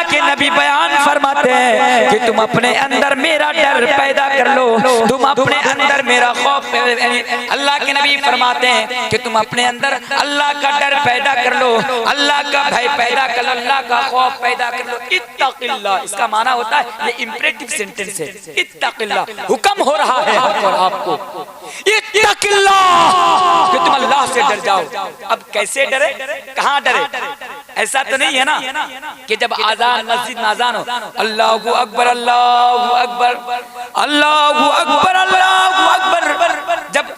अल्लाह के नबी बयान फरमाते हैं कि तुम अपने अंदर मेरा डर पैदा कर लो, तुम अपने अंदर मेरा खौफ। अल्लाह के नबी फरमाते हैं कि तुम अपने अंदर अल्लाह का डर पैदा कर लो, अल्लाह का भय पैदा कर लो, अल्लाह का खौफ पैदा कर लो। इत्तक़िल्लाह, इसका माना होता है, ये इंपरेटिव सेंटेंस है। इत्तक़िल्लाह, हुक्म हो रहा है हमको और आपको, इत्तक़िल्लाह, कि तुम अल्लाह से डर जाओ। अब कैसे डरे, कहाँ डरे? ऐसा तो नहीं है ना कि जब आजान मस्जिद में आजान हो, अल्लाहु अकबर अल्लाहु अकबर अल्लाहु अकबर अल्लाहु अकबर,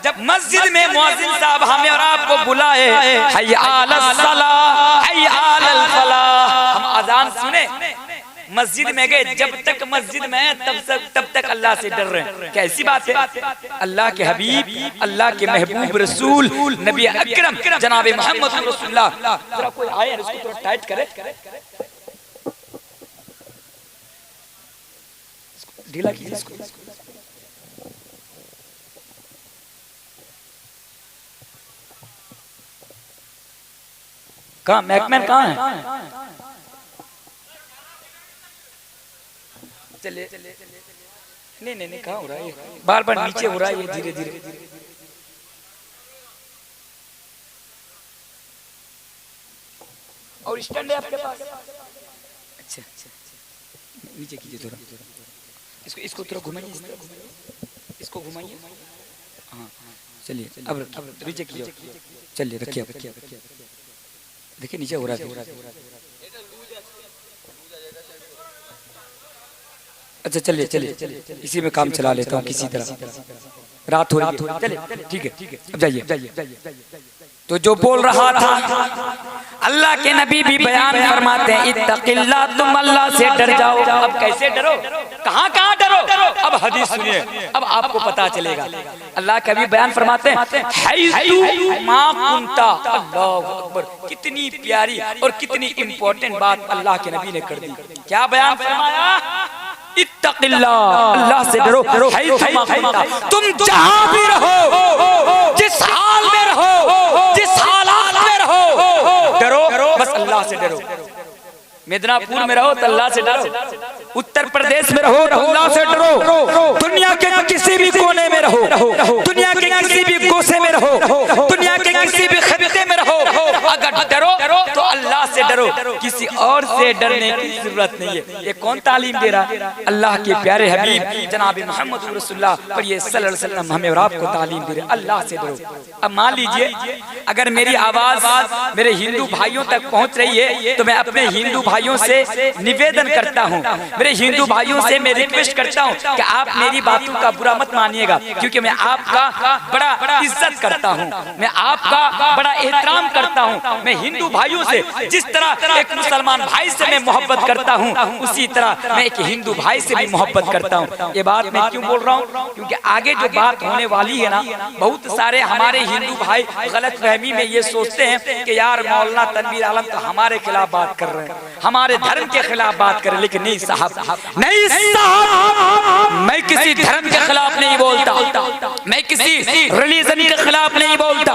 जब मस्जिद में मुअज्जिन साहब हमें और आपको बुलाए, हय्या अलस सलाह हय्या अलल फलाह, हम आजान सुने मस्जिद में गए, जब तक मस्जिद में हैं तब तक अल्लाह से डर रहे हैं। कैसी बात है? अल्लाह के हबीब, अल्लाह के महबूब रसूल नबी अकरम जनाब मोहम्मद रसूलुल्लाह, जरा कोई आए इसको थोड़ा टाइट करे, ढीला कीजिए इसको। कहाँ मैकमैन कहाँ है? चले नहीं कहाँ हो रहा है? बार बार नीचे हो रहा है, धीरे धीरे। और स्टैंड है आपके पास? अच्छा, नीचे कीजिए थोड़ा, इसको थोड़ा घुमाइए, इसको घुमाइए। हाँ, चलिए अब नीचे कीजिए, चलिए रखिए, देखिए नीचे हो रहा है। अच्छा चलिए इसी में काम चला लेता हूँ किसी तरह, रात हो रही है। चलिए ठीक है, अब जाइए। तो जो बोल रहा था, अल्लाह के नबी भी बयान फरमाते हैं, इत्तक़िल्लाह, तुम अल्लाह से डर जाओ। अब कैसे डरो, कहाँ कहाँ डरो? अब हदीस सुनिए, अब आपको पता चलेगा। अल्लाह के नबी बयान फरमाते हैं, हैतु मा कुंता, अल्लाहु अकबर, कितनी प्यारी और कितनी इंपॉर्टेंट बात अल्लाह के नबी ने कर दी। क्या बयान फरमाया? इत्तक़िल्लाह, अल्लाह से डरो, तुम जहां भी रहो, जिस हाल में रहो, जिस हालात में रहो, डरो, बस अल्लाह से डरो। मिदनापुर में रहो तो अल्लाह से डरो, उत्तर प्रदेश में रहो तो अल्लाह से डरो, दुनिया के किसी भी कोने में रहो, दुनिया के किसी भी गोशे में रहो, दुनिया के किसी भी खत्ते में रहो, अगर डरो तो अल्लाह से डरो, किसी और से डरने की जरूरत नहीं है। ये कौन तालीम दे रहा है? अल्लाह के प्यारे हबीब जनाब मोहम्मद रसूलुल्लाह पर ये सल्लल्लाहु अलैहि वसल्लम हमें और आपको तालीम दे रहे हैं, अल्लाह से डरो। अब मान लीजिए अगर मेरी आवाज मेरे हिंदू भाइयों तक पहुंच रही है, तो मैं अपने हिंदू भाइयों से निवेदन करता हूं, मेरे हिंदू भाइयों से मैं रिक्वेस्ट करता हूं कि आप मेरी बातों का बुरा मत मानिएगा, क्योंकि मैं आपका बड़ा इज्जत करता हूं, मैं आपका बड़ा एहतराम करता हूं। मैं हिंदू भाइयों से जिस तरह एक मुसलमान भाई से मैं मोहब्बत करता हूं, उसी तरह मैं एक हिंदू भाई से भी मोहब्बत करता हूं। ये बात मैं क्यों बोल रहा हूं? क्योंकि आगे जो बात होने वाली है ना, बहुत सारे हमारे हिंदू भाई गलत फहमी में ये सोचते हैं कि यार मौलाना तनवीर आलम तो हमारे खिलाफ बात कर रहे हैं, हमारे धर्म के खिलाफ बात कर रहे हैं। लेकिन नहीं साहब, नहीं साहब, मैं किसी धर्म के खिलाफ नहीं बोलता, मैं किसी रिलीजन के खिलाफ नहीं बोलता,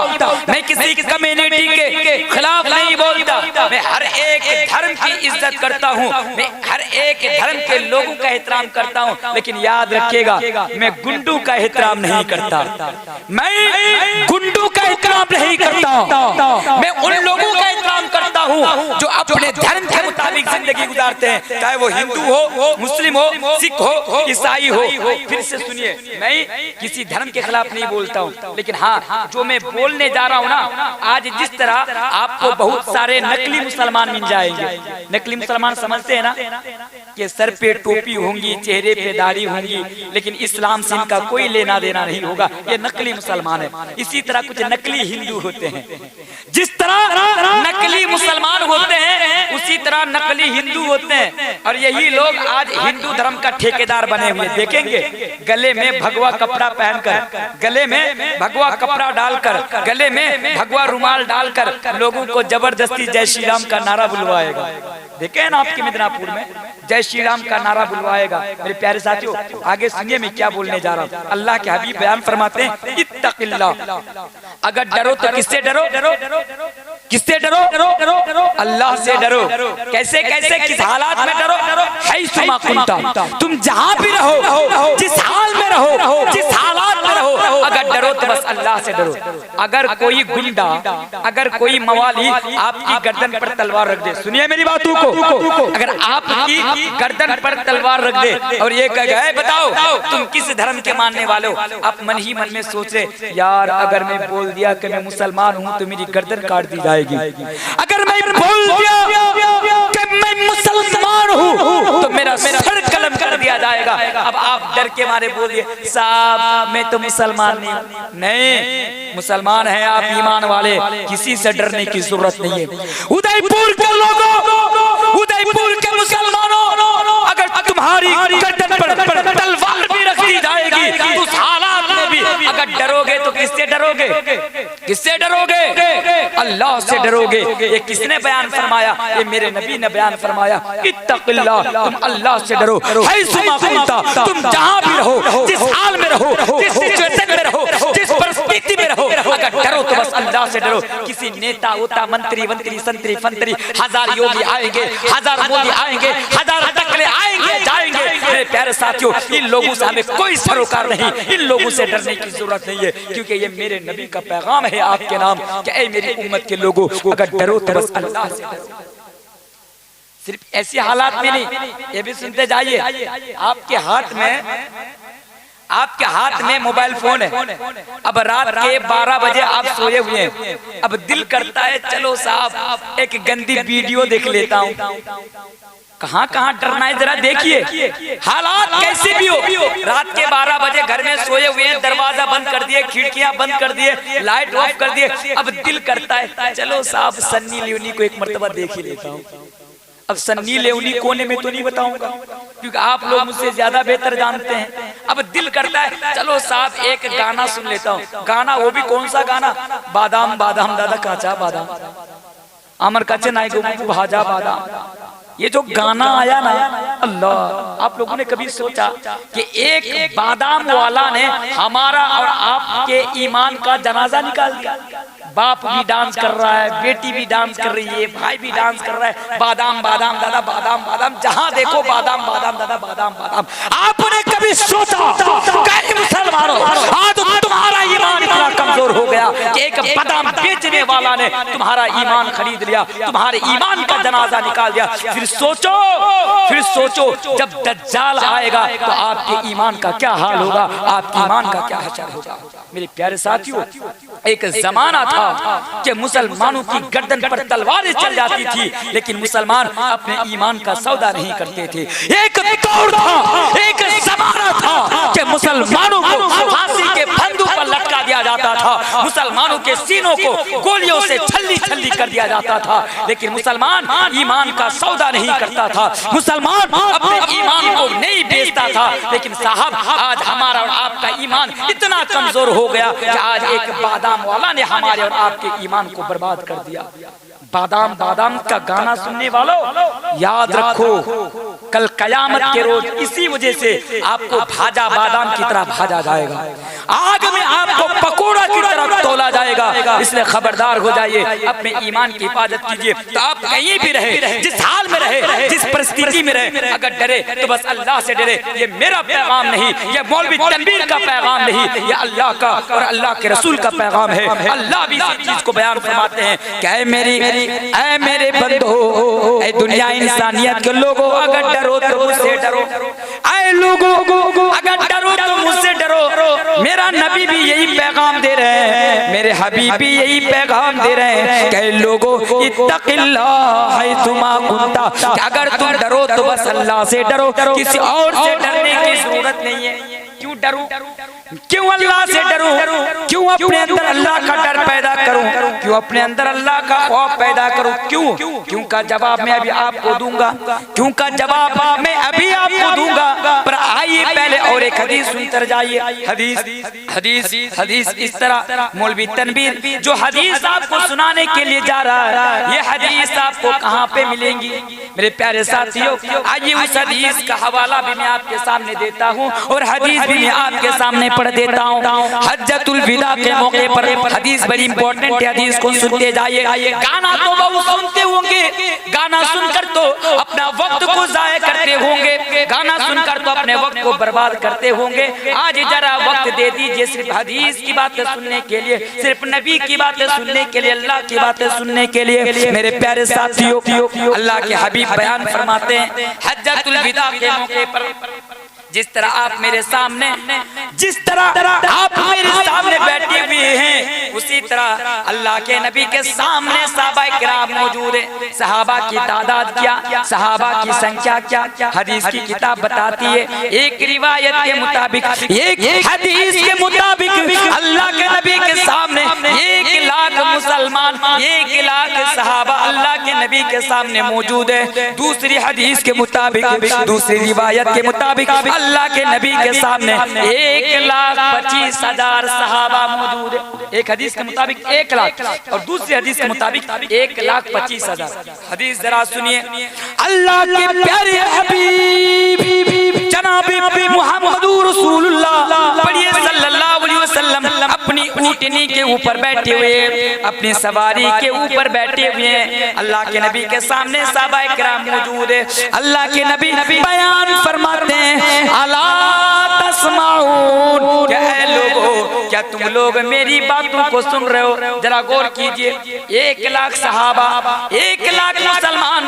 मैं किसी कम्युनिटी के खिलाफ नहीं बोलता। मैं हर एक धर्म की इज्जत करता हूँ, मैं हर एक धर्म के लोगों का एहतराम करता हूँ। लेकिन याद रखिएगा, मैं गुंडू का एहतराम नहीं करता, मैं गुंडू का एहतराम नहीं करता, मैं उन लोगों का एहतराम करता हूँ जो अपने धर्म के मुताबिक जिंदगी गुजारते हैं, चाहे वो हिंदू हो, मुस्लिम हो, सिख हो, ईसाई हो। फिर से सुनिए, मैं किसी धर्म के खिलाफ नहीं बोलता हूँ, लेकिन हाँ, जो मैं बोलने जा रहा हूँ ना, आज जिस तरह आपको बहुत सारे नकली मुसलमान मिल जाएंगे। नकली मुसलमान समझते हैं ना कि सर पे टोपी होंगी, चेहरे पे दाढ़ी होंगी, लेकिन इस्लाम से इनका कोई लेना देना नहीं होगा, ये नकली मुसलमान है। इसी तरह कुछ नकली हिंदू होते हैं, जिस तरह नकली मुसलमान होते हैं उसी तरह नकली हिंदू होते हैं। और यही लोग आज हिंदू धर्म का ठेकेदार बने हुए देखेंगे, गले में भगवा कपड़ा पहनकर, गले में भगवा कपड़ा डालकर, गले में भगवा रुमाल डालकर लोगों को जबरदस्ती जय श्री राम का नारा बुलवाएगा। देखे हैं ना आपके मिदनापुर में जय श्री राम का नारा बुलवाएगा। मेरे प्यारे साथियों, आगे सुनिए मैं क्या बोलने जा रहा हूँ। अल्लाह के हबीब बयान फरमाते हैं, इत्तक़िल्लाह, अगर डरो तो किससे डरो? किससे डरो? अल्लाह से डरो। कैसे कैसे, किस हालात में डरो? हैसुमा कुंता, तुम जहां भी रहो, जिस हाल में रहो, जिस हालात में रहो, अगर डरो तो बस अल्लाह से डरो। अगर कोई गुंडा, अगर कोई मवाली आपकी गर्दन पर तलवार रख दे, सुनिए मेरी बातों को, अगर आपकी गर्दन पर तलवार रख दे और ये कहे बताओ तुम किस धर्म के मानने वाले हो, आप मन ही मन में सोच रहे यार अगर मैं बोल दिया कि मैं मुसलमान हूँ तो मेरी गर्दन काट दी जाएगी, अगर मैं बोल दिया कि मैं मुसलमान हूँ तो मेरा सर कलम कर दिया जाएगा। अब आप डर के मारे बोल दिए साहब मैं तो मुसलमान नहीं, मुसलमान है आप ईमान वाले, किसी से डरने की जरूरत नहीं है। उदयपुर के लोगों, उदयपुर के मुसलमानों, अगर तुम्हारी गर्दन पर तलवार भी रख दी जाएगी तो उस हालात में भी अगर डरोगे तो किससे डरोगे? किससे डरोगे? अल्लाह से डरोगे। ये किसने बयान फरमाया? ये मेरे नबी ने बयान फरमाया, इत्तक़िल्लाह, तुम अल्लाह से डरो। हैसुमा कुंता, तुम जहां भी रहो, जिस हाल में रहो, जिस सिचुएशन में रहो, जिस परिस्थिति में रहो, अगर डरो तो बस अल्लाह से डरो। किसी नेता होता, मंत्री वंत्री संतरी फंतरी, हजार योगी आएंगे, हजार मोदी आएंगे, हजार टकले आएंगे जाएंगे, मेरे प्यारे साथियों इन लोगों से हमें कोई सरोकार नहीं, इन लोगों से डरने की जरूरत नहीं है, क्योंकि ये मेरे नबी का पैगाम है आपके नाम कि ऐ मेरी उम्मत के लोगों अगर डरो तो बस अल्लाह से डरो। सिर्फ ऐसी हालात में नहीं, ये भी सुनते जाइए, आपके हाथ में मोबाइल फोन है, अब रात के 12 बजे आप सोए हुए हैं, अब दिल करता है चलो साहब एक गंदी वीडियो देख लेता हूँ। कहाँ कहाँ डरना है जरा देखिए, हालात कैसे भी हो, रात के 12 बजे घर में सोए हुए हैं, दरवाजा बंद कर दिए, खिड़कियां बंद कर दिए, लाइट ऑफ कर दिए, अब दिल करता है चलो साहब सन्नी लियोनी को एक मर्तबा देख ही लेता हूँ। अब सन्नी लियोनी कोने में तो नहीं बताऊंगा क्योंकि आप लोग मुझसे ज्यादा बेहतर जानते हैं। अब दिल करता है चलो साहब एक गाना सुन लेता हूँ। गाना वो भी कौन सा गाना? बादाम बादाम दादा काचा बादाम, अमर कच्चे नाई को भाजा बादाम, ये जो गाना आया ना, अल्लाह, आप लोगों ने कभी सोचा कि एक बादाम वाला ने हमारा और आपके ईमान का जनाजा निकाल दिया? बाप भी डांस कर रहा है, बेटी भी डांस कर रही है, भाई भी डांस कर रहा है, बादाम बादाम दादा बादाम बादाम, जहां देखो बादाम बादाम दादा बादाम बादाम। आपने कभी सोचा कई मुसलमानों आज तुम्हारा ईमान इतना कमजोर हो गया कि एक बादाम बेचने वाला ने तुम्हारा ईमान खरीद लिया, तुम्हारे ईमान का जनाजा निकाल दिया। फिर सोचो जब दज्जाल आएगा तो आपके ईमान का क्या हाल होगा, आपके ईमान का क्या हशर होगा। मेरे प्यारे साथियों एक जमाना था कि मुसलमानों की गर्दन पर तलवारें चल जाती थी, लेकिन मुसलमान अपने ईमान का सौदा नहीं करते थे। एक दौर था, एक जमाना था कि मुसलमानों को फांसी के फंदों पर लटका दिया जाता था, मुसलमानों के सीनों को गोलियों से छल्ली छल्ली कर दिया जाता था, लेकिन मुसलमान ईमान का सौदा नहीं करता था, मुसलमान अपने ईमान को नहीं बेचता था। लेकिन साहब आज हमारा और आपका ईमान इतना कमजोर हो गया कि आज एक बादाम वाला ने हमारे और आपके ईमान को बर्बाद कर दिया। बादाम बादाम का गाना सुनने वालों याद रखो कल कयामत के रोज इसी वजह से आपको भाजा बादाम की तरह भाजा जाएगा, आग में आपको पकोड़ा की तरह तोला जाएगा। इसलिए खबरदार हो जाइए, अपने ईमान की हिफाजत कीजिए। तो आप कहीं भी रहे, जिस हाल में रहे, जिस परिस्थिति में रहे, अगर डरे तो बस अल्लाह से डरे। ये मेरा पैगाम नहीं, ये मौलवी तनवीर का पैगाम नहीं, ये अल्लाह का और अल्लाह के रसूल का पैगाम है। अल्लाह भी इस चीज को बयान फरमाते हैं कि ऐ मेरे बंदो, ऐ दुनिया इंसानियत के लोगों अगर डरो तो मुझसे डरो, ऐ लोगों अगर डरो तो मुझसे डरो। मेरा नबी भी यही पैगाम दे रहे हैं, मेरे हबीब भी यही पैगाम दे रहे हैं कि लोगों इत्तक़िल्लाह हैसुमा कुंता, अगर तुम डरो तो बस अल्लाह से डरो, किसी और से डरने की जरूरत नहीं है। क्यों डरूं? क्यों अल्लाह से डरूं? क्यों अपने अंदर अल्लाह का डर पैदा करूं? क्यों अपने अंदर अल्लाह का खौफ पैदा करूं? क्यों का जवाब मैं अभी आपको दूंगा, क्यों का जवाब मैं अभी आपको दूंगा। पर आइए पहले और एक हदीस सुनकर जाइए। हदीस इस तरह मौलवी तनवीर जो हदीस आपको सुनाने के लिए जा रहा है, ये हदीस आपको कहाँ पे मिलेंगी मेरे प्यारे साथियों? आइए उस हदीस का हवाला भी मैं आपके सामने देता हूँ और हदीस भी मैं आपके सामने पढ़ देता हूँ। हज्जतुल विदा के मौके पर हदीस बड़ी इंपॉर्टेंट है, हदीस को सुनते जाइए। गाना तो बहुत सुनते होंगे, गाना सुनकर तो अपना वक्त को जाया करते होंगे, गाना सुनकर तो अपने वक्त को बर्बाद करते होंगे। आज जरा वक्त दे दीजिए सिर्फ हदीस की बातें सुनने के लिए, सिर्फ नबी की बातें सुनने के लिए, अल्लाह की बातें सुनने के लिए। मेरे प्यारे साथियों, अल्लाह के हबीब बयान फरमाते हैं हज्जतुल विदा के मौके पर जिस तरह आप मेरे सामने बैठे हुए हैं, उसी तरह अल्लाह के नबी के सामने सहाबाए किराम मौजूद है। सहाबा की तादाद क्या, सहाबा की संख्या क्या, हदीस की किताब बताती है। एक रिवायत के मुताबिक, एक हदीस के मुताबिक अल्लाह के नबी के सामने 1 लाख मुसलमान, 1 लाख सहाबा अल्लाह के नबी के सामने मौजूद है। दूसरी हदीस के मुताबिक, दूसरी रिवायत के मुताबिक अल्लाह के नबी के सामने 1,25,000 सहाबा मौजूद है। एक हदीस के मुताबिक 1 लाख और दूसरी हदीस के मुताबिक 1,25,000। हदीस जरा सुनिए। अल्लाह के प्यारे हबीब जनाब मुहम्मदुर रसूलुल्लाह पढ़िए सल्लल्लाहु अलैहि वसल्लम अपनी ऊँटनी के ऊपर बैठे हुए, अपनी सवारी के ऊपर बैठे हुए हैं। अल्लाह के नबी के सामने सहाबाए किराम मौजूद है। अल्लाह के नबी बयान फरमाते हैं अला तस्माऊन, क्या है लोगों, क्या तुम लोग मेरी बातों को सुन रहे हो? जरा गौर कीजिए। 1 लाख सहाबा, 1 लाख मुसलमान,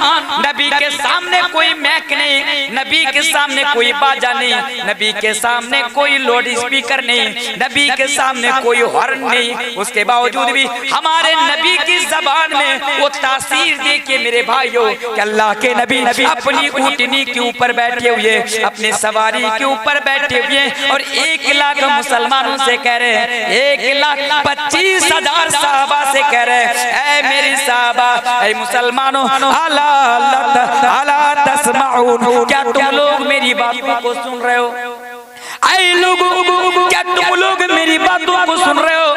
नबी के सामने कोई मैक नहीं, नबी के सामने कोई बाजा नहीं, नबी के सामने कोई लाउड स्पीकर नहीं, नबी के सामने कोई हॉर्न नहीं। उसके बावजूद भी हमारे नबी की जबान में वो तासीर देखिए मेरे भाइयों कि अल्लाह के नबी अपनी ऊँटनी के ऊपर बैठे हुए, अपनी सवारी के ऊपर बैठे हुए और 1 लाख मुसलमानों से कह रहे हैं, 1,25,000 साहबा से कह रहे हैं, ऐ मेरी साहबा, ऐ मुसलमानों, अला तस्माऊन, क्या तुम लोग मेरी बातों को सुन रहे हो? ऐ लोगों, क्या तुम लोग मेरी बातों को सुन रहे हो?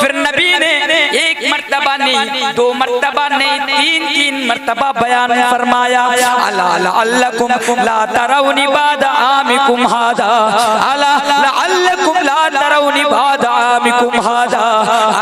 फिर नबी ने 1 मर्तबा नहीं, 2 मर्तबा नहीं, 3 मर्तबा बयान फरमाया अला लअल्लकुम ला तरौनी बाद आमिकुम हादा, अला लअल्लकुम ला तरौनी बाद आमिकुम हादा,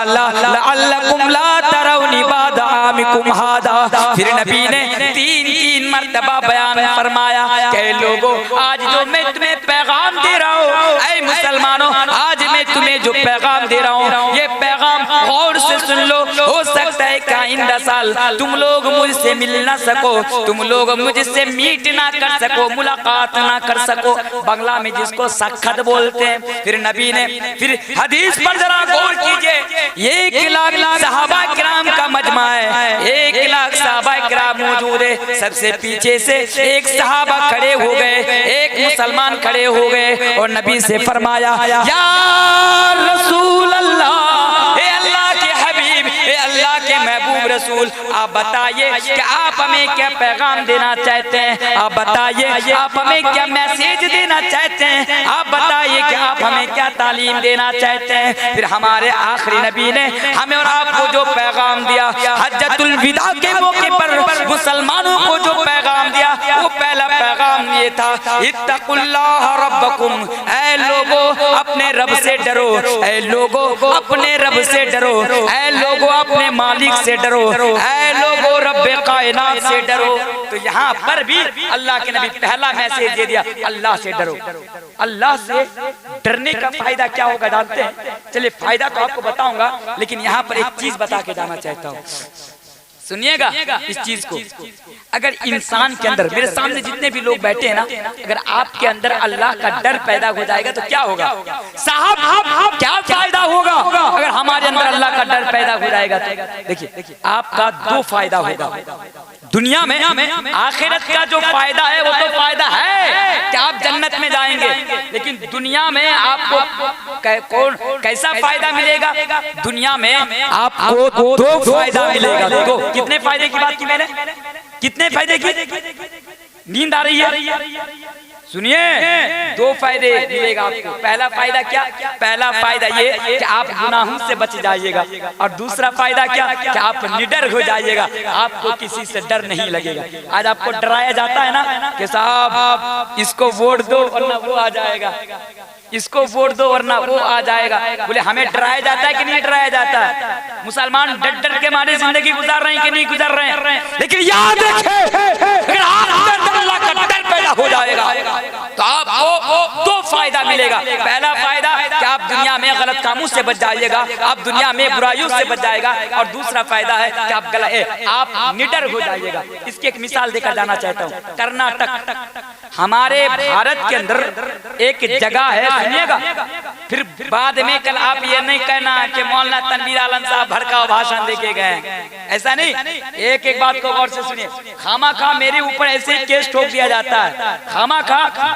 अला लअल्लकुम ला तरौनी बाद आमिकुम हादा। फिर नबी ने 3 मर्तबा बयान फरमाया कि लोगों, आज जो मैं तुम्हें पैगाम दे रहा हूँ, ऐ मुसलमानों, आज मैं तुम्हें जो पैगाम दे रहा हूँ, ये पैगाम गौर से सुन लो। हो सकता है कि आइंदा साल तुम लोग मुझसे मिल ना सको, तुम लोग मुझसे मीट ना कर सको, मुलाकात ना कर सको, बंगला में जिसको सख्खत बोलते हैं। फिर नबी ने फिर हदीस पर जरा गौर कीजिए। 1 लाख सहाबा किराम का मजमा है, 1 लाख सहाबा किराम मौजूद है। सबसे पीछे से एक सहाबा खड़े हो गए, एक मुसलमान खड़े हो गए और नबी से फरमाया या रसूल अल्लाह, हे अल्लाह के हबीब, हे अल्लाह के महबूब रसूल, आप बताइए कि आप हमें क्या पैगाम देना चाहते हैं? आप बताइए आप हमें क्या मैसेज देना चाहते हैं? आप बताइए कि आप हमें क्या तालीम देना चाहते हैं? फिर हमारे आखिरी नबी ने हमें और आपको जो पैगाम दिया, हज्जतुल विदा के मौके पर मुसलमानों को जो पैगाम दिया, वो पहला पैगाम ये था, इत्तकुल्लाह रब्बकुम, ऐ लोगों अपने रब से डरो, ऐ लोगों अपने रब से डरो, ऐ लोगों अपने मालिक से डरो, ऐ लोगों रब्बे कायनात से डरो। तो यहाँ पर भी अल्लाह के नबी पहला मैसेज दे दिया, अल्लाह से डरो। अल्लाह से डरने का फायदा क्या होगा जानते हैं? चलिए फायदा तो आपको बताऊंगा, लेकिन यहाँ पर एक चीज बता के जाना चाहता हूँ, सुनिएगा इस चीज को। अगर इंसान के अंदर, मेरे सामने जितने भी लोग बैठे हैं ना, अगर आपके अंदर अल्लाह का डर पैदा हो जाएगा तो क्या होगा साहब? क्या फायदा होगा अगर हमारे अंदर अल्लाह का डर पैदा हो जाएगा? तो देखिए आपका 2 फायदा होगा दुनिया में। आखिरत का जो फायदा है वो तो फायदा है कि आप जन्नत में जाएंगे, लेकिन दुनिया में आपको कैसा फायदा मिलेगा? दुनिया में आपको 2 फायदा मिलेगा। 2 कितने फायदे की बात की मैंने? कितने फायदे की? नींद आ रही है? सुनिए, 2 फायदे मिलेगा आपको। पहला फायदा क्या? पहला फायदा ये कि आप गुनाहों से बच जाइएगा, और दूसरा फायदा क्या कि आप निडर हो जाइएगा, आपको किसी से डर नहीं लगेगा। आज आपको डराया जाता है ना कि साहब इसको वोट दो वरना वो आ जाएगा, इसको वोट दो वरना वो आ जाएगा। बोले हमें डराया जाता है कि नहीं डराया जाता है? मुसलमान डर डर के मारे जिंदगी गुजार रहे हैं कि नहीं गुजार रहे हैं? लेकिन याद रखें, अगर आपके अल्लाह का डर पैदा हो जाएगा तो आपको दो फायदा मिलेगा। पहला फायदा कि आप दुनिया में गलत कामों से बच जाइएगा, आप दुनिया में बुराइयों से बच जाएगा, और दूसरा फायदा है कि आप निडर हो जाइएगा। इसकी एक मिसाल देकर जाना चाहता हूँ। कर्नाटक हमारे भारत के अंदर एक जगह है, सुनिएगा, फिर बाद में कल आप ये नहीं कहना कि मौलाना तनवीर आलम साहब भड़काऊ भाषण देके गए, ऐसा नहीं। एक एक बात को गौर से सुनिए। खामा मेरे ऊपर ऐसे ही केस ठोक दिया जाता है, खामा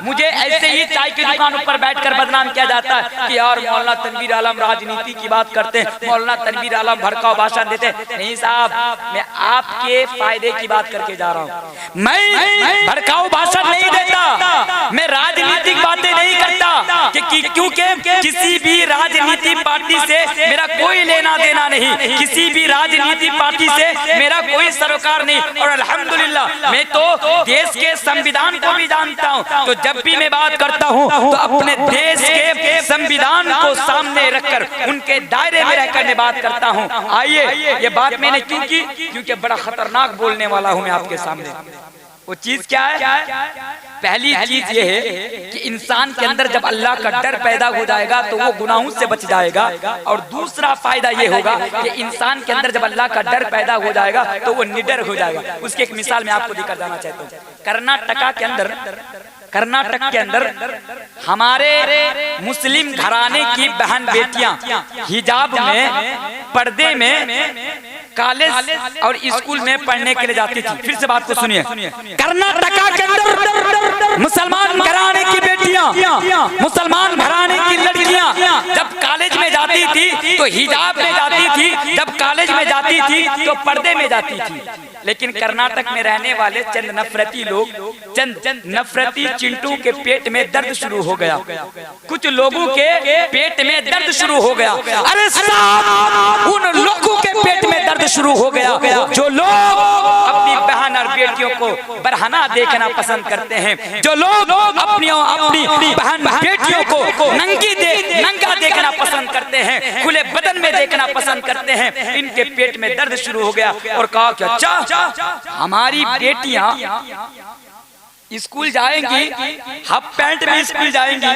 मुझे ऐसे ही चाय की दुकान ऊपर बैठकर बदनाम किया जाता है कि यार मौलाना तनवीर आलम राजनीति की बात करते हैं, मौलाना तनवीर आलम भड़काऊ भाषण देते हैं। नहीं साहब, मैं आपके फायदे की बात करके जा रहा हूँ। मैं भड़काऊ भाषण नहीं देता, मैं राजनीतिक बातें नहीं करता क्योंकि किसी भी राजनीतिक पार्टी से मेरा कोई लेना देना नहीं, किसी भी राजनीतिक पार्टी से मेरा कोई सरोकार नहीं। और अल्हम्दुलिल्लाह मैं तो देश के संविधान को भी जानता हूँ, तो जब भी मैं बात करता हूँ तो अपने देश के संविधान को सामने रखकर उनके दायरे में रहकर मैं बात करता हूँ। आइए, ये बात मैंने क्यों की? क्योंकि बड़ा खतरनाक बोलने वाला हूँ मैं आपके सामने। वो चीज क्या है? पहली चीज ये है कि इंसान के अंदर जब अल्लाह का डर पैदा हो जाएगा तो वो गुनाहों से बच जाएगा, और दूसरा फायदा ये होगा कि इंसान के अंदर जब अल्लाह का डर पैदा हो जाएगा तो वो निडर हो जाएगा। उसकी एक मिसाल मैं आपको देकर जाना चाहता हूँ। कर्नाटक के अंदर हमारे मुस्लिम घराने की बहन बेटियां हिजाब में, पर्दे में कॉलेज और स्कूल में पढ़ने के लिए जाती थी। फिर से बात को सुनिए। कर्नाटक के अंदर मुसलमान घराने की बेटियां, मुसलमान घराने की लड़कियां जब कॉलेज में जाती थी तो हिजाब में जाती थी, जब कॉलेज में जाती थी तो पर्दे में जाती थी। लेकिन कर्नाटक में रहने वाले चंद नफरती लोग, चंद नफरती चिंटू के पेट में दर्द शुरू हो गया, कुछ लोगों के पेट में दर्द शुरू हो गया। अरे साहब, उन लोगों के पेट में दर्द शुरू हो गया जो लोग अपनी बहन और बेटियों को बरहना देखना पसंद करते हैं, जो लोग अपनी बहन बेटियों को नंगा देखना पसंद करते हैं, खुले बदन में देखना पसंद करते हैं। इनके पेट में दर्द शुरू हो गया और कहा कि अच्छा, हमारी बेटियां स्कूल जाएंगी, हाफ पैंट में स्कूल जाएंगी,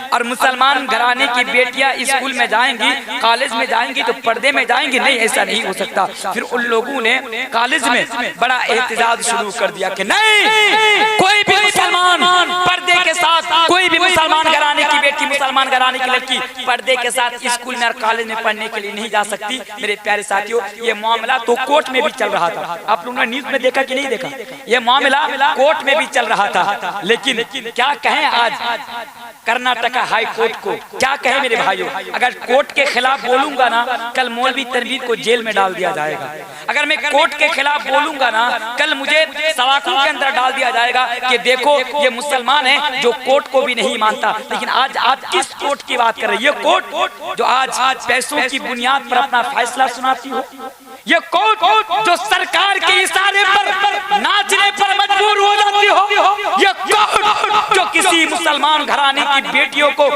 और मुसलमान घराने की बेटियां स्कूल में जाएंगी, कॉलेज में जाएंगी तो पर्दे में जाएंगी। नहीं, ऐसा नहीं हो सकता। फिर उन लोगों ने कॉलेज में बड़ा एहतजाज शुरू कर दिया कि नहीं, कोई भी मुसलमान पर्दे के साथ, कोई भी मुसलमान घराने की बेटी, मुसलमान घराने की लड़की पर्दे के साथ स्कूल में और कॉलेज में पढ़ने के लिए नहीं जा सकती। मेरे प्यारे साथियों, ये मामला तो कोर्ट में भी चल रहा था। आप लोगों ने न्यूज में देखा कि नहीं देखा? ये मामला कोर्ट में भी चल रहा था। लेकिन क्या कहें आज कर्नाटक हाई कोर्ट को, क्या कहें मेरे भाइयों? अगर कोर्ट के खिलाफ बोलूंगा ना, कल मौलवी तनवीर को जेल में डाल दिया जाएगा। अगर मैं कोर्ट के खिलाफ बोलूंगा ना, कल मुझे सलाखों के अंदर डाल दिया जाएगा कि देखो ये मुसलमान है जो कोर्ट को भी नहीं मानता। लेकिन आज आप किस कोर्ट की बात कर रहे हैं? ये कोर्ट जो आज पैसों की बुनियाद पर अपना फैसला सुनाती हो, ये कोर्ट जो सरकार के इशारे पर नाचने पर मजबूर हो जाती हो, ये कोर्ट जो किसी मुसलमान घराने की बेटियों को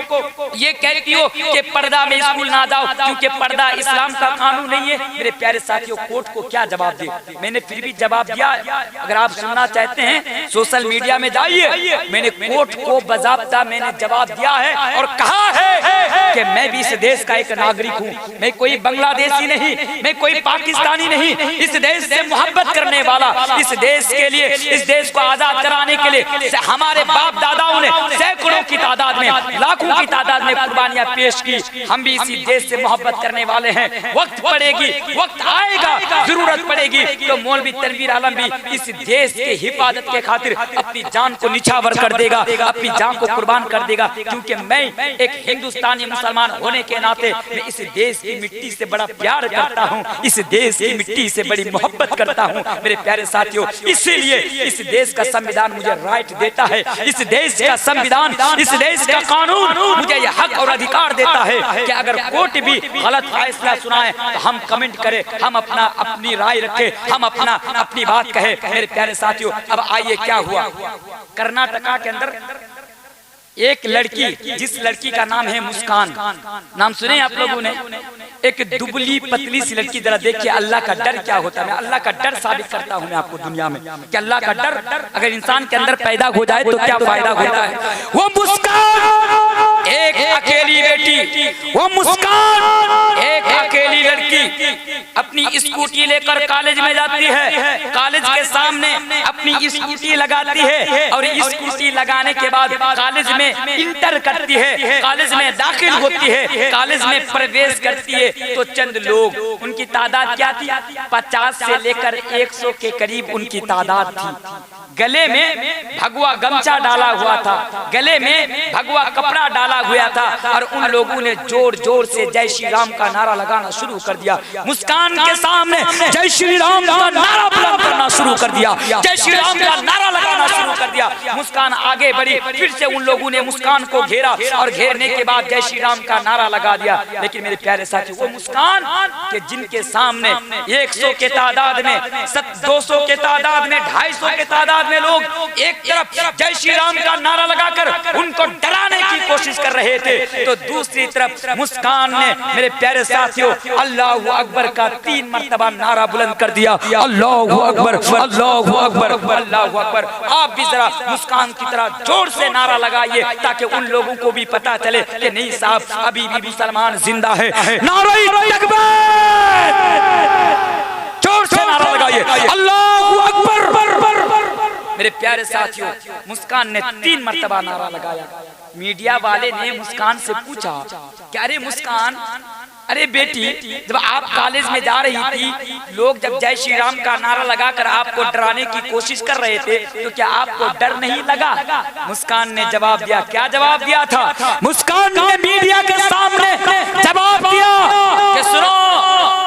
ये कहती हो कि पर्दा में स्कूल ना जाओ क्योंकि पर्दा इस्लाम का कानून नहीं है। मेरे प्यारे साथियों, कोर्ट को क्या जवाब दे? मैंने फिर भी जवाब दिया। अगर आप सुनना चाहते हैं सोशल मीडिया में जाइए, मैंने कोर्ट को बाज़ाब्ता मैंने जवाब दिया है और कहा है कि मैं भी इस देश का एक नागरिक हूँ। मैं कोई बांग्लादेशी नहीं, मैं कोई पाकिस्तानी नहीं, इस देश से मोहब्बत करने वाला, इस देश के लिए, इस देश को आजाद कराने के लिए हमारे बाप दादाओं ने सैकड़ों की तादाद में, लाखों की तादाद में कुर्बानियां पेश की। हम भी इसी देश से मोहब्बत करने वाले हैं। वक्त पड़ेगी, वक्त आएगा, जरूरत पड़ेगी तो मौलवी तनवीर आलम भी इस देश के हिफाजत के खातिर अपनी जान को निछावर कर देगा, अपनी जान को कुर्बान कर देगा। क्योंकि मैं एक हिंदुस्तानी मुसलमान होने के नाते मैं इस देश की मिट्टी से बड़ा प्यार करता हूँ, इस देश की मिट्टी से बड़ी मोहब्बत करता हूँ। मेरे प्यारे साथियों, इसीलिए इस देश का संविधान मुझे राइट देता है, इस देश का संविधान, इस देश का कानून मुझे यह हक और अधिकार देता है कि अगर कोर्ट भी गलत फैसला सुनाए तो हम कमेंट करें, हम अपनी राय रखें, हम अपनी बात कहें। मेरे प्यारे साथियों, अब आइए क्या हुआ कर्नाटक के अंदर। एक लड़की, जिस लड़की का नाम है मुस्कान, नाम सुने आप लोगों ने? एक दुबली पतली सी लड़की। जरा देखिए अल्लाह का डर क्या होता है। मैं अल्लाह का डर साबित करता हूँ मैं आपको दुनिया में कि अल्लाह का डर अगर इंसान के अंदर पैदा हो जाए तो क्या फायदा होता है। वो मुस्कान एक अकेली बेटी, वो मुस्कान एक अकेली लड़की अपनी स्कूटी लेकर कॉलेज में जाती है। कॉलेज के सामने अपनी स्कूटी लगाती है और स्कूटी लगाने के बाद कॉलेज में इंटर करती है, कॉलेज में दाखिल होती है, कॉलेज में प्रवेश करती है। तो चंद लोग, उनकी तादाद क्या थी? 50 से लेकर 100 के करीब उनकी तादाद थी। गले में भगवा गमछा डाला हुआ था, गले में भगवा कपड़ा डाला हुआ था और उन लोगों ने जोर जोर से जय श्री राम का नारा लगाना शुरू कर दिया। मुस्कान के सामने जय श्री राम का नारा बुलंद करना शुरू कर दिया, जय श्री राम का नारा लगाना शुरू कर दिया। मुस्कान आगे बढ़ी, फिर से उन लोगों ने मुस्कान को घेरा और घेरने के बाद जय श्री राम का नारा लगा दिया। लेकिन मेरे प्यारे साथी, वो मुस्कान के जिनके सामने 100 के तादाद में, 200 के तादाद में, 250 के तादाद में लोग एक तरफ जय श्री राम का नारा लगाकर उनको डराने की कोशिश कर रहे थे, तो दूसरी तरफ मुस्कान ने मेरे प्यारे साथियों अल्लाहु अकबर का 3 मर्तबा नारा बुलंद कर दिया। अल्लाहु अकबर, अल्लाहु अकबर, अल्लाहु अकबर। आप भी जरा मुस्कान की तरह जोर से नारा लगाइए ताकि उन लोगों को भी पता चले कि नहीं साहब, अभी भी मुसलमान जिंदा है। नारे तकबीर, जोर से नारा लगाइए, अल्लाहु अकबर। मेरे प्यारे साथियों, मुस्कान ने 3 मर्तबा नारा लगाया। मीडिया वाले ने मुस्कान से पूछा, क्या रे मुस्कान, अरे बेटी, जब आप कॉलेज में जा रही थी, लोग जब जय श्री राम का नारा लगाकर आपको डराने की कोशिश कर रहे थे, तो क्या आपको डर नहीं लगा? मुस्कान ने जवाब दिया। क्या जवाब दिया था? मुस्कान ने मीडिया के सामने जवाब दिया कि सुनो,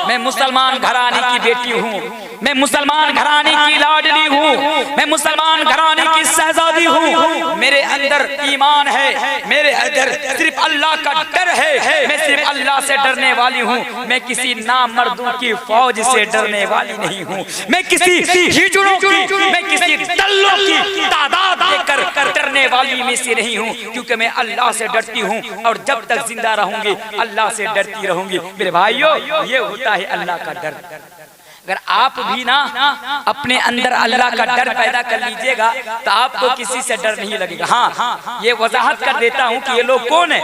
मैं मुसलमान घराने की बेटी हूँ, मैं मुसलमान घराने की लाडली हूँ, मैं मुसलमान घराने की शहजादी हूँ, मेरे अंदर ईमान है, मेरे अंदर सिर्फ अल्लाह का डर है, मैं सिर्फ अल्लाह से डरने वाली हूँ, मैं किसी नामर्दों की फौज से डरने वाली नहीं हूँ, मैं किसी हिजड़ों की, मैं किसी दल्लों की तादाद लेकर डरने वाली में से नहीं हूँ, क्योंकि मैं अल्लाह से डरती हूँ और जब तक जिंदा रहूंगी अल्लाह से डरती रहूंगी। मेरे भाइयों, ये होता है अल्लाह का डर। अगर आप भी ना अपने अंदर अल्लाह का डर पैदा कर लीजिएगा तो आपको किसी से डर नहीं लगेगा। हाँ, ये वजाहत कर देता हूँ कि ये लोग कौन है,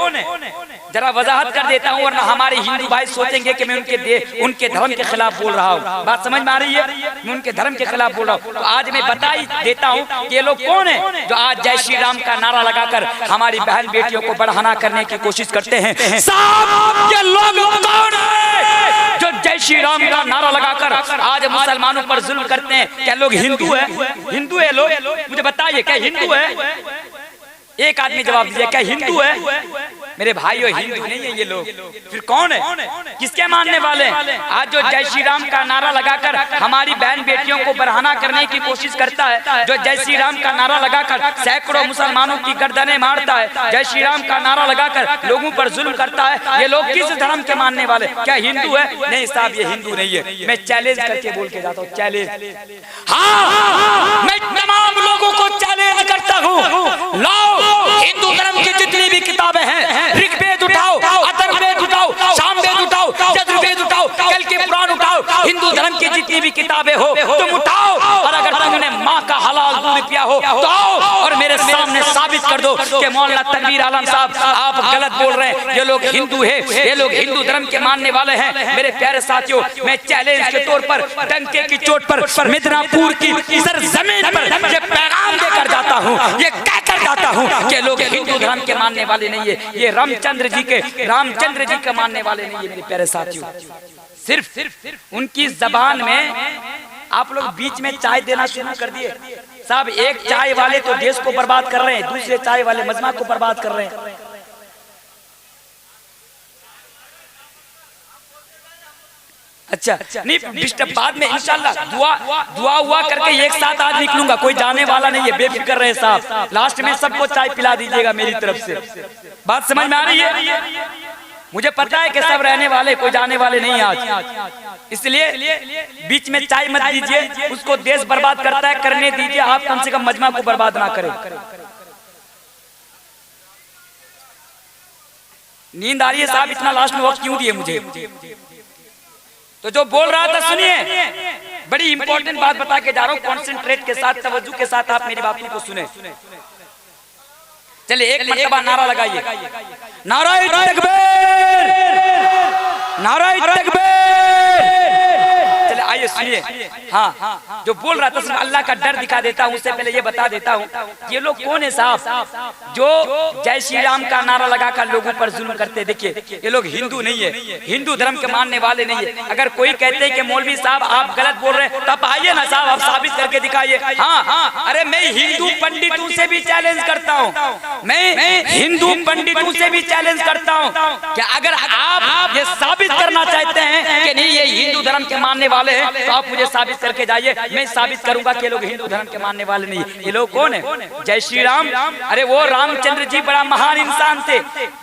जरा वजाहत कर देता हूँ, वरना हमारे हिंदू भाई सोचेंगे कि मैं उनके धर्म के खिलाफ बोल रहा हूँ। बात समझ में आ रही है? मैं उनके धर्म के खिलाफ बोल रहा हूँ। तो आज मैं बता ही देता हूँ कि ये लोग कौन है जो आज जय श्री राम का नारा लगाकर हमारी बहन बेटियों को बढ़ाना करने की कोशिश करते हैं। ये लोग कौन है जो जय श्री राम का नारा लगाकर आज मुसलमानों पर जुल्म करते हैं? क्या लोग हिंदू है? हिंदू है लोग? मुझे बताइए, क्या हिंदू है? एक आदमी जवाब दीजिए, क्या हिंदू है? मेरे भाइयों, हिंदू नहीं है ये लोग। फिर कौन है? किसके मानने वाले हैं? आज जो जय श्री राम का नारा लगाकर हमारी बहन बेटियों को बढ़ाना करने की कोशिश करता है, जो जय श्री राम का नारा लगाकर सैकड़ों मुसलमानों की गर्दनें मारता है, जय श्री राम का नारा लगाकर लोगों पर जुल्म करता है, ये लोग किस धर्म के मानने वाले? क्या हिंदू है? नहीं साहब, ये हिंदू नहीं है। मैं चैलेंज करके बोल के जाता हूँ, चैलेंज। हाँ, मैं तमाम लोगों को चैलेंज करता हूँ, लाओ हिंदू धर्म की जितनी भी किताबें हैं, ऋग्वेद उठाओ, अथर्ववेद उठाओ, सामवेद उठाओ, यजुर्वेद उठाओ, कल के पुराण उठाओ, हिंदू धर्म की जितनी भी किताबें हो तुम उठाओ, और अगर तुमने माँ का हलाल दूध पिया हो तो आओ और मेरे सामने साबित कर दो कि मौलाना तनवीर आलम साहब आप गलत बोल रहे हैं, ये लोग हिंदू है, ये लोग हिंदू धर्म के मानने वाले हैं। मेरे प्यारे साथियों, मैं चैलेंज के तौर पर डंके की चोट पर मिदनापुर की जमीन पर ये पैगाम देकर जाता हूँ, ये कहकर जाता हूँ कि लोग हिंदू धर्म के मानने वाले नहीं है, ये रामचंद्र जी के मानने वाले नहीं है। मेरे प्यारे साथियों, सिर्फ उनकी जबान में आप लोग बीच में चाय देना शुरू कर दिए। साहब, एक चाय वाले तो देश को बर्बाद कर रहे हैं, दूसरे चाय वाले मजमा को बर्बाद कर रहे हैं। अच्छा, नहीं डिस्टर्ब बाद में इंशाल्लाह दुआ हुआ करके एक साथ आज निकलूंगा, कोई जाने वाला नहीं है, बेफिक्र रहे साहब। लास्ट में सबको चाय पिला दीजिएगा मेरी तरफ से। बात समझ में आ रही है? मुझे पता है कि सब रहने वाले, कोई जाने वाले नहीं आज, इसलिए बीच में चाय मत दीजिए, उसको देश बर्बाद करता है, करने दीजिए, आप कम से कम मजमा को बर्बाद ना करें। नींद आ रही है साहब, इतना लास्ट में वक्त क्यों दिए मुझे? तो जो बोल रहा था सुनिए, बड़ी इंपॉर्टेंट बात बता के जा रहा हूँ, कॉन्सेंट्रेट के साथ, तवज्जो के साथ आप मेरी बातों को सुने। चलिए एक मर्तबा नारा लगाइए, नाराए तकबीर, नाराए तकबीर। चलिए आइए सुनिए। हाँ, जो बोल रहा था सिर्फ अल्लाह का डर दिखा देता हूँ। उससे पहले ये बता देता हूँ ये लोग कौन है साहब जो जय श्री राम का नारा लगाकर लोगों पर जुल्म करते। देखिए ये लोग हिंदू नहीं है, हिंदू धर्म के मानने वाले नहीं है। अगर कोई कहते हैं कि मौलवी साहब आप गलत बोल रहे हैं, तब आइए ना साहब, आप साबित करके दिखाइए। हाँ, अरे मैं हिंदू पंडितों से भी चैलेंज करता हूँ, मैं हिंदू पंडितों से भी चैलेंज करता हूँ कि अगर आप ये साबित करना चाहते हैं कि नहीं ये हिंदू धर्म के मानने वाले हैं, तो आप मुझे साबित करके जाइए। मैं साबित करूंगा कि ये लोग हिंदू धर्म के मानने वाले नहीं। ये लोग कौन है? जय श्री राम। अरे वो रामचंद्र जी बड़ा महान इंसान थे।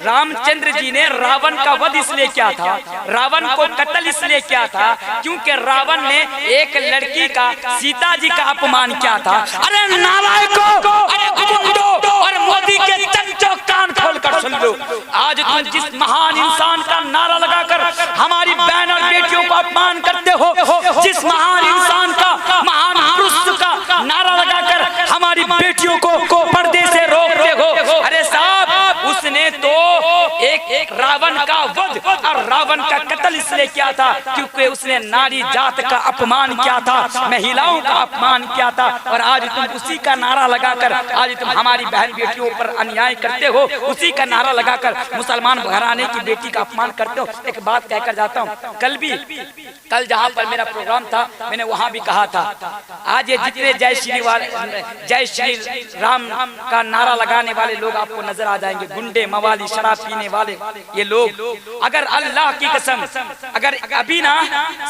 रामचंद्र जी ने रावण का वध इसलिए किया था, रावण को कत्ल इसलिए किया था क्योंकि रावण ने एक लड़की का, सीता जी का अपमान किया था। अरे नालायकों, अरे गुंडों और मोदी के चंचो, कान खोल कर सुन लो। आज तुम जिस महान इंसान का नारा लगाकर हमारी बहन और बेटियों को अपमान करते हो, जिस महान इंसान का, महान पुरुष का नारा लगाकर हमारी बेटियों को पर्दे से रोकते हो, अरे साहब उसने तो एक रावण का वध और रावण का कत्ल इसलिए किया था क्योंकि उसने नारी जात का अपमान किया था, महिलाओं का अपमान किया था। और आज तुम उसी का नारा लगाकर आज तुम हमारी बहन बेटियों पर अन्याय करते हो, उसी का नारा लगाकर मुसलमान घराने की बेटी का अपमान करते हो। एक बात कहकर जाता हूँ, कल जहाँ पर मेरा प्रोग्राम था मैंने वहाँ भी कहा था, आज ये जितने जय श्री राम का नारा लगाने वाले लोग आपको नजर आ जाएंगे, गुंडे, मवाली, शराब पीने वाले ये लोग। अगर अल्लाह की कसम अगर अभी ना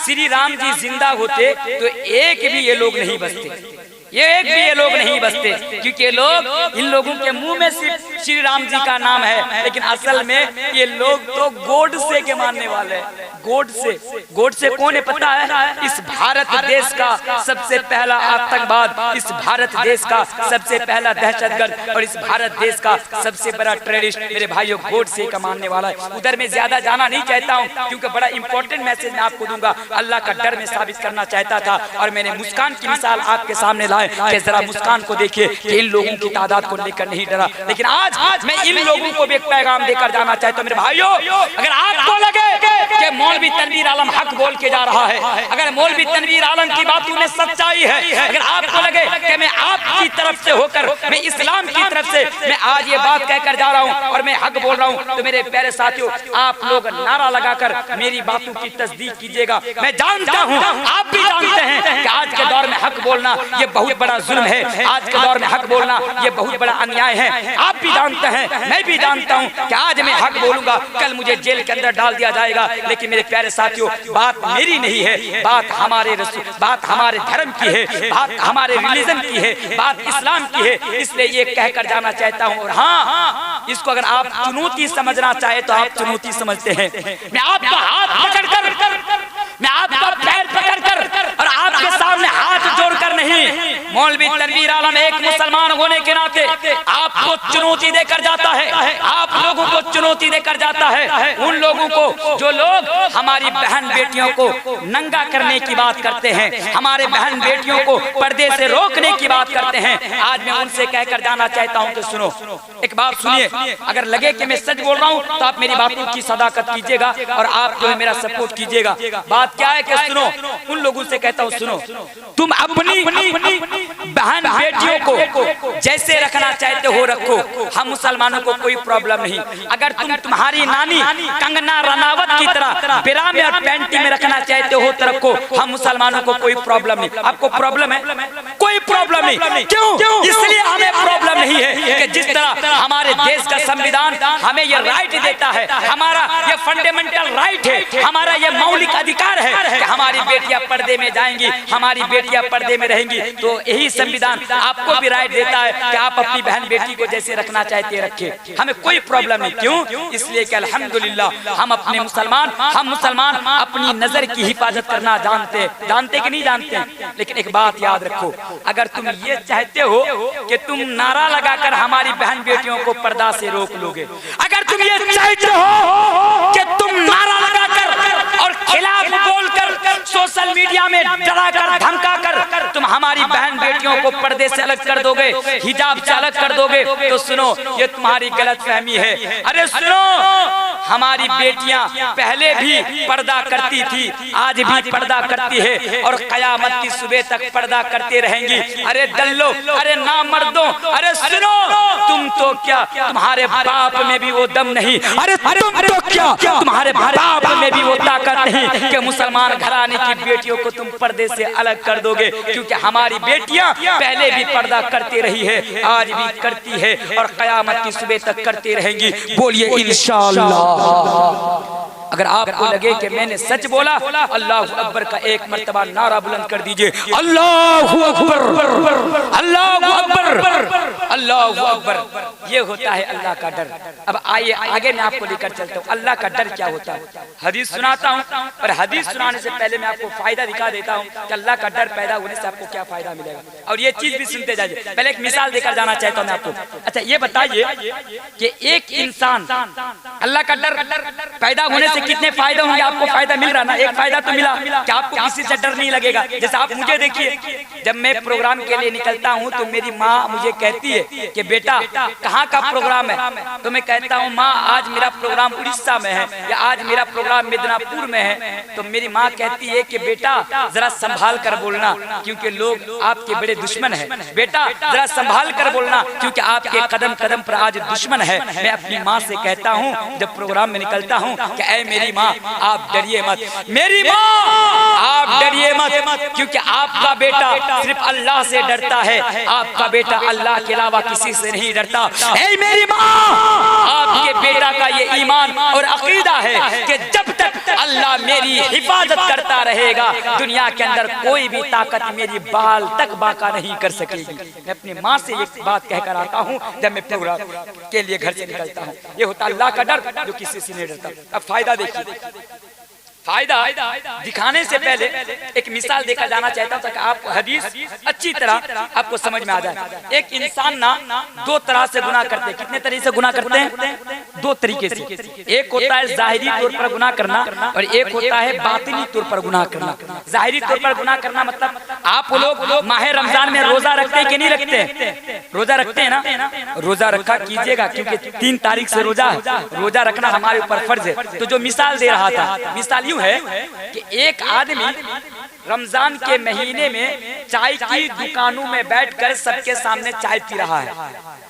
श्री राम जी जिंदा होते तो एक भी ये लोग नहीं बचते, एक भी ये लोग नहीं बचते, क्योंकि ये लोग, इन लोगों के मुंह में सिर्फ श्री राम जी का नाम है, लेकिन असल में ये लोग तो गोडसे के मानने वाले हैं। गोडसे कौन है पता है? इस भारत देश का सबसे पहला आतंकवाद, इस भारत देश का सबसे पहला दहशतगर्द और इस भारत देश का सबसे बड़ा टेररिस्ट मेरे भाइयों गोडसे का मानने वाला है। उधर में ज्यादा जाना नहीं चाहता हूँ क्योंकि बड़ा इंपॉर्टेंट मैसेज मैं आपको दूंगा। अल्लाह का डर में साबित करना चाहता था और मैंने मुस्कान की मिसाल आपके सामने लाए कि जरा मुस्कान को देखिए कि इन लोगों की तादाद को लेकर नहीं डरा। लेकिन आज मैं इन लोगों को भी एक पैगाम देकर जाना चाहता हूँ। मेरे भाइयों, अगर आपको लगे कि मौलवी तनवीर आलम हक बोल के जा रहा है, अगर मौलवी तनवीर आलम की बातों में सच्चाई है, अगर आपको लगे कि मैं आपकी तरफ से होकर, मैं इस्लाम की तरफ से मैं आज ये बात कहकर जा रहा हूँ और मैं हक बोल रहा हूँ, तो मेरे प्यारे साथियों आप लोग नारा लगाकर मेरी बातों की तस्दीक कीजिएगा। मैं जानता हूँ, आप भी जानते हैं कि आज के दौर में हक बोलना ये बहुत बड़ा जुल्म है, आज के दौर में हक बोलना ये बहुत बड़ा अन्याय है। आप भी जानते हैं, मैं भी जानता हूँ कि आज मैं हक बोलूंगा, कल मुझे जेल के अंदर डाल दिया जाएगा। लेकिन मेरे प्यारे साथियों बात मेरी नहीं है, बात हमारे बात हमारे धर्म की है, बात हमारे रिलीजन की है, बात इस्लाम की है। इसलिए ये कहकर जाना चाहता हूँ। और हाँ, इसको अगर आप चुनौती समझना चाहे तो आप चुनौती समझते हैं। मैं आपका हाथ पकड़कर, मैं आपका पैर पकड़कर और आपके सामने हाथ जोड़कर नहीं, मौलवी तनवीर आलम एक मुसलमान होने के नाते आपको चुनौती देकर जाता है, आप लोगों को चुनौती देकर जाता है। उन लोगों को जो लोग हमारी बहन बेटियों को नंगा करने की बात करते हैं, हमारे बहन बेटियों को पर्दे से रोकने की बात करते हैं, आज मैं उनसे कहकर जाना चाहता हूं कि सुनो, एक बात सुनिए। अगर लगे कि मैं सच बोल रहा हूं तो आप मेरी बातों की सदाकत कीजिएगा और आप जो है मेरा सपोर्ट कीजिएगा। बात क्या है कि सुनो, उन लोगों से कहता हूं सुनो, तुम अपनी बहन बेटियों को जैसे रखना चाहते हो रखो, हम मुसलमानों को कोई प्रॉब्लम नहीं। अगर तुम्हारी नानी कंगना रनावत की तरह बिरा में और पैंटी में रखना चाहते हो तो रखो, हम मुसलमानों को कोई प्रॉब्लम नहीं। आपको प्रॉब्लम है? कोई प्रॉब्लम नहीं। क्यों? इसलिए हमें प्रॉब्लम नहीं है कि जिस तरह हमारे देश का संविधान हमें ये राइट देता है, हमारा ये फंडामेंटल राइट है, हमारा ये मौलिक अधिकार है कि हमारी बेटियां पर्दे में जाएंगी, हमारी बेटियां पर्दे में रहेंगी। तो यही संविधान आपको भी राइट देता है कि आप अपनी बहन बेटी को जैसे रखना चाहते रखें, हमें कोई प्रॉब्लम नहीं। क्यों? इसलिए कि अल्हम्दुलिल्लाह हम अपने मुसलमान अपनी नजर की हिफाजत करना जानते कि नहीं जानते। लेकिन एक बात याद रखो, अगर तुम ये चाहते हो कि तुम नारा लगाकर हमारी बहन बेटियों को पर्दा से रोक लोगे, अगर तुम ये चाहते हो कि तुम नारा लगाकर और खिलाफ बोलकर सोशल मीडिया में डरा कर धमका कर तुम हमारी बहन बेटियों को पर्दे से अलग कर दोगे, हिजाब से अलग कर दोगे, तो सुनो ये तुम्हारी गलतफहमी है। अरे सुनो, हमारी बेटियां पहले भी पर्दा करती थी, आज भी पर्दा करती है और कयामत की सुबह तक पर्दा करते रहेंगी। अरे दल्लो, अरे नामर्दों, अरे सुनो, तुम तो क्या तुम्हारे बाप में भी वो दम नहीं, अरे तुम तो क्या तुम्हारे बाप में भी वो ताकत नहीं कि मुसलमान घराने की बेटियों को तुम पर्दे से अलग कर दोगे, क्योंकि हमारी बेटियां पहले भी पर्दा करती रही है, आज भी करती है और कयामत की सुबह तक करती रहेंगी। बोलिए इंशाअल्लाह। अगर आपको लगे कि मैंने सच बोला, अल्लाह अकबर का एक मर्तबा नारा बुलंद कर दीजिए, अल्लाहु अकबर, अल्लाहु अकबर, अल्लाहु अकबर। ये होता है अल्लाह का डर। अब आइए आगे मैं आपको लेकर चलता हूँ अल्लाह का डर क्या होता है। हदीस सुनाता हूँ और हदीस सुनाने से पहले मैं आपको फायदा दिखा देता हूँ कि अल्लाह का डर पैदा होने से आपको क्या फायदा मिलेगा, और ये चीज भी सुनते जाइए। पहले एक मिसाल देकर जाना चाहता हूँ मैं आपको। अच्छा ये बताइए कि एक इंसान अल्लाह का डर पैदा होने से कितने फायदे होंगे? आपको फायदा मिल रहा ना, एक फायदा तो मिला कि आपको किसी से डर नहीं लगेगा। जैसे आप मुझे देखिए, जब मैं प्रोग्राम के लिए निकलता हूँ तो मेरी माँ मुझे कहती है कि बेटा कहाँ का प्रोग्राम है, तो मैं कहता हूँ माँ आज मेरा प्रोग्राम उड़ीसा में है या आज मेरा प्रोग्राम मिदनापुर में है, तो मेरी माँ कहती है कि बेटा जरा संभाल कर बोलना क्योंकि लोग आपके बड़े दुश्मन है, बेटा जरा संभाल कर बोलना क्योंकि आपके कदम कदम पर आज दुश्मन है। मैं अपनी माँ से कहता हूँ जब प्रोग्राम में निकलता हूँ कि ऐ मेरी माँ आप डरिए मत, मेरी माँ आप डरिए मत, क्योंकि आपका बेटा सिर्फ अल्लाह से डरता है, आपका बेटा अल्लाह के अलावा किसी से नहीं डरता। ऐ मेरी माँ आपके बेटा का ये ईमान और अकीदा है कि जब तक अल्लाह मेरी हिफाजत करता रहेगा दुनिया के अंदर कोई भी ताकत मेरी बाल तक बाका नहीं कर सकेगी। मैं अपनी माँ से एक बात कहकर आता हूँ जब मैं प्रोग्राम के लिए घर से निकलता हूँ। ये होता अल्लाह का डर जो किसी से नहीं डरता। अब फायदा देखिए, फायदा दिखाने से पहले एक मिसाल देखा जाना चाहता था कि आपको हदीस अच्छी तरह आपको समझ में आ जाए। एक इंसान ना दो तरह से गुनाह करते हैं। कितने तरीके से गुनाह करते हैं? दो तरीके से। एक होता है जाहिरी तौर पर गुनाह करना और एक होता है बातिनी तौर पर गुनाह करना। जाहिरी तौर पर गुनाह करना मतलब आप लोग माह रमजान में रोजा रखते हैं कि नहीं रखते? रोजा रखते हैं ना? रोजा रखा कीजिएगा क्योंकि 3 तारीख से रोजा रखना हमारे ऊपर फर्ज है। तो जो मिसाल दे रहा था, मिसाल यूं है कि एक आदमी रमजान के महीने में चाय की दुकानों में बैठकर सबके सामने चाय पी रहा है।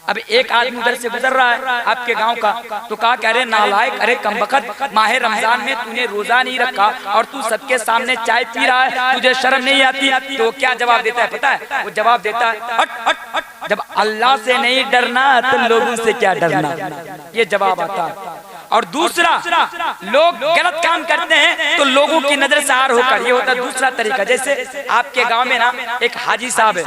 अब एक आदमी उधर से गुजर रहा है आपके गांव का, तो कहा कह रहे नालायक, अरे कमबख्त, माह रमजान में तूने रोजा नहीं रखा और तू सबके सामने चाय पी रहा है, तुझे शर्म नहीं आती? तो क्या जवाब देता है पता है? वो जवाब देता है हट हट हट, जब अल्लाह से नहीं डरना तो लोगों से क्या डरना, ये जवाब आता है। और दूसरा, लोग गलत काम करते हैं तो लोगों की नजर से हार होकर, ये होता है दूसरा तरीका। जैसे आपके गांव में ना एक हाजी साहब है,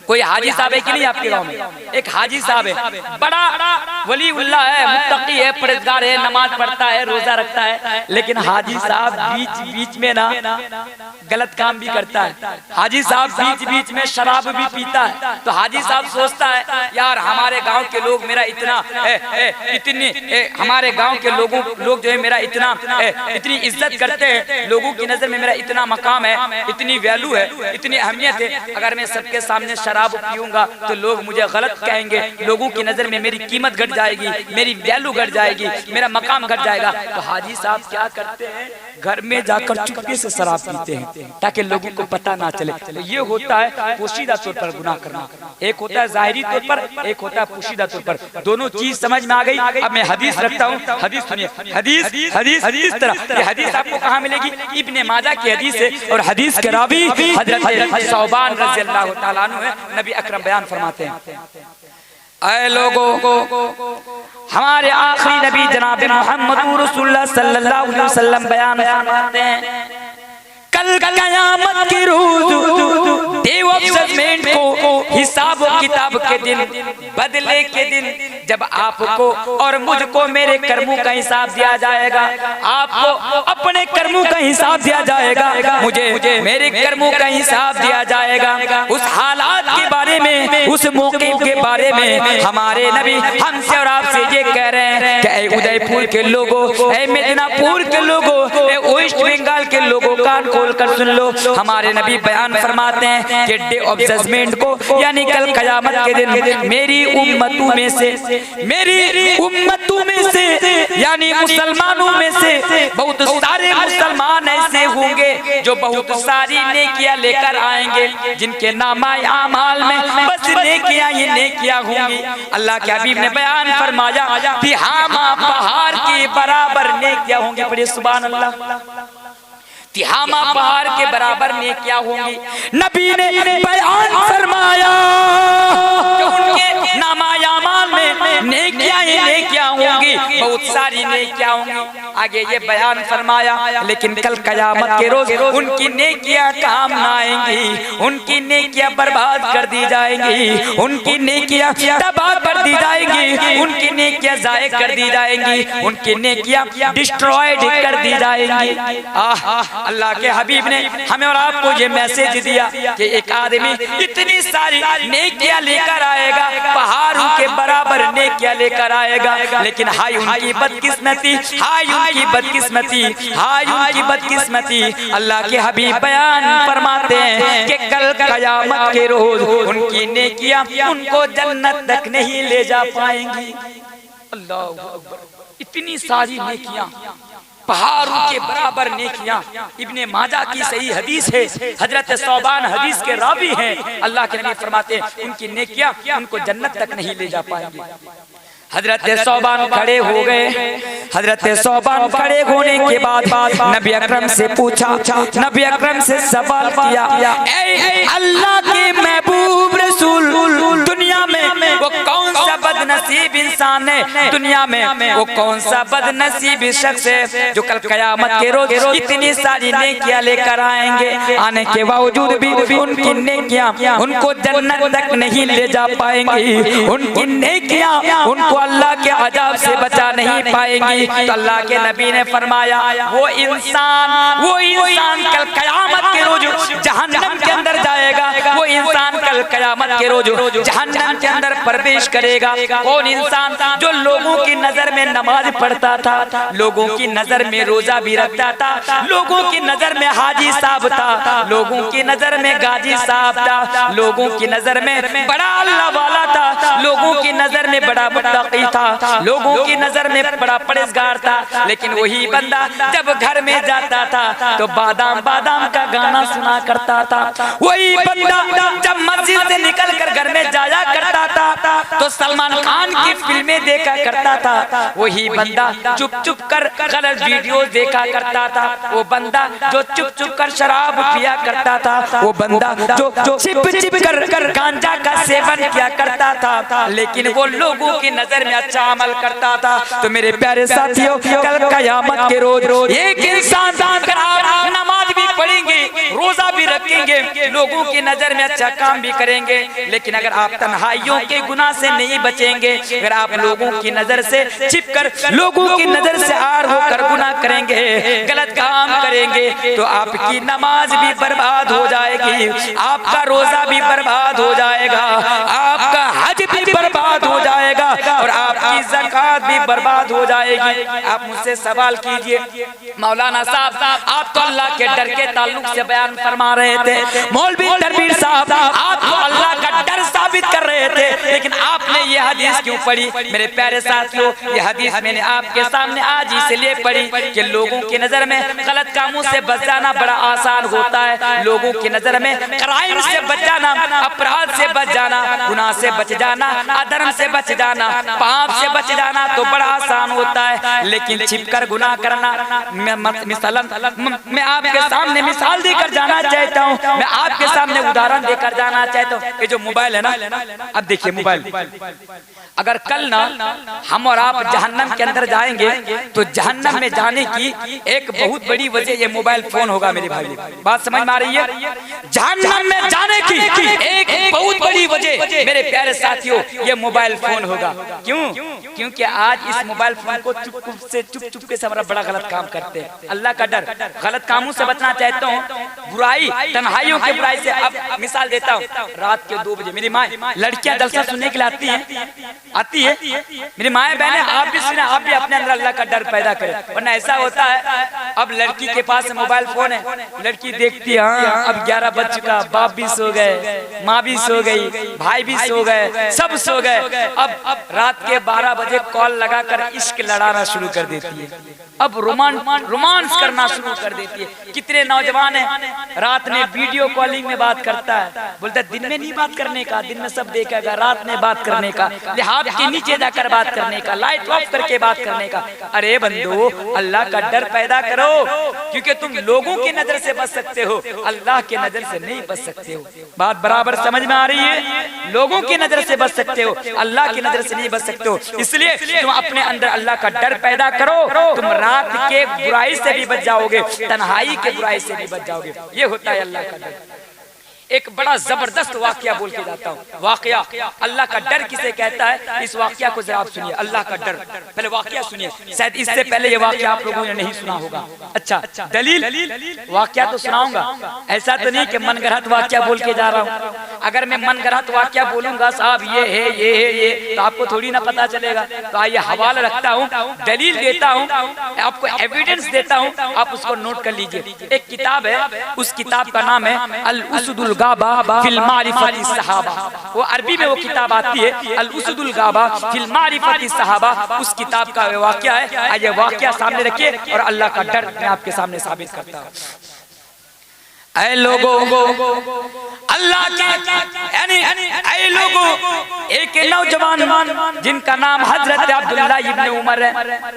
कोई हाजी साहब है कि नहीं आपके गांव में? एक हाजी साहब है, बड़ा वली उल्लाह है, मुत्तकी है, परहेजगार है, नमाज पढ़ता है, रोजा रखता है, लेकिन हाजी साहब बीच बीच में ना गलत काम भी करता है। हाजी साहब बीच बीच में शराब भी पीता है। तो हाजी साहब सोचता है यार हमारे गाँव के लोग मेरा इतना हमारे गांव के लोग जो है मेरा इतनी इज्जत करते हैं, लोगों की नजर में मेरा इतना मकाम है, इतनी वैल्यू है, इतनी अहमियत है, अगर मैं सबके सामने शराब पीऊंगा तो लोग मुझे गलत कहेंगे, लोगों की नजर में मेरी कीमत घट जाएगी, मेरी वैल्यू घट जाएगी, मेरा मकाम घट जाएगा। तो हाजी साहब क्या करते हैं, घर में जाकर चुपके से शराब पीते हैं ताकि लोगों को पता ना चले। तो ये होता है पोशीदा तौर पर गुनाह करना। एक होता है जाहिरी तौर पर, एक होता है पोशीदा तौर पर। दोनों चीज समझ में आ गई। अब मैं हदीस रखता हूँ, हदीस सुनिए। हदीस तरह ये हदीस आपको कहाँ मिलेगी? इब्ने माजा की हदीस है और हदीस के रावी हजरत सौबान रज़ियल्लाहु ताला अन्हु है। नबी अकरम बयान फरमाते हैं, ऐ लोगों, हमारे आखिरी नबी जनाब मोहम्मद रसूलुल्लाह सल्लल्लाहु अलैहि वसल्लम बयान फरमाते हैं, कल कयामत की रोज डे ऑफ जजमेंट को, हिसाब किताब के दिन, बदले के दिन, जब आपको और मुझको मेरे कर्मों का हिसाब दिया जाएगा, आपको अपने कर्मों का हिसाब दिया जाएगा, मुझे मेरे कर्मों का हिसाब दिया जाएगा। उस हालात हालात के बारे में, उस मौके के बारे में हमारे नबी हमसे और आपसे ये कह रहे हैं कि ऐ उदयपुर के लोगों, ऐ मिदनापुर के लोगों, ऐ वेस्ट बंगाल के लोगों, कान खोल कर सुन लो। हमारे नबी बयान फरमाते हैं कि डे ऑफ जजमेंट को यानी कल क़यामत के दिन मेरी उम्मतों में से, मेरी उम्मतों में से यानी मुसलमानों में से बहुत सारे मुसलमान ऐसे होंगे जो बहुत सारी नेकियां लेकर आएंगे, जिनके नामाए आमाल में बस नेकियां ही नेकियां होंगी। अल्लाह के हबीब ने बयान फरमाया तिहामा पहाड़ के बराबर नेकियां होंगी। बड़े सुभान अल्लाह, तिहामा पहाड़ के बराबर नेकियां होंगी। नबी ने बयान फरमाया कि उनके नामाए आमाल में नेकियां ही नेकियां होंगी, बहुत सारी नेकियां होंगी। आगे ये बयान फरमाया लेकिन कल क़यामत के रोज उनकी नेकियां काम ना आएंगी, उनकी नेकियां बर्बाद कर दी जाएंगी, उनकी नेकियां तबाह कर दी जाएंगी, उनकी नेकियां ज़ाय कर दी जाएंगी, उनकी नेकियां डिस्ट्रॉयड कर दी जाएंगी। अल्लाह के हबीब ने हमें और आपको ये मैसेज दिया कि एक आदमी इतनी सारी नेकियां लेकर आएगा, पहाड़ों के बराबर नेकियां लेकर आएगा, लेकिन हाय उनकी बदकिस्मती, हाय उनकी बदकिस्मती, हाय उनकी बदकिस्मती। अल्लाह के हबीब बयान फरमाते हैं कि कल क़यामत के रोज उनकी नेकियां उनको जन्नत तक नहीं ले जा पाएंगी। अल्लाह अकबर, इतनी सारी नेकियां, पहाड़ों के बराबर नेकियां। इब्ने माजा की सही हदीस है, हजरत सौबान हदीस के रावी हैं। अल्लाह के नबी फरमाते हैं उनकी नेकियां उनको जन्नत तक नहीं ले जा पाएंगे। हजरत सौबान खड़े हो गए। हजरत सौबान खड़े होने के बाद नबी अकरम से पूछा, नबी अकरम से सवाल किया, ऐ अल्लाह के महबूब रसूल, दुनिया में वो कौन सा बदनसीब इंसान है, दुनिया में वो कौन सा बदनसीब शख्स है जो कल क़यामत के रोज इतनी सारी नेकियां लेकर आएंगे, आने के बावजूद भी उनकी नेकियां उनको जन्नत तक नहीं ले जा पाएंगी, उनकी नेकियां उनको अल्लाह के अजाब से बचा नहीं पाएंगी। तो अल्लाह के नबी ने फरमाया वो इंसान कल क़यामत के रोज जहन्नम के अंदर जाएगा, वो इंसान कल क़यामत के रोज जहन्नम के अंदर प्रवेश करेगा। कौन इंसान? जो लोगों की नजर में नमाज पढ़ता था, लोगों की नजर में रोजा भी रखता था, लोगों की नजर में हाजी साहब था, लोगों की नजर में गाजी साहब था, लोगों की नजर में बड़ा अल्लाह वाला था, लोगों की नजर में बड़ा मुत्तकी था, लोगों की नजर में बड़ा परहेजगार था। लेकिन वही बंदा जब घर में जाता था तो बादाम बादाम का गाना सुना करता था। वही बंदा जब मस्जिद से निकल कर घर में जाया करता था तो सलमान खान की फिल्में देखा करता था। वही बंदा चुप चुप कर गलत वीडियो देखा करता था। वो बंदा जो चुप चुप कर शराब पिया करता था, वो बंदा जो छिप छिप कर गांजा का सेवन किया करता था। लेकिन वो लोगों की नजर में अच्छा अमल करता था। तो मेरे प्यारे साथियों, कल क़यामत के रोज एक इंसान नमाज भी पढ़ेंगे, रोजा भी रखेंगे, लोगों की नजर में अच्छा काम भी करेंगे, लेकिन अगर आप तन्हाइयों के गुनाह से नहीं बचेंगे, अगर आप लोगों की नजर से छिपकर लोगों की नजर से आर होकर गुनाह करेंगे, गलत काम करेंगे, तो आपकी नमाज भी बर्बाद हो जाएगी, आपका रोजा भी बर्बाद हो जाएगा, आपका हज भी बर्बाद हो जाएगा और आपकी ज़कात भी बर्बाद हो जाएगी। आप मुझसे सवाल कीजिए, मौलाना साहब आप तो अल्लाह के डर के ताल्लुक से बयान फरमा रहे थे, मौलवी तनवीर साहब आप तो अल्लाह का डर साबित कर रहे थे, लेकिन आपने ये हदीस क्यों पढ़ी? मेरे प्यारे साथियों, ये हदीस मैंने आपके सामने आज इसलिए पढ़ी कि लोगों की नजर में गलत कामों से बच जाना बड़ा आसान होता है, लोगों की नजर में क्राइम से बच जाना, अपराध से बच जाना, गुनाह से बच जाना, अधर्म से बच जाना, पाप से बच जाना तो बड़ा आसान होता है, लेकिन छिपकर गुनाह करना, मैं आपके सामने मिसाल देकर जाना चाहता हूँ, मैं आपके सामने उदाहरण देकर जाना चाहता हूँ। ये जो मोबाइल है ना, अब देखिए मोबाइल, अगर कल ना हम और आप जहन्नम के अंदर जाएंगे तो जहन्नम में जाने की एक बहुत बड़ी वजह ये मोबाइल फोन होगा। मेरे भाई, बात समझ में आ रही है? जहन्नम में जाने की एक बहुत बड़ी वजह मेरे प्यारे साथियों ये मोबाइल फोन होगा। क्यों? क्योंकि आज इस मोबाइल फोन को चुप के से हमारा बड़ा गलत काम करते हैं। अल्लाह का डर, गलत कामों से बचना चाहता हूँ, बुराई तन्हाइयों के बुराई से। अब मिसाल देता हूँ, रात के 2 बजे मेरी माँ, लड़कियां जलसा सुनने के लिए आती है। मेरी माएँ बहने, आप भी सुने, आप भी अपने अंदर अल्लाह का डर पैदा करें, वरना ऐसा होता है अब लड़की के पास मोबाइल फोन है, लड़की देखती है हाँ अब 11 बज चुका, बाप भी सो गए, माँ भी सो गई, भाई भी सो गए, सब सो गए। अब रात के 12 बजे कॉल लगाकर इश्क लड़ाना शुरू कर देती है, अब रोमांस करना शुरू कर देती है। कितने नौजवान हैं रात में वीडियो कॉलिंग में बात करता है, बोलता है दिन में नहीं बात करने का, दिन में सब देखेगा, रात में बात करने का, लिहाज के नीचे जाकर बात करने का, लाइट ऑफ करके बात करने का। अरे बंदो, अल्लाह का डर पैदा करो, क्योंकि तुम लोगों की नजर से बच सकते हो, अल्लाह की नजर से नहीं बच सकते हो। बात बराबर समझ में आ रही है? लोगों की नजर से बच सकते हो, अल्लाह की नजर से नहीं बच सकते हो। इसलिए तुम अपने अंदर अल्लाह का डर पैदा करो, तुम रात के बुराई से भी बच जाओगे, तन्हाई के बुराई से भी बच जाओगे। ये होता है अल्लाह का डर। एक बड़ा जबरदस्त वाकया बोल के जाता हूँ। वाकया अल्लाह का डर किसे कहता है, इस वाकया को जरा आप सुनिए। अल्लाह का डर, पहले वाकया सुनिए, शायद इससे पहले ये वाकया आप लोगों ने नहीं सुना होगा। अच्छा, दलील वाकया तो सुनाऊंगा, ऐसा तो नहीं कि मनगढ़ंत वाकया बोल के जा रहा हूँ। अगर मैं मनगढ़ंत वाकया बोलूंगा साहब ये है ये है ये, तो आपको थोड़ी ना पता चलेगा। तो आइए हवाला रखता हूँ, दलील देता हूँ, आपको एविडेंस देता हूँ, आप उसको नोट कर लीजिए। एक किताब है, उस किताब का नाम है अल उसदुल गाबा फिल मारिफती सहाबा। वो अरबी में वो किताब आती है, अल उसदुल गाबा फिल मारिफती सहाबा, उस किताब का वाकया है। आइए वाकया सामने रखिए और अल्लाह का डर मैं आपके सामने साबित करता हूँ। ऐ लोगो, अल्लाह के यानी ऐ लोगो, एक नौजवान जिनका नाम हजरत अब्दुल्ला इब्ने उमर है।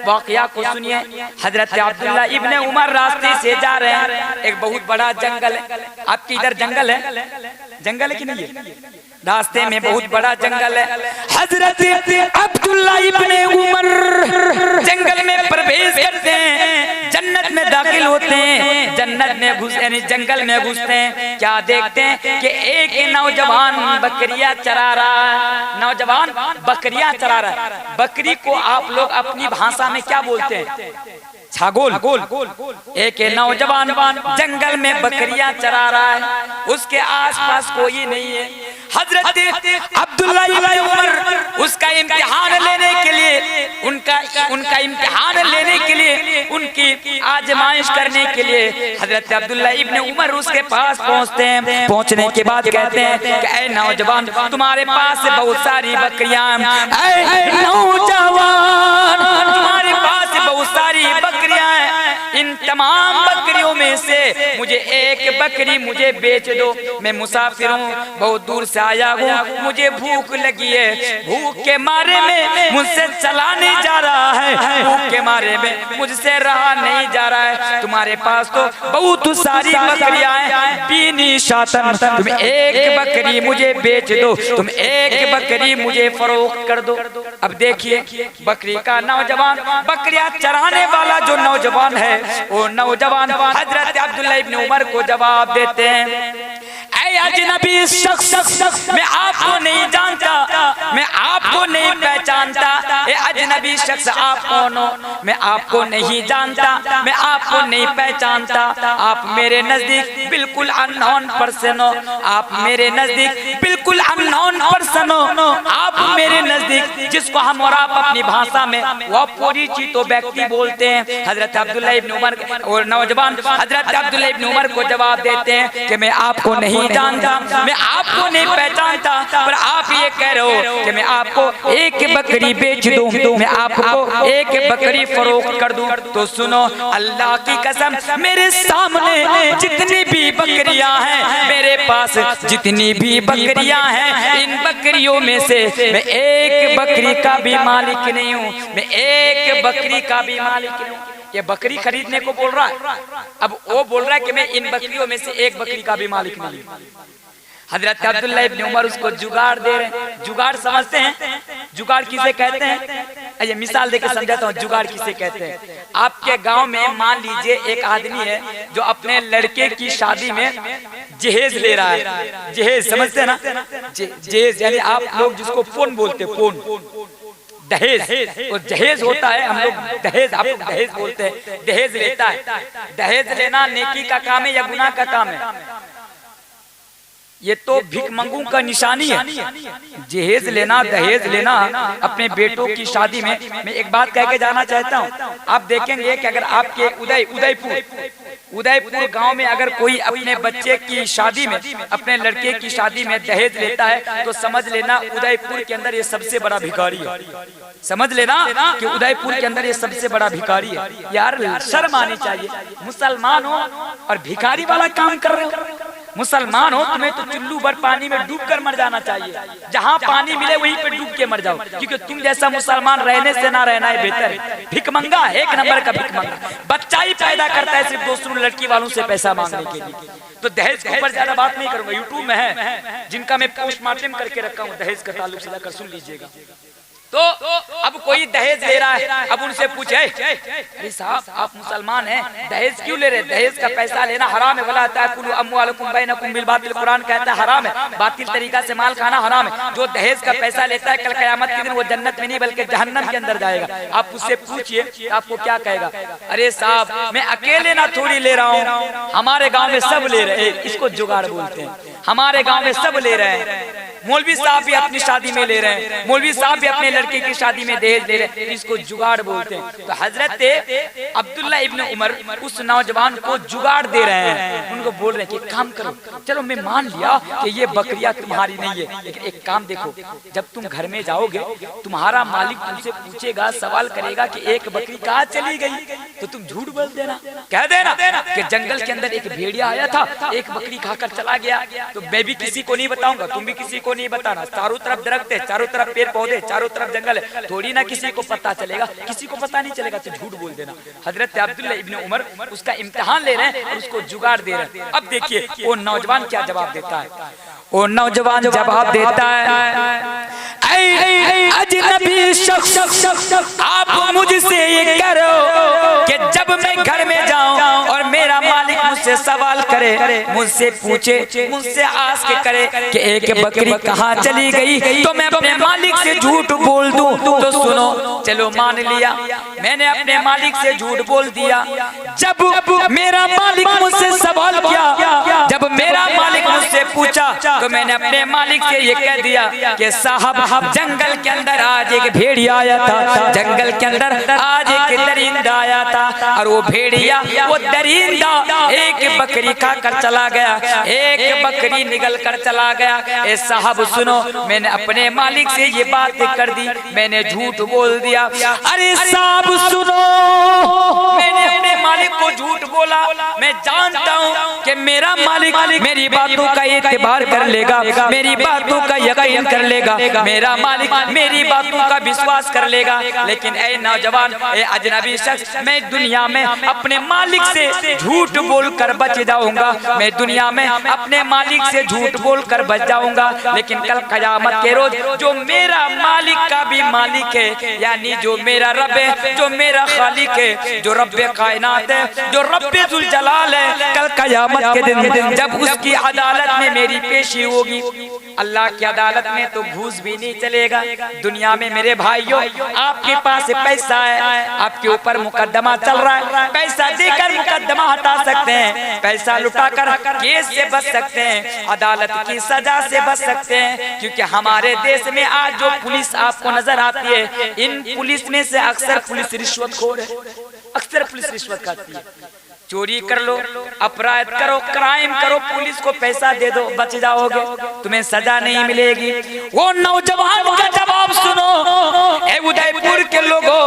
वाकया को सुनिए। हजरत अब्दुल्ला इब्ने उमर रास्ते से जा रहे हैं, एक बहुत बड़ा जंगल है। आपके इधर जंगल है? जंगल है कि नहीं है? रास्ते में बहुत बड़ा जंगल है। हजरत अब्दुल्ला इब्ने उमर जंगल में प्रवेश करते हैं, जन्नत में दाखिल होते हैं। जन्नत में घुस यानी जंगल में घुसते हैं, क्या देखते हैं कि एक नौजवान बकरियां चरा रहा है। नौजवान बकरियां चरा रहा है। बकरी को आप लोग अपनी भाषा में क्या बोलते हैं? छागोल। एक नौजवान जंगल में बकरियां चरा रहा है, उसके आसपास कोई नहीं है। हजरत अब्दुल्ला इब्ने उमर उसका इम्तिहान लेने के लिए, उनका इम्तिहान लेने के लिए, उनकी आजमाइश करने के लिए हजरत अब्दुल्ला इब्ने उमर उसके पास पहुंचते हैं। पहुंचने के बाद कहते हैं कि ऐ नौजवान, तुम्हारे पास बहुत सारी बकरियां, ऐ नौजवान तुम्हारे पास बहुत सारी बकरियां हैं, इन तमाम बकरियों में से मुझे एक बकरी मुझे बेच दो। मैं मुसाफिर हूँ, बहुत दूर से आया हूँ, मुझे भूख लगी है, भूख के मारे में मुझसे चला नहीं जा रहा है, भूख के मारे में मुझसे रहा नहीं जा रहा है। तुम्हारे पास तो बहुत सारी बकरियां हैं, बीनी शातन, तुम एक बकरी मुझे बेच दो, तुम एक बकरी मुझे फरोख्त कर दो। अब देखिए बकरी का नौजवान, बकरियां चराने वाला जो नौजवान है, वो नौजवान हजरत अब्दुल्ला इब्ने उमर को जवाब देते हैं, ऐ अजनबी शख्स, मैं आपको नहीं जानता, मैं आपको नहीं पहचानता। ऐ अजनबी शख्स, आप कौन हो? मैं आपको नहीं जानता, मैं आपको नहीं पहचानता। आप मेरे नजदीक बिल्कुल अननोन पर्सन हो, आप मेरे नजदीक बिल्कुल अननोन पर्सन हो। आप मेरे नजदीक, जिसको हम और आप अपनी भाषा में वो परिचित व्यक्ति बोलते हैं। हजरत अब्दुल्ला इब्ने उमर और नौजवान हजरत अब्दुल्ला इब्ने उमर को जवाब देते हैं कि मैं आपको नहीं जानता, मैं आपको नहीं पहचानता, पर आप ये कह रहे हो कि मैं आपको एक बकरी बेच दूं, मैं आपको एक बकरी फरोख्त कर दूं। तो सुनो, अल्लाह की कसम, मेरे सामने जितनी भी बकरियां हैं, मेरे पास जितनी भी बकरियां हैं, इन बकरियों में से मैं एक बकरी का भी मालिक नहीं हूँ, मैं एक बकरी का भी मालिक नहीं हूँ। ये बकरी खरीदने को बोल रहा है, अब वो बोल रहा है कि मैं इन बकरियों में से एक बकरी का भी मालिक नहीं हूँ। हजरत अब्दुल्ला इब्ने उमर उसको जुगाड़ दे रहे हैं। जुगाड़ समझते हैं? जुगाड़ किसे कहते हैं? ये मिसाल देकर समझाता हूँ जुगाड़ किसे कहते हैं। आपके गांव में मान लीजिए एक आदमी है जो अपने लड़के की शादी में जहेज ले रहा है। जहेज समझते हैं ना? जहेज यानी आप लोग जिसको पोन बोलते हैं, पोन दहेज। और जहेज होता है, हम लोग दहेज, आप दहेज बोलते हैं, दहेज लेता है। दहेज लेना नेकी का काम है या गुनाह का काम है? ये तो भिखमंगू का निशानी है। जहेज लेना, दहेज लेना अपने बेटों की शादी में। मैं एक बात कह के जाना चाहता हूँ, आप देखेंगे कि अगर आपके उदयपुर गांव में अगर कोई अपने बच्चे की शादी में, अपने लड़के की शादी में दहेज लेता है तो समझ लेना उदयपुर के अंदर ये सबसे बड़ा भिखारी है। समझ लेना कि उदयपुर के अंदर ये सबसे बड़ा भिखारी है। यार शर्म आनी चाहिए, मुसलमान हो और भिखारी वाला काम कर रहे हो। मुसलमान हो, तुम्हें तो चुल्लू भर पानी में डूब कर मर जाना चाहिए। जहाँ पानी मिले वहीं पे डूब के मर जाओ, क्योंकि तुम जैसा मुसलमान रहने से ना रहना है बेहतर है। भिखमंगा, एक नंबर का भिखमंगा, बच्चा ही पैदा करता है सिर्फ दूसरों लड़की वालों से पैसा मांगने के लिए। तो दहेज के ऊपर ज्यादा बात नहीं करूंगा, यूट्यूब में है जिनका मैं पोस्टमार्टम करके रखा हूँ दहेज का ताल्लुक से, जाकर सुन लीजिएगा। तो अब कोई दहेज ले रहा है, अब उनसे पूछे, अरे साहब आप मुसलमान हैं, दहेज क्यों ले रहे? दहेज का पैसा लेना हराम है। बोला था कुलू अम्वालकुम बैनकुम बिल बातिल, कुरान कहता है हराम है, बातिल तरीका से माल खाना हराम है। जो दहेज का पैसा लेता है कल कयामत के दिन वो जन्नत में नहीं बल्कि जहन्नम के अंदर जाएगा। आप उससे पूछिए आपको क्या कहेगा? अरे साहब मैं अकेले ना थोड़ी ले रहा हूँ, हमारे गाँव में सब ले रहे हैं। इसको जुगाड़ बोलते हैं। हमारे गाँव में सब ले रहे हैं, मौलवी साहब भी अपनी शादी में ले रहे हैं, मौलवी साहब भी अपने लड़के की शादी में दहेज ले रहे हैं। इसको जुगाड़ बोलते हैं। तो हजरत अब्दुल्ला इब्न उमर उस नौजवान को जुगाड़ दे रहे हैं, उनको बोल रहे हैं कि काम करो, चलो मैं मान लिया कि ये बकरियां तुम्हारी नहीं है, लेकिन एक काम देखो, जब तुम घर में जाओगे तुम्हारा मालिक तुमसे पूछेगा, सवाल करेगा कि एक बकरी कहाँ चली गई, तो तुम झूठ बोल देना, कह देना कि जंगल के अंदर एक भेड़िया आया था, एक बकरी खाकर चला गया। तो मैं भी किसी को नहीं बताऊंगा, तुम भी किसी को नहीं बताना। चारों तरफ दरख्त है, चारों तरफ पेड़ पौधे, चारों तरफ जंगल है, थोड़ी ना किसी को पता चलेगा, किसी को पता नहीं चलेगा, तो झूठ बोल देना। हजरत अब्दुल्ला इब्न उमर उसका इम्तिहान ले रहे हैं और उसको जुगाड़ दे रहे हैं। अब देखिए वो नौजवान क्या जवाब देता है। वो नौजवान जवाब देता है, अजनबी शख्स आप मुझसे ये करो कि जब मैं घर में जाऊं और मेरा मालिक मुझसे सवाल करे, मुझसे पूछे, मुझसे आस्क करे कि एक बकरी कहाँ चली गई, तो मैं अपने मालिक से झूठ बोल दूं। तो सुनो, चलो मान लिया मैंने अपने मालिक से झूठ बोल दिया। जब मेरा मालिक मुझसे सवाल किया, जब मेरा मालिक मुझसे पूछा, तो मैंने अपने मालिक से ये कह दिया कि साहब जंगल के अंदर आज एक भेड़िया आया था, जंगल के अंदर आज एक दरिंदा आया था, और वो भेड़िया वो दरिंदा एक बकरी खाकर चला गया, एक बकरी निगल कर चला गया। ए साहब सुनो, मैंने अपने मालिक से ये बात कर दी, मैंने झूठ बोल दिया। अरे साहब सुनो, मैंने अपने मालिक को झूठ बोला, मैं जानता हूँ कि मेरा मालिक मेरी बातों का एतबार कर लेगा, मेरी बातों का यकीन कर लेगा, मेरा मालिक मेरी बातों का विश्वास कर लेगा। लेकिन ए नौजवान, ए अजनबी शख्स, मैं दुनिया में अपने मालिक से झूठ बोलकर बच जाऊंगा, मैं दुनिया में अपने मालिक से झूठ बोलकर बच जाऊंगा, लेकिन कल क़यामत के रोज जो मेरा मालिक का भी मालिक है, यानी जो मेरा रब है, जो मेरा खालिक है, जो रब्बे कायनात है, जो रब्बे जुल जलाल है, कल क़यामत के दिन जब उसकी अदालत में मेरी पेशी होगी, अल्लाह की अदालत में तो घूस भी नहीं चलेगा। दुनिया में मेरे भाइयों आपके पास पैसा है, आपके ऊपर मुकदमा चल रहा है, पैसा देकर मुकदमा हटा सकते हैं, पैसा लुटाकर केस से बच सकते हैं, अदालत की सजा से बच सकते हैं। क्योंकि हमारे देश में आज जो पुलिस आपको नजर आती है, इन पुलिस में से अक्सर पुलिस रिश्वतखोर है, अक्सर पुलिस रिश्वत खाती है। चोरी कर लो, अपराध करो, क्राइम करो, पुलिस को पैसा दे दो, बच जाओगे, तुम्हें सजा नहीं मिलेगी। वो नौजवान का जवाब सुनो, ए उदयपुर के लोगों,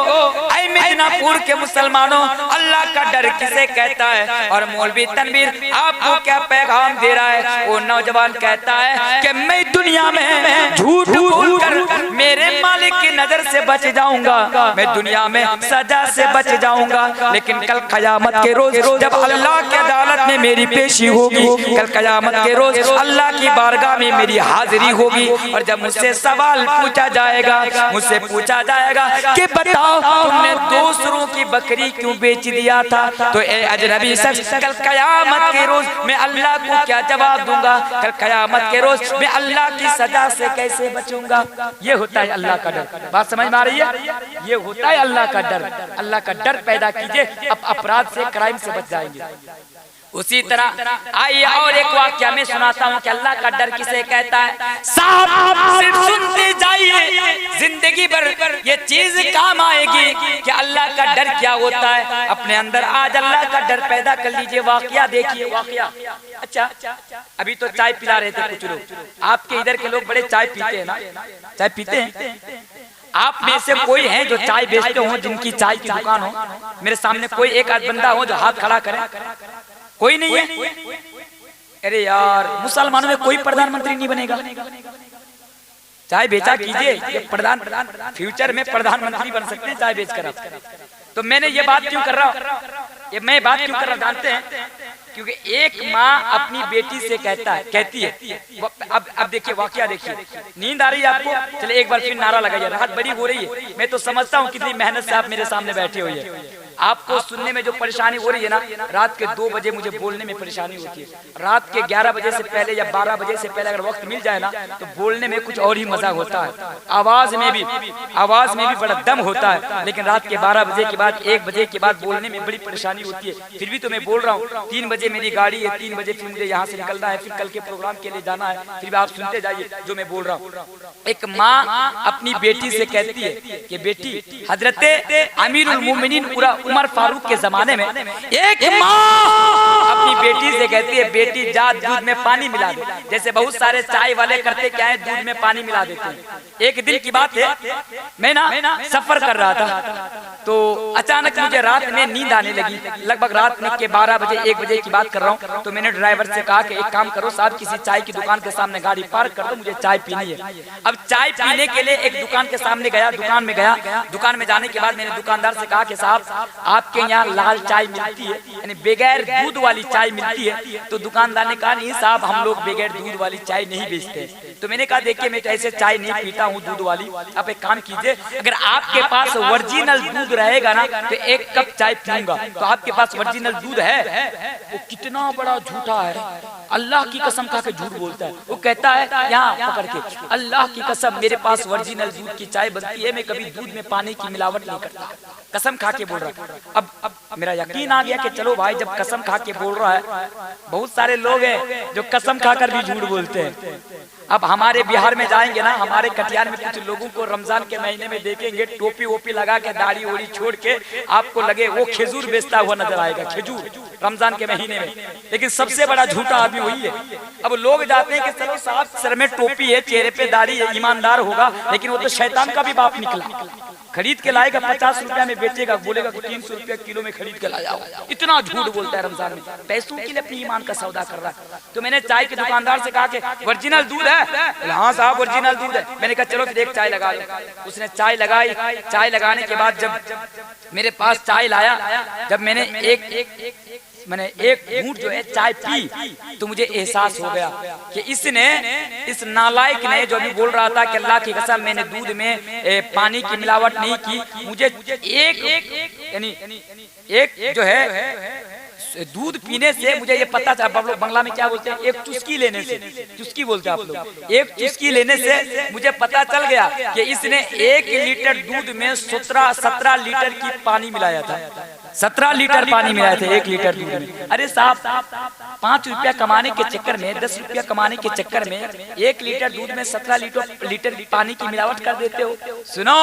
ए मिदनापुर के मुसलमानों, अल्लाह का डर किसे कहता है? और मौलवी तनवीर आपको क्या पैगाम दे रहा है? वो नौजवान कहता है कि मैं दुनिया में झूठ बोलकर मेरे मालिक की नजर से बच जाऊंगा, मैं दुनिया में सजा से बच जाऊंगा, लेकिन कल क़यामत के रोज जब अल्लाह की अदालत में मेरी पेशी होगी, कल क़यामत के रोज अल्लाह की बारगाह में मेरी हाजिरी होगी, और जब मुझसे सवाल पूछा जाएगा, मुझसे पूछा जाएगा कि बताओ तुमने 2 दूसरों की बकरी क्यों बेच दिया था? तो ए अजनबी शख्स, कल कयामत के रोज मैं अल्लाह को क्या जवाब दूंगा? कल कयामत के रोज मैं अल्लाह की सजा से कैसे बचूंगा? ये होता है अल्लाह का डर। बात समझ में आ रही है? ये होता है अल्लाह का डर। अल्लाह का डर पैदा कीजिए, अब अपराध से, क्राइम से बच जाएंगे। उसी तरह आइए और एक वाक्या में सुनाता हूँ कि अल्लाह का डर किसे कहता है। साहब सिर्फ सुनते जाइए, जिंदगी भर ये चीज काम आएगी कि अल्लाह का डर क्या होता है। अपने अंदर आज अल्लाह का डर पैदा कर लीजिए। वाकया देखिए, वाकया। अच्छा, अभी तो चाय पिला रहे थे कुछ लोग। आपके इधर के लोग बड़े चाय पीते हैं ना? चाय पीते हैं? आप में से कोई है जो चाय बेचते हो, जिनकी चाय की दुकान हो? मेरे सामने कोई एक आध बंदा हो जो हाथ खड़ा करे? कोई नहीं है? अरे यार, मुसलमानों में कोई प्रधानमंत्री नहीं बनेगा। चाय बेचा कीजिए, ये प्रधान फ्यूचर में प्रधानमंत्री बन सकते हैं चाय बेचकर। तो मैंने ये बात क्यों कर रहा हूँ? ये मैं बात क्यों कर रहा हूँ जानते हैं? क्योंकि एक माँ अपनी बेटी से कहती है, अब देखिए वाकया देखिए। नींद आ रही है आपको? चले एक बार फिर नारा लगाइए। रात बड़ी हो रही है, मैं तो समझता हूँ कितनी मेहनत से आप मेरे सामने बैठे हुए हैं। आपको सुनने में जो परेशानी हो रही है ना, रात के 2 बजे मुझे बोलने में परेशानी होती है। रात के 11 बजे से पहले या 12 बजे से पहले अगर वक्त मिल जाए ना, तो बोलने में कुछ और ही मजा होता है। आवाज में भी बड़ा दम होता है। लेकिन रात के 12 बजे के बाद, 1 बजे के बाद बोलने में बड़ी परेशानी होती है। फिर भी तो मैं बोल रहा हूँ। 3 बजे मेरी गाड़ी है, 3 बजे फिर मुझे यहाँ से निकलना है, फिर कल के प्रोग्राम के लिए जाना है। फिर भी आप सुनते जाइए जो मैं बोल रहा हूँ। एक माँ अपनी बेटी से कहती है कि बेटी, हजरत अमीरुल मोमिनीन उमर फारूक के जमाने में एक माँ अपनी बेटी से कहती है, बेटी जा दूध में पानी मिला दे। जैसे बहुत सारे चाय वाले करते क्या है, दूध में पानी मिला देते हैं। एक दिन की बात है, मैं ना सफर कर रहा था, तो अचानक मुझे रात में नींद आने लगी। लगभग रात में के 12 बजे 1 बजे की बात कर रहा हूँ। तो मैंने ड्राइवर से कहा कि एक काम करो साहब, किसी चाय की दुकान के सामने गाड़ी पार्क कर दो, मुझे चाय पीनी है। अब चाय पीने के लिए एक दुकान के सामने गया, दुकान में गया। दुकान में जाने के बाद मैंने दुकानदार से कहा कि साहब आपके यहाँ लाल चाय मिलती है, यानी बगैर दूध वाली चाय मिलती है? तो दुकानदार ने कहा नहीं साहब, हम लोग बगैर दूध वाली चाय नहीं बेचते। तो मैंने कहा देखिए, मैं ऐसे चाय नहीं पीता हूँ दूध वाली। आप एक काम कीजिए, अगर आपके पास ओरिजिनल दूध रहेगा ना, तो 1 कप चाय पीऊंगा। तो आपके पास ओरिजिनल दूध है? वो कितना बड़ा झूठा है, अल्लाह की कसम खा के झूठ बोलता है। वो कहता है यहाँ पकड़ के, अल्लाह की कसम मेरे पास ओरिजिनल दूध की चाय बनती है, मैं कभी दूध में पानी की मिलावट नहीं करता, कसम खा के बोल रहा है। अब मेरा यकीन आ गया कि चलो भाई, जब कसम खा के बोल रहा है, बहुत सारे लोग हैं जो कसम खाकर भी झूठ बोलते हैं। अब हमारे बिहार में जाएंगे ना, हमारे कटिहार में कुछ लोगों को रमजान के महीने में देखेंगे, टोपी वोपी लगा के, दाढ़ी ओढ़ी छोड़ के, आपको लगे वो खेजूर बेचता हुआ नजर आएगा, खेजूर रमजान के महीने में। लेकिन सबसे बड़ा झूठा आदमी वही है। अब लोग जाते हैं कि चलो साहब सर में टोपी है, चेहरे पे दाढ़ी है, ईमानदार होगा, लेकिन वो तो शैतान का भी बाप निकला। खरीद के लाएगा 50 रुपया में बेचेगा, बोलेगा 300 रुपया किलो में खरीद के लाया। इतना झूठ बोलता है रमजान में, पैसों के लिए अपनी ईमान का सौदा कर रहा है। तो मैंने चाय के दुकानदार से कहा कि ओरिजिनल दूध है? हाँ साहब ओरिजिनल दूध है। मैंने कहा चलो फिर एक चाय लगा लो। उसने चाय लगाई। चाय लगाने के बाद जब मेरे पास चाय लाया, जब मैंने एक घूंट जो है चाय पी, तो मुझे एहसास हो गया कि इस नालायक ने जो अभी बोल रहा था कि अल्लाह की कसम मैंने दूध में पानी की मिलावट नहीं की, मुझे एक जो है दूध पीने से मुझे ये पता चला, बंगला में क्या बोलते हैं, एक चुस्की लेने से, चुस्की बोलते हैं आप लोग, एक चुस्की लेने से मुझे पता चल गया कि इसने 1 लीटर दूध में 17 लीटर की पानी मिलाया था। 17 लीटर पानी मिलाए थे 1 लीटर दूध में। अरे साहब 5 रुपया कमाने के चक्कर में, 10 रुपया कमाने के चक्कर में 1 लीटर दूध में 17 लीटर पानी की मिलावट कर देते हो। सुनो,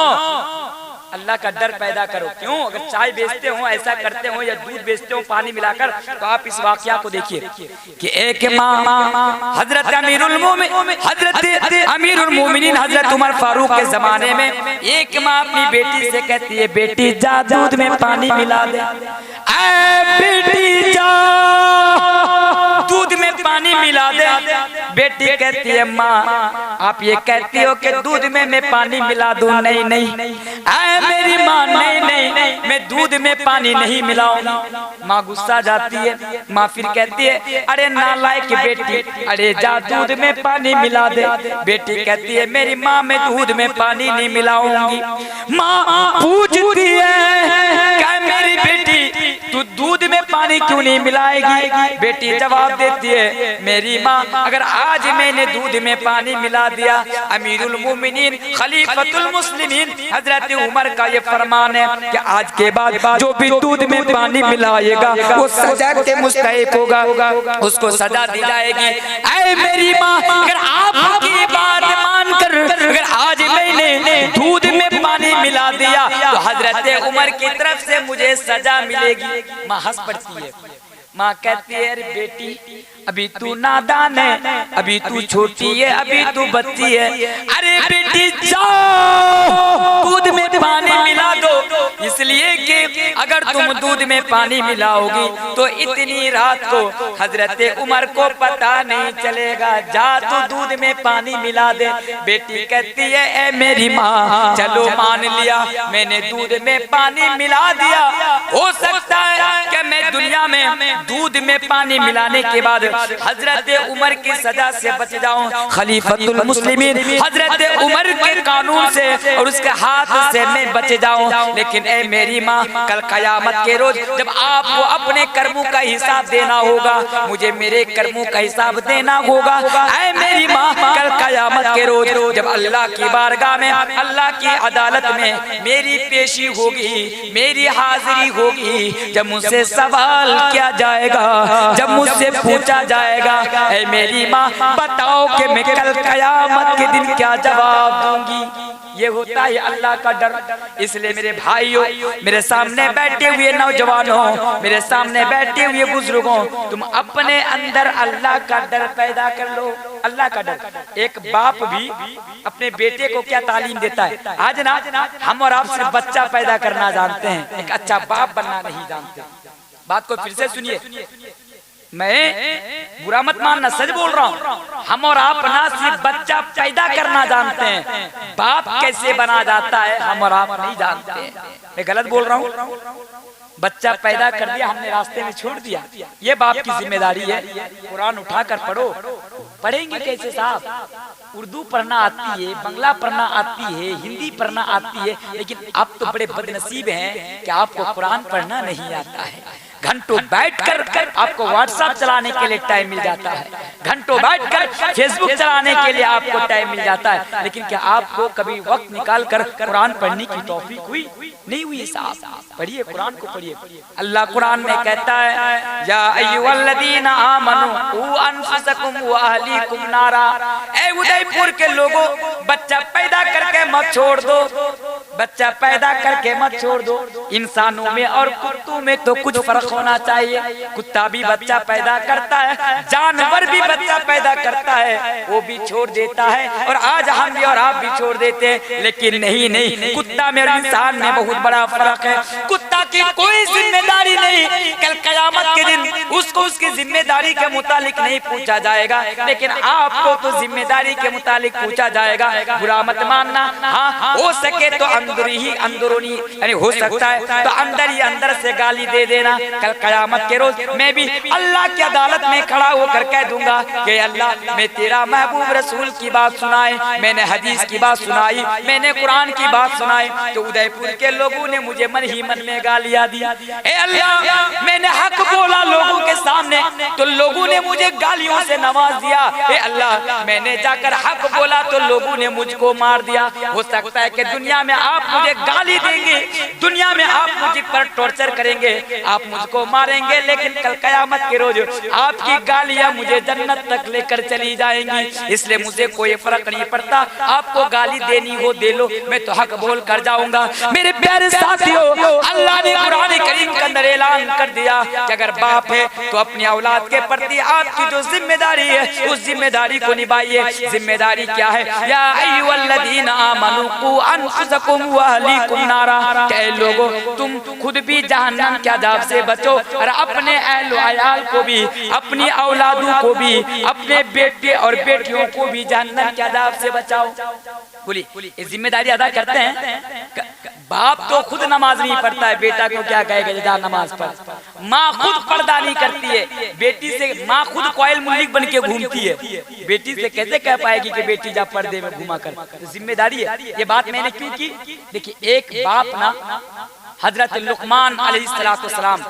अल्लाह का डर पैदा करो। क्यों? अगर चाय बेचते हो, ऐसा करते हो, या दूध बेचते हो पानी मिलाकर, तो आप इस वाकया को देखिए कि एक माँ हजरत अमीरुल मोमिनीन हजरत उमर फारूक के जमाने में एक माँ अपनी बेटी से कहती है, बेटी जा दूध में पानी मिला दे। बेटी जा दूध में पानी मिला दे। बेटी कहती है माँ आप ये कहती हो कि दूध में मैं पानी मिला दूं? नहीं मेरी माँ, नहीं मैं दूध में पानी नहीं मिलाऊंगी। माँ गुस्सा जाती है। माँ फिर कहती है अरे नालायक बेटी, अरे जा दूध में पानी मिला दे। बेटी कहती है मेरी माँ मैं दूध में पानी नहीं मिलाऊंगी। माँ पूछती है पानी क्यों नहीं मिलाएगी? बेटी जवाब देती है, मेरी माँ अगर आज मैंने दूध में पानी मिला दिया, अमीरुल मोमिनीन खलीफतुल मुस्लिमीन हजरत उमर का ये फरमान है कि आज के बाद जो भी दूध में पानी मिलाएगा वो सजा के मुस्तहिक होगा, उसको सजा दी जाएगी। ऐ मेरी माँ अगर आपकी बात मानकर अगर आज मैंने दूध में पानी मिला दिया तो हजरत उमर की तरफ से मुझे सजा मिलेगी। माँ हंस पड़ती है। माँ कहती है, अरे बेटी अभी तू नादान है, अभी तू छोटी है, अभी तू बच्ची है। अरे बेटी जाओ दूध में पानी मिला दो, इसलिए कि अगर तुम दूध में पानी मिलाओगी तो इतनी रात को हजरत उमर को पता नहीं चलेगा। जा तू दूध में पानी मिला दे। बेटी कहती है, ए मेरी माँ चलो मान लिया, मैंने दूध में पानी मिला दिया। हो सकता है कि मैं दुनिया में दूध में पानी मिलाने के बाद हजरत उमर की सजा से बच जाऊं, खलीफतुल मुस्लिमीन हजरत उमर के कानून से और उसके हाथ से मैं बच जाऊं। लेकिन ए मेरी माँ कल कयामत के रोज जब आपको अपने कर्मों का हिसाब देना होगा, मुझे मेरे कर्मों का हिसाब देना होगा। ऐ मेरी माँ कल कयामत के रोज जब अल्लाह की बारगाह में अल्लाह की अदालत में मेरी पेशी होगी, मेरी हाजिरी होगी, जब मुझसे सवाल किया जाएगा, जब मुझसे पूछा जाएगा, ऐ मेरी माँ बताओ कि मैं कल कयामत के दिन क्या जवाब दूंगी। ये होता है अल्लाह का डर। इसलिए मेरे भाइयों, मेरे सामने बैठे हुए नौजवानों, मेरे सामने बैठे हुए बुजुर्गों, तुम अपने अंदर अल्लाह का डर पैदा कर लो। अल्लाह का डर। एक बाप भी अपने बेटे को क्या तालीम देता है? आज ना हम और आप सिर्फ बच्चा पैदा करना जानते हैं, एक अच्छा बाप बनना नहीं जानते। बात को फिर से सुनिए, मैं बुरा मत मानना, सच बोल रहा हूँ। हम और आप ना सिर्फ बच्चा पैदा करना जानते हैं, बाप कैसे बना जाता है हम और आप नहीं जानते हैं। मैं गलत बोल रहा हूँ? बच्चा पैदा कर दिया, हमने रास्ते में छोड़ दिया, ये बाप की जिम्मेदारी है। कुरान उठाकर पढ़ो। पढ़ेंगे कैसे साहब? उर्दू पढ़ना आती है, बांग्ला पढ़ना आती है, हिंदी पढ़ना आती है, लेकिन आप तो बड़े बदनसीब हैं कि आपको कुरान पढ़ना नहीं आता है। घंटों बैठकर आपको व्हाट्सएप चलाने के लिए टाइम मिल जाता है, घंटों बैठकर फेसबुक चलाने के लिए आपको टाइम मिल जाता है, लेकिन क्या आपको कभी वक्त निकाल कर कुरान पढ़ने की तौफीक हुई? नहीं हुई साहब। पढ़िए कुरान को, पढ़िए। अल्लाह कुरान में कहता है, या अय्युहल्लज़ीना आमनू क़ू अनफुसकुम व अहलीकुम नारा। ए उदयपुर के लोगों, बच्चा पैदा करके मत छोड़ दो, बच्चा पैदा करके मत छोड़ दो। इंसानों में और कुत्तों में तो कुछ फर्क होना चाहिए। कुत्ता भी बच्चा पैदा करता है, जानवर भी बच्चा पैदा करता है, वो भी छोड़ देता है, और आज हम भी और आप भी छोड़ देते हैं। लेकिन नहीं, कुत्ता में और इंसान में बहुत बड़ा फर्क है। कुत्ता की कोई जिम्मेदारी नहीं, कल कयामत के दिन उसको उसकी जिम्मेदारी के मुतालिक नहीं पूछा जाएगा, लेकिन आपको तो जिम्मेदारी के मुतालिक पूछा जाएगा। बुरा मत मानना। हाँ, हो सके तो अंदरूनी यानी हो सकता है तो अंदर ही अंदर से गाली दे देना। कल कयामत के रोज मैं भी अल्लाह की अदालत में खड़ा होकर कह दूंगा कि अल्लाह मैं तेरा महबूब रसूल की बात सुनाए, मैंने हदीस की बात सुनाई, मैंने कुरान की बात सुनाई, तो उदयपुर के लोगों ने मुझे मन ही मन में गालियां दी। ए अल्लाह मैंने हक बोला लोगों के सामने तो लोगों ने मुझे गालियों से नवाज दिया। ए अल्लाह मैंने जाकर हक बोला तो लोगों ने मुझको मार दिया। हो सकता है कि दुनिया में आप मुझे गाली देंगे, दुनिया में आप मुझे पर टॉर्चर करेंगे, आप मुझको मारेंगे, लेकिन कल कयामत के रोज आपकी गालियां मुझे जन्नत तक लेकर चली जाएंगी। इसलिए मुझे कोई फर्क नहीं पड़ता, आपको गाली देनी हो दे लो, मैं तो हक बोल कर जाऊंगा। मेरे प्यारे साथियों, अल्लाह ने कुरान करीम के अंदर ऐलान कर दिया कि अगर बाप है तो अपनी औलाद के प्रति आपकी जो जिम्मेदारी है उस जिम्मेदारी को निभाइए। जिम्मेदारी क्या है? या अय्युहल्लज़ीना आमनू क़ू अनफुसकुम व अहलीकुम नारा। ऐ लोगों, तुम खुद भी जहन्नम के अज़ाब से बचो और अपने अहल अयाल को भी, अपनी औलादों को भी, अपने बेटे और बेटियों को भी जहन्नम के अज़ाब से बचाओ। बोलिए, ये जिम्मेदारी अदा करते हैं। बाप तो खुद नमाज नहीं पढ़ता है, बेटा को क्या कहेगा जा नमाज पढ़। माँ खुद पर्दा नहीं करती है, बेटी से माँ खुद कोयल मुल्लिक बन के घूमती है, बेटी से कैसे कह पाएगी कि बेटी जा पर्दे में घुमा कर? तो जिम्मेदारी है। ये बात मैंने क्यों की? देखिए, एक बाप ना हजरत लुकमान अलैहिस्सलाम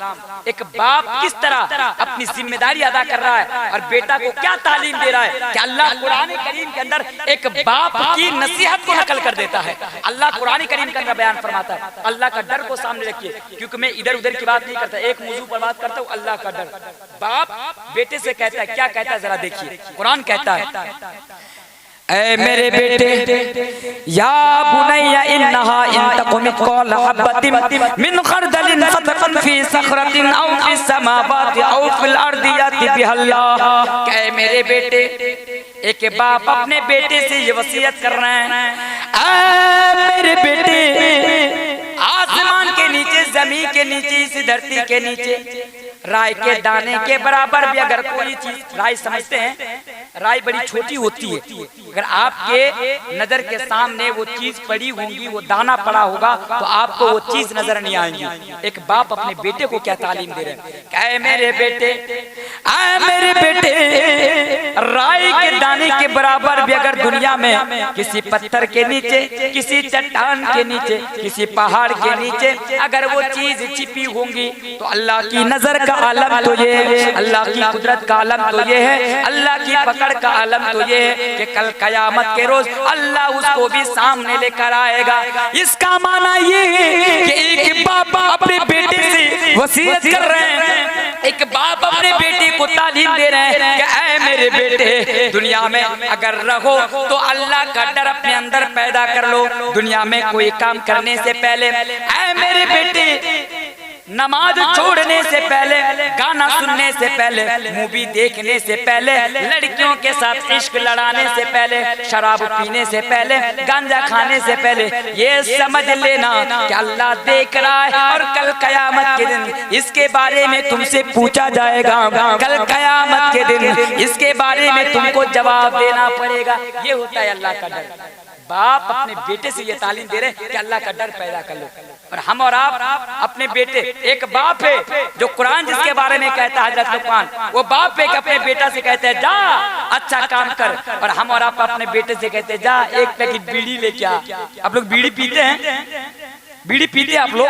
एक बाप किस तरह अपनी जिम्मेदारी अदा कर रहा है और बेटा को क्या तालीम दे रहा है कि अल्लाह कुरान करीम के अंदर एक बाप की नसीहत को नकल कर देता है। अल्लाह कुरान करीम के अंदर बयान फरमाता है, अल्लाह का डर को सामने रखिए, क्योंकि मैं इधर उधर की बात नहीं करता, एक मौजू पर बात करता हूँ, अल्लाह का डर। बाप बेटे से कहता है, क्या कहता है जरा देखिए, कुरान कहता है, ऐ मेरे बेटे, या बुनैया इन्नहा इन तकु मिथक़ाल हब्बतिन मिन खरदलिन फतकन फी सखरतिन औ फिस समावाति औ फिल अर्दि याति बिहल्लाह। ऐ मेरे बेटे, एक बाप अपने बेटे से ये वसीयत कर रहे हैं, ऐ मेरे बेटे, आसमान के नीचे, जमीन के नीचे, इस धरती के नीचे राई के दाने के बराबर भी अगर कोई चीज, राई समझते हैं, राई बड़ी छोटी होती है, अगर आपके नजर के सामने वो चीज पड़ी होगी, वो दाना पड़ा होगा, तो आपको वो चीज नजर नहीं आएगी। एक बाप अपने बेटे को क्या तालीम दे रहे हैं, ऐ मेरे बेटे, ऐ मेरे बेटे, राई के दाने के बराबर भी अगर दुनिया में किसी पत्थर के नीचे, किसी चट्टान के नीचे, किसी पहाड़ के नीचे अगर वो चीज छिपी होंगी, तो अल्लाह की नजर का आलम तो ये है, अल्लाह की कुदरत का आलम तो ये है, अल्लाह की पकड़ का आलम तो ये है कि कल कयामत के रोज अल्लाह उसको भी सामने लेकर आएगा। इसका माना ये है कि एक बाप अपने बेटे से वसीयत कर रहे हैं, एक बाप अपने बेटे को तालीम दे रहे हैं कि ऐ मेरे बेटे, दुनिया में अगर रहो तो अल्लाह का डर अपने अंदर पैदा कर लो। दुनिया में कोई काम करने से पहले, ऐ मेरे बेटे, नमाज छोड़ने से पहले, गाना सुनने से पहले, मूवी देखने से पहले, लड़कियों के साथ इश्क लड़ाने से पहले, शराब पीने से पहले, गांजा खाने से पहले, ये समझ लेना कि अल्लाह देख रहा है और कल कयामत के दिन इसके बारे में तुमसे पूछा जाएगा। कल कयामत के दिन इसके बारे में तुमको जवाब देना पड़ेगा। ये होता है अल्लाह का डर। बाप अपने बेटे से ये तालीम दे रहे हैं कि अल्लाह का डर पैदा कर लो। और हम और आप अपने बेटे, एक बाप है जो कुरान जिसके बारे में कहता है हजरत लुकमान, वो बाप है कि अपने बेटा से कहते हैं जा अच्छा काम कर, और हम और आप अपने बेटे से कहते हैं जा एक पैकेट बीड़ी लेके आ। आप लोग बीड़ी पीते हैं? बीड़ी पीते हैं आप लोग?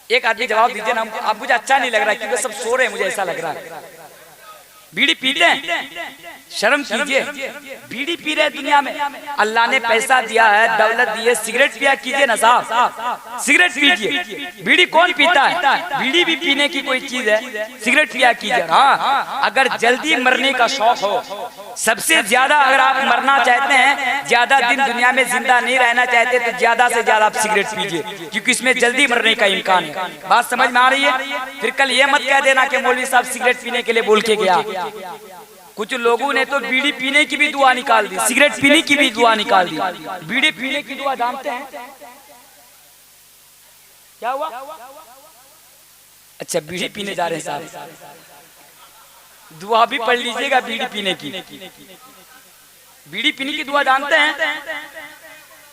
एक आदमी जवाब दीजिए ना, आप मुझे अच्छा नहीं लग रहा क्योंकि सब सो रहे हैं, मुझे ऐसा लग रहा है। बीड़ी पीते हैं? शर्म कीजिए, बीड़ी पी रहे दुनिया में, अल्लाह ने पैसा दिया है, दौलत दी है, सिगरेट पिया कीजिए ना साहब, सिगरेट पीजिए। बीड़ी कौन पीता है? बीड़ी भी पीने की कोई चीज है, सिगरेट पिया कीजिए। हाँ, अगर जल्दी मरने का शौक हो, सबसे ज्यादा अगर आप मरना चाहते हैं, ज्यादा दिन दुनिया में जिंदा नहीं रहना चाहते, तो ज्यादा से ज्यादा आप सिगरेट पीजिए, क्योंकि इसमें जल्दी मरने का इम्कान है। बात समझ में आ रही है? फिर कल ये मत कह देना कि मौलवी साहब सिगरेट पीने के लिए बोल के गया। कुछ लोगों ने तो बीड़ी पीने की भी दुआ निकाल दी, सिगरेट पीने की भी दुआ निकाल दी। बीड़ी पीने की दुआ जानते हैं क्या हुआ? अच्छा, बीड़ी पीने जा रहे हैं साहब, दुआ भी पढ़ लीजिएगा बीड़ी पीने की। बीड़ी पीने की दुआ जानते हैं?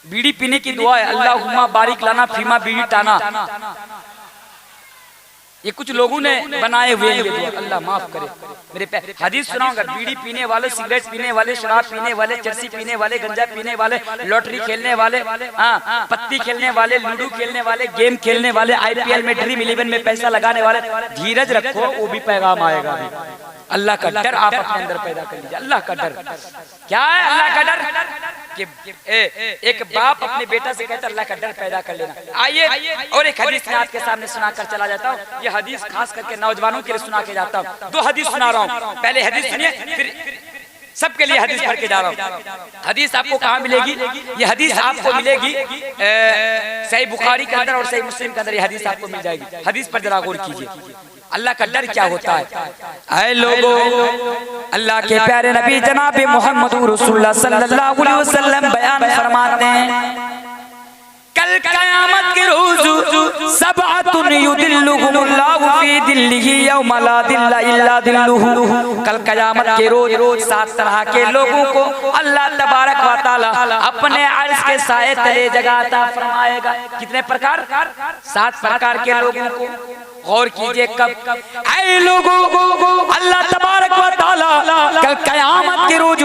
बीड़ी पीने की दुआ है अल्लाहुम्मा बारिक लना फीमा बीड़ी टाना। ये कुछ लोगों ने बनाए हुए ये दुआ, अल्लाह माफ करे मेरे हदीस सुनाऊंगा। बीड़ी पीने वाले, सिगरेट पीने वाले, शराब पीने वाले, चरसी पीने वाले, गंजा पीने वाले, लॉटरी खेलने वाले, हाँ पत्ती खेलने वाले, लूडो खेलने वाले, गेम खेलने वाले, IPL में, ड्रीम 11 में पैसा लगाने वाले, धीरज रखो, वो भी पैगाम आएगा। अल्लाह का डर आप अपने अंदर पैदा कर लीजिए। अल्लाह का डर क्या है? अल्लाह का डर कि एक बाप अपने बेटा से कहता है अल्लाह का डर पैदा कर लेना। आइए और एक हदीस मैं आपके सामने सुनाकर चला जाता हूँ। ये हदीस खास करके नौजवानों के लिए सुना के जाता हूँ। 2 हदीस सुना रहा हूँ, पहले हदीस सुनिए, फिर सबके लिए हदीस पढ़ के जा रहा हूँ। हदीस आपको कहाँ मिलेगी? ये हदीस आपको मिलेगी सही बुखारी के अंदर और सही मुस्लिम के अंदर, ये हदीस आपको मिल जाएगी। हदीस पर जरा गौर कीजिए, अल्लाह का डर क्या होता है। ऐ लोगों, अल्लाह के प्यारे नबी जनाब मोहम्मद रसूलुल्लाह सल्लल्लाहु अलैहि वसल्लम बयान फरमाते हैं, कल कयामत के रोज सबअतुन युदिल्लुहुमुल्लाहु फी दिल्लिही यौमा ला दिल्ला इल्ला दिल्लुहु। कल कयामत के रोज 7 तरह के लोगों को अल्लाह तबारक व तआला अपने अर्श के साए तले जगह अता फरमाएगा। कितने प्रकार? 7 प्रकार के लोगों को। गौर कीजिए, कब? ऐ लोगों, अल्लाह तबारक व तआला कल कयामत के रोज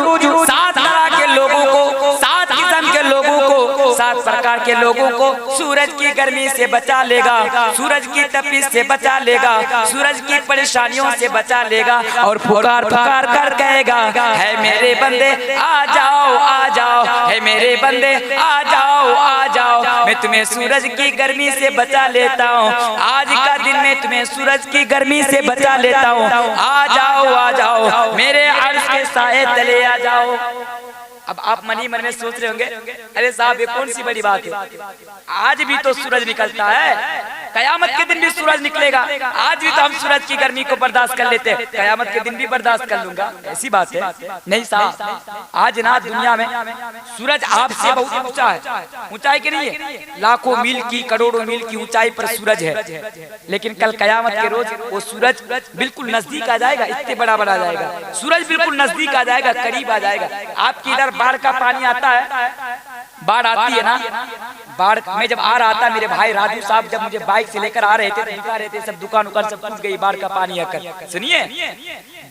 7 तरह के लोगों को, 7 किस्म के लोगों को, 7 प्रकार प्रकार के लोगों को सूरज की गर्मी से बचा लेगा, सूरज की तपिश से बचा लेगा, सूरज की परेशानियों से बचा लेगा और पुकार पुकार कर कहेगा, है मेरे बंदे आ जाओ आ जाओ, है मेरे बंदे आ जाओ आ जाओ, मैं तुम्हें सूरज की गर्मी से बचा लेता हूँ, आज का दिन मैं तुम्हें सूरज की गर्मी से बचा लेता हूँ, आ जाओ मेरे अर्श के साए तले आ जाओ। अब आप मनी मन में सोच रहे होंगे, अरे साहब ये कौन सी बड़ी बात है, आज भी तो सूरज निकलता है, कयामत के दिन भी सूरज निकलेगा, आज भी तो हम सूरज की गर्मी को बर्दाश्त कर लेते हैं, कयामत के दिन भी बर्दाश्त कर लूंगा, ऐसी बात है नहीं साहब। आज ना दुनिया में सूरज आपसे बहुत ऊंचा है, ऊंचाई की नहीं है, लाखों मील की करोड़ों मील की ऊंचाई पर सूरज है, लेकिन कल कयामत के रोज वो सूरज बिल्कुल नजदीक आ जाएगा, इतने बड़ा बड़ा जाएगा सूरज, बिल्कुल नजदीक आ जाएगा, करीब आ जाएगा। आपकी इधर बाढ़ का पानी आता है, बाढ़ आती है ना, बाढ़ में जब आ रहा था मेरे भाई राजू साहब जब मुझे बाइक से लेकर आ रहे थे, दिखा रहे थे सब दुकान उकान सब टूट गई बाढ़ का पानी आकर। सुनिए,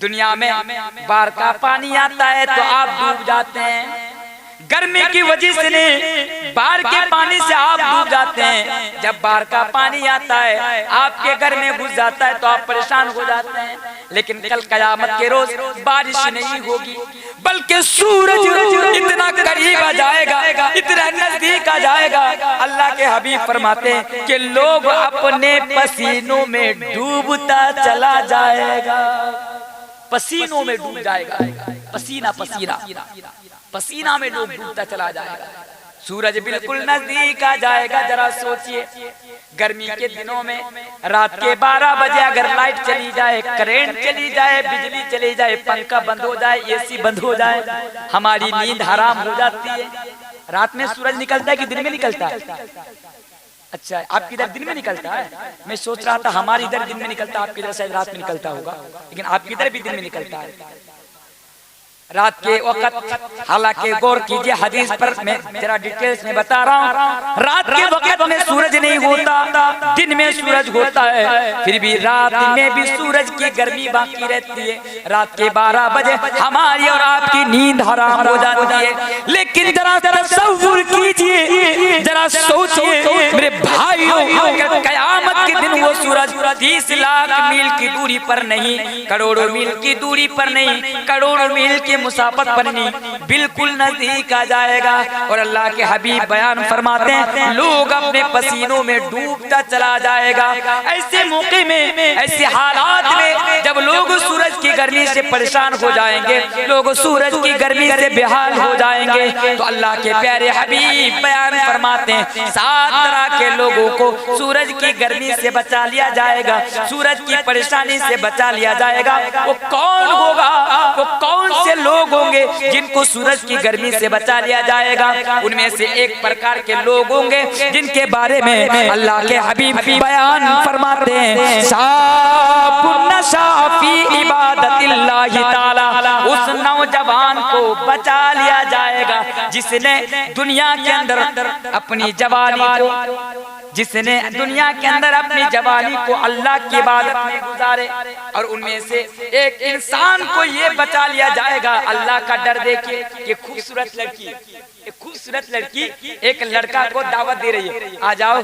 दुनिया में बाढ़ का पानी आता है तो आप डूब जाते हैं, गर्मी की वजह से नहीं, बाढ़ के पानी से आप डूब जाते हैं। जब बाढ़ का पानी आता है आपके घर में घुस जाता है तो आप परेशान हो जाते हैं, लेकिन कल कयामत के रोज बारिश नहीं होगी, बल्कि सूरज इतना करीब आ जाएगा, इतना नजदीक आ जाएगा। अल्लाह के हबीब फरमाते हैं कि लोग अपने पसीनों में डूबता चला जाएगा, पसीनों में डूब जाएगा, पसीना पसीना पसीना में लोग डूबता चला जाएगा, सूरज बिल्कुल नजदीक आ जाएगा। जरा सोचिए, गर्मी के दिनों में रात के 12 बजे अगर लाइट चली जाए, करंट चली जाए, बिजली चली जाए, पंखा बंद हो जाए, एसी बंद हो जाए, हमारी नींद हराम हो जाती है। रात में सूरज निकलता है कि दिन में निकलता है? अच्छा, आपकी इधर दिन में निकलता है, मैं सोच रहा था हमारी इधर दिन में निकलता, आपकी इधर शायद रात में निकलता होगा, लेकिन आपकी इधर भी दिन में निकलता है रात के वक्त। हालांकि गौर कीजिए हदीस पर, मैं जरा डिटेल्स में बता रहा हूँ। रात के वक्त में सूरज नहीं होता, दिन में सूरज होता है, फिर भी रात में भी सूरज की गर्मी बाकी रहती है। रात के 12 बजे हमारी और आपकी नींद हराम हो जाती है। लेकिन जरा तसव्वुर कीजिए, जरा सोचिए मेरे भाइयों, कयामत के दिन वो सूरज 30 लाख मील की दूरी पर नहीं, करोड़ों मील की दूरी पर नहीं, करोड़ों मील की मुसाफत पर नहीं, बिल्कुल नजदीक आ जाएगा। और अल्लाह के हबीब बयान फरमाते हैं लोग अपने पसीनों में डूबता चला जाएगा। ऐसे मौके में, ऐसे हालात में जब लोग सूरज की गर्मी से परेशान हो जाएंगे, लोग सूरज की गर्मी से बेहाल हो जाएंगे, तो अल्लाह के प्यारे हबीब बयान फरमाते हैं 7 तरह के लोगों को सूरज की गर्मी से बचा लिया जाएगा, सूरज की परेशानी से बचा लिया जाएगा। वो कौन होगा? वो कौन से लोग होंगे जिनको सूरज की गर्मी से बचा लिया जाएगा? उनमें से एक प्रकार के लोग होंगे जिनके बारे में अल्लाह के हबीब बयान फरमाते हैं शाबुन नशा फी इबादतिल्लाहि ताला, उस नौजवान को बचा लिया जाएगा जिसने दुनिया के अंदर अपनी जवानी को, जिसने दुनिया के अंदर अपनी जवानी को अल्लाह की इबादत में गुजारे। और उनमें से एक इंसान को ये बचा लिया जाएगा, अल्लाह का डर देखिए कि खूबसूरत लड़की, एक खूबसूरत लड़की एक लड़का को दावत दे रही है, आ जाओ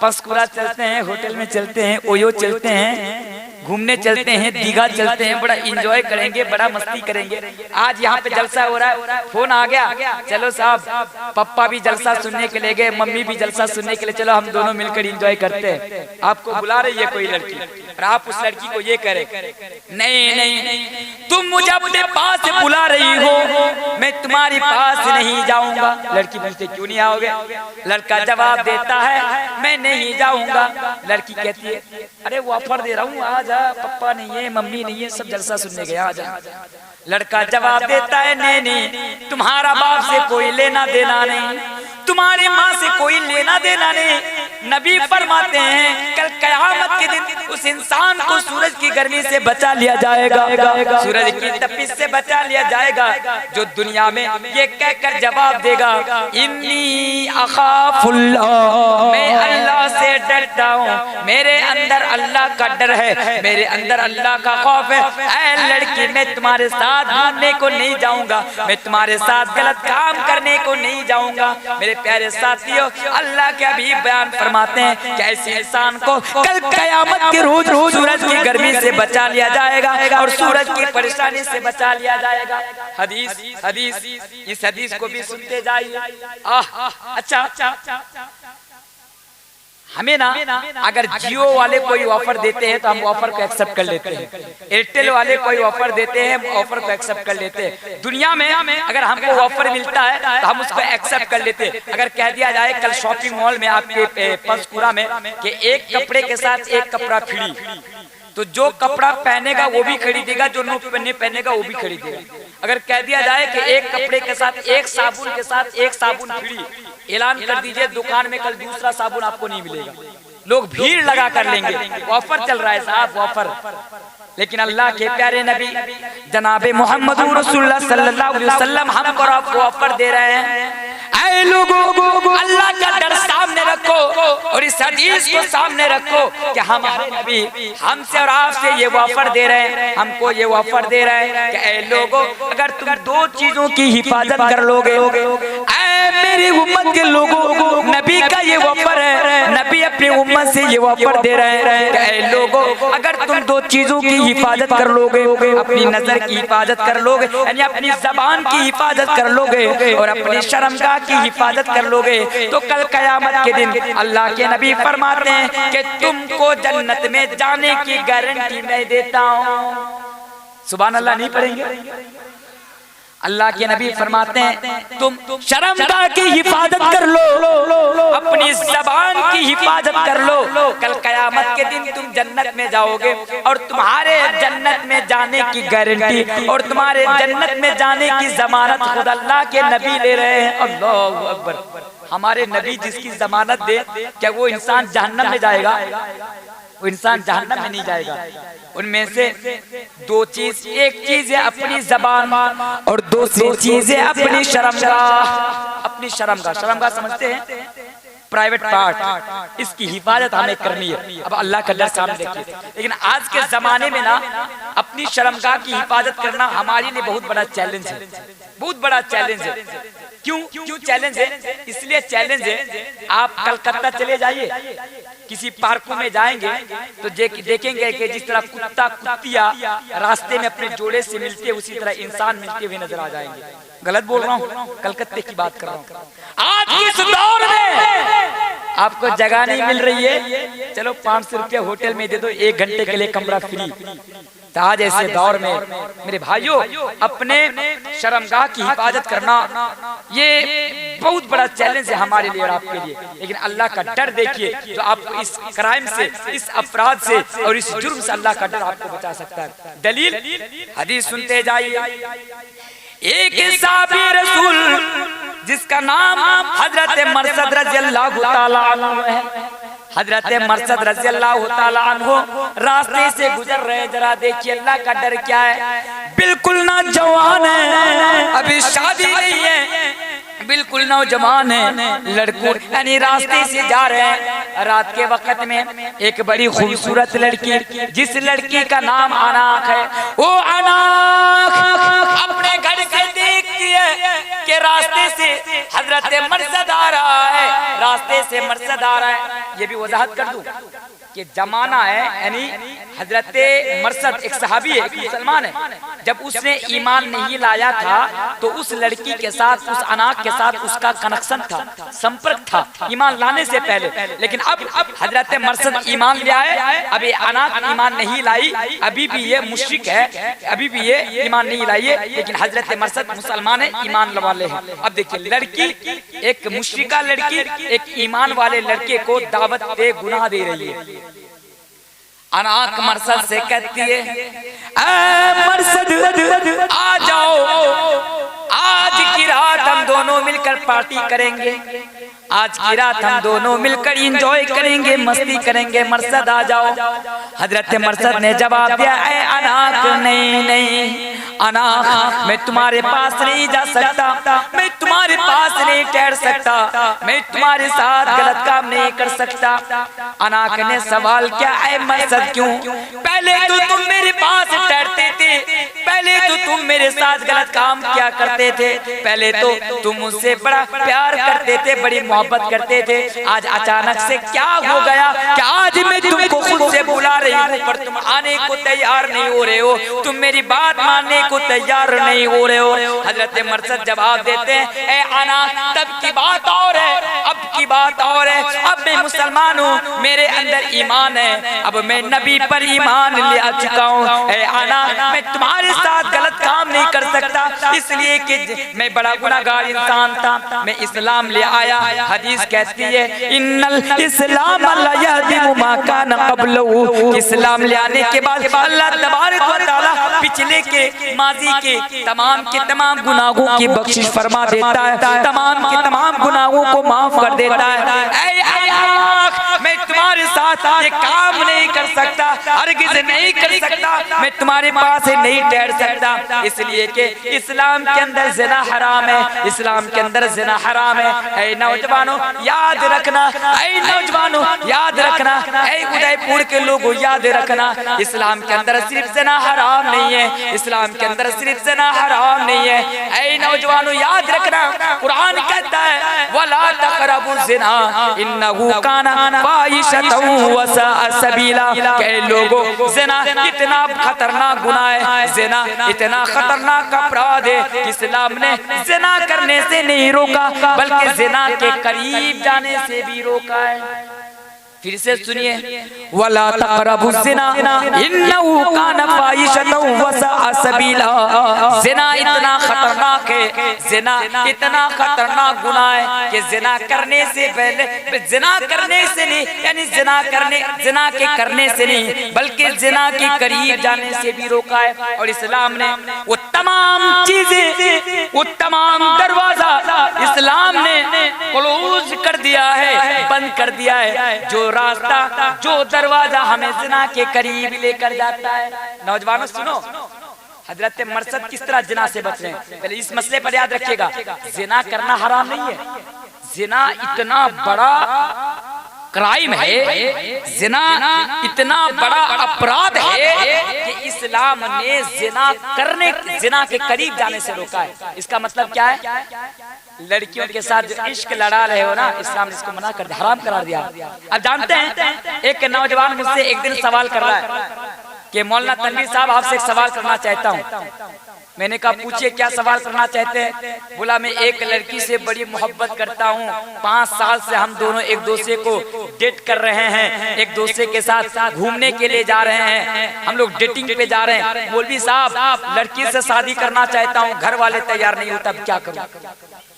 पंचकुला चलते हैं, होटल में चलते हैं, ओयो चलते हैं, घूमने चलते हैं, दीघा चलते हैं, बड़ा एंजॉय करेंगे, बड़ा मस्ती करेंगे। आज यहाँ पे जलसा हो रहा है, फोन आ गया, चलो साहब पप्पा भी जलसा सुनने के लिए गए, मम्मी भी जलसा सुनने के लिए, चलो हम दोनों मिलकर एंजॉय करते हैं। आपको बुला रही है कोई लड़की और आप उस लड़की को ये करे, नहीं नहीं तुम मुझे अपने पास बुला रही हो, मैं तुम्हारे पास नहीं जाऊंगा। लड़की पूछती क्यों नहीं आओगे? लड़का जवाब देता है मैं नहीं जाऊंगा। लड़की कहती है अरे वो ऑफर दे रहा हूँ, आ जा, पप्पा नहीं है, मम्मी नहीं है, सब जलसा सुनने गया, आ जा। लड़का जवाब देता है नहीं नहीं, तुम्हारा बाप से कोई लेना देना नहीं, तुम्हारी माँ से कोई लेना देना नहीं। नबी फरमाते हैं कल कयामत के दिन उस इंसान को सूरज की गर्मी से बचा लिया जाएगा, सूरज की तपिश से बचा लिया जाएगा, जो दुनिया में ये कहकर जवाब देगा इन्नी अखाफुल्लाह, मैं अल्लाह से डर करता हूँ, मेरे अंदर अल्लाह का डर है, मेरे अंदर अल्लाह का खौफ है। ऐ लड़की, मैं तुम्हारे साथ घूमने को नहीं जाऊंगा, मैं तुम्हारे साथ गलत काम करने को नहीं जाऊंगा। मेरे प्यारे साथियों, अल्लाह के हबीब बयान फरमाते हैं कि ऐसे इंसान को कल कयामत के रोज सूरज की गर्मी से बचा लिया जाएगा और सूरज की परेशानी से बचा लिया जाएगा। हदीस इस हदीस को भी सुनते जाइए। अच्छा, हमें ना अगर जियो वाले कोई ऑफर देते हैं तो हम ऑफर को एक्सेप्ट कर लेते हैं, एयरटेल वाले कोई ऑफर देते हैं हम ऑफर को एक्सेप्ट कर लेते हैं। दुनिया में अगर हमको ऑफर मिलता है तो हम उसको एक्सेप्ट कर लेते हैं। अगर कह दिया जाए कल शॉपिंग मॉल में आपके पंचकुला में कि एक कपड़े के साथ एक कपड़ा फ्री, तो जो कपड़ा पहनेगा वो भी खरीदेगा, जो नहीं पहनेगा वो भी खरीदेगा। अगर कह दिया जाए कि एक कपड़े के साथ एक साबुन के साथ एक साबुन फ्री, ऐलान कर दीजिए दुकान में कल दूसरा साबुन आपको नहीं मिलेगा, लोग भीड़ लगा कर लेंगे। ऑफर चल रहा है साहब, ऑफर। लेकिन अल्लाह के प्यारे नबी जनाबे मोहम्मद रसूलुल्लाह सल्लल्लाहु अलैहि वसल्लम हमको आपको ऑफर दे रहे हैं। ऐ लोगों, अल्लाह का डर सामने रखो और इस हदीस को सामने रखो कि हमारे नबी हमसे और आपसे ये ऑफर दे रहे हैं, हमको ये ऑफर दे रहे हैं कि ऐ लोगों, अगर तुम दो चीजों की हिफाजत कर लोगे, ऐ मेरी उम्मत के लोगों, नबी का ये ऑफर है, नबी अपनी उम्मत से ये ऑफर दे रहे हैं कि ऐ लोगों, अगर तुम दो चीजों की हिफाजत कर लोगे, अपनी नजर की हिफाजत कर लोगे, यानी अपनी जबान की हिफाजत कर लोगे और अपनी शर्मगाह की हिफाजत कर लोगे, तो कल कयामत के दिन अल्लाह के नबी फरमाते हैं कि तुमको जन्नत में जाने की गारंटी मैं देता हूँ। सुभान अल्लाह नहीं पढ़ेंगे? अल्लाह के नबी फरमाते हैं तुम शर्मगाह की हिफाजत कर लो, अपनी जबान की हिफाजत कर लो, कल कयामत के दिन तुम जन्नत में जाओगे और तुम्हारे जन्नत में जाने की गारंटी और तुम्हारे जन्नत में जाने की जमानत खुद अल्लाह के नबी ले रहे हैं। अल्लाहु अकबर। हमारे नबी जिसकी जमानत दे, क्या वो इंसान जहन्नम में जाएगा? वो इंसान जहन्नम में नहीं जाएगा। उनमें से दो चीज, एक चीज है अपनी जबान और दूसरी चीज है अपनी शर्मगाह। अपनी शर्मगाह समझते हैं? प्राइवेट पार्ट, इसकी हिफाजत हमें करनी है। अब अल्लाह का डर सामने देखिए। लेकिन आज के जमाने में ना अपनी शर्मगाह की हिफाजत करना हमारे लिए बहुत बड़ा चैलेंज है, बहुत बड़ा चैलेंज है। क्यों चैलेंज है? इसलिए चैलेंज है, आप कलकत्ता चले जाइए, किसी पार्कों में जाएंगे तो देखेंगे कि जिस तरह कुत्ता कुत्तिया रास्ते में अपने जोड़े से मिलते हैं, उसी तरह इंसान मिलते हुए नजर आ जाएंगे। गलत बोल रहा हूँ? कलकत्ते की बात कर रहा हूँ। आज इस दौर में आपको जगह नहीं मिल रही है, चलो 500 रुपया होटल में दे दो, 1 घंटे के लिए कमरा फ्री। तो आज ऐसे दौर में मेरे भाइयों, अपने शर्मगाह की हिफाजत करना ये बहुत बड़ा चैलेंज है हमारे लिए और आपके लिए। लेकिन अल्लाह का डर देखिए, जो आपको इस क्राइम से, इस अपराध से और इस जुर्म से अल्लाह का डर आपको बचा सकता है। दलील हदीस सुनते जाइए। एक साहबी रसूल जिसका नाम हजरत मरसद रज़ियल्लाहु ताला अन्हु है, हजरत मरसद रज़ियल्लाहु ताला अन्हु रास्ते से गुजर रहे। जरा देखिए अल्लाह का डर क्या है। बिल्कुल ना जवान है, अभी शादी नहीं है, बिल्कुल नौजवान है, लड़कों यानी रास्ते से जा रहे हैं। रात के वक्त में एक बड़ी खूबसूरत लड़की, जिस लड़की का नाम अनाक है, वो अनाक अपने घर से देखती है कि रास्ते से हजरत मरसद आ रहा है, रास्ते से मरसद आ रहा है। ये भी वजाहत कर दूं कि जमाना है, यानी हजरत मरसद एक सहाबी है, एक मुसलमान है। जब उसने ईमान नहीं लाया था तो उस लड़की के साथ, उस अनाक के साथ उसका कनेक्शन था, संपर्क था ईमान लाने से पहले। लेकिन अब हजरत मरसद ईमान ले आए, अभी अनाक ईमान नहीं लाई, अभी भी ये मुश्रिक है, अभी भी ये ईमान नहीं लाई है। लेकिन हजरत मरसद मुसलमान है, ईमान वाले हैं। अब देखिए लड़की, एक मुश्रिका लड़की एक ईमान वाले लड़के को दावत दे गुनाह दे रही है। अनाक मरसद से कहती है, मरसद आ जाओ, आज की रात हम दोनों मिलकर पार्टी करेंगे, आज की रात हम दोनों मिलकर एंजॉय करेंगे, मस्ती करेंगे, मरसद आ जाओ। हजरत मरसद ने जवाब दिया, ऐ अनाक नहीं नहीं अनाक, मैं तुम्हारे पास नहीं जा सकता, मैं तुम्हारे पास नहीं ठहर सकता, मैं तुम्हारे साथ गलत काम नहीं कर सकता। अनाक ने सवाल किया, ऐ मरसद क्यों? पहले तो तुम मेरे पास ठहरते थे, पहले तो तुम मेरे साथ गलत काम किया करते थे, पहले तो तुम मुझसे बड़ा प्यार करते थे, बड़ी मोहब्बत करते थे। आज अचानक से क्या हो गया कि आज मैं तुमको खुद से बुला रही हूँ पर तुम आने को तैयार नहीं हो रहे हो, तुम मेरी बात मानने को तैयार नहीं हो रहे हो। हजरत मरसद जवाब देते हैं, ए आना, तब की बात और है, अब की बात और है। अब मैं मुसलमान हूँ, मेरे अंदर ईमान है, अब मैं नबी पर ईमान ले आ चुका हूँ। ए आना, मैं तुम्हारे साथ गलत काम नहीं कर सकता, इसलिए कि मैं बड़ा गुनाहगार इंसान था, मैं इस्लाम ले आया। हदीस कहती है, इन्नल इस्लाम ला यहदिमु मा कान क़ब्लहु, इस्लाम ले आने के बाद अल्लाह तबारक व तआला पिछले के माजी के तमाम गुनाहों की बख्शिश फरमा देता है, तमाम के तमाम गुनाहों को माफ कर देता है। मैं तुम्हारे साथ ये काम नहीं कर सकता, हरगिज़ नहीं कर सकता, मैं तुम्हारे पास नहीं ठहर सकता, इसलिए कि इस्लाम के अंदर ज़िना हराम है, इस्लाम के अंदर ज़िना हराम है। ऐ नौजवानों याद रखना, ऐ नौजवानों याद रखना, ऐ उदयपुर के लोगों याद रखना, इस्लाम के अंदर सिर्फ ज़िना हराम नहीं है, इस्लाम के अंदर सिर्फ ज़िना हराम नहीं है। ऐ नौजवानों याद रखना, कुरान कहता है, वला तक़रबु ज़िना इन्नहु काना फ़ाहिशतन व साअ सबीला, के लोगों ज़िना इतना खतरनाक गुनाह है, ज़िना इतना खतरनाक अपराध है, इस्लाम ने ज़िना करने से नहीं रोका बल्कि ज़िना के करीब जाने से भी रोका है। फिर से सुनिए, वला तक़रबु ज़िना इन्नहु काना फ़ाहिशतन व साअ सबीला, ज़िना इतना खतरनाक है, ज़िना इतना खतरनाक गुनाह है कि ज़िना करने से पहले, ज़िना करने से नहीं, यानी ज़िना के करने से नहीं बल्कि ज़िना के करीब जाने से भी रोका है। और इस्लाम ने वो तमाम चीजें, वो तमाम दरवाजा इस्लाम ने क्लोज कर दिया है, बंद कर दिया है, जो रास्ता, जो दरवाजा हमें ज़िना के करीब लेकर जाता है। नौजवानों सुनो, हजरत मरसद किस तरह ज़िना से बच रहे हैं, पहले इस मसले पर याद रखिएगा। ज़िना करना हराम नहीं है, ज़िना इतना बड़ा क्राइम है, ज़िना इतना बड़ा अपराध है कि इस्लाम ने ज़िना के करीब जाने से रोका है। इसका मतलब क्या है? लड़कियों के साथ जो इश्क लड़ा रहे हो ना, इस्लाम ने इसको मना कर दिया, हराम करार दिया। अब जानते हैं, एक नौजवान मुझसे एक दिन सवाल कर रहा है कि मौलाना तनवीर साहब आपसे एक सवाल करना चाहता हूँ। मैंने कहा पूछिए क्या सवाल करना चाहते हैं? बोला मैं एक लड़की से बड़ी मोहब्बत करता हूँ, 5 साल से हम दोनों एक दूसरे को डेट कर रहे हैं, एक दूसरे के साथ घूमने के लिए जा रहे हैं, हम लोग डेटिंग पे जा रहे हैं। मौलवी साहब लड़की से शादी करना चाहता हूँ, घर वाले तैयार नहीं होता, क्या करूँ?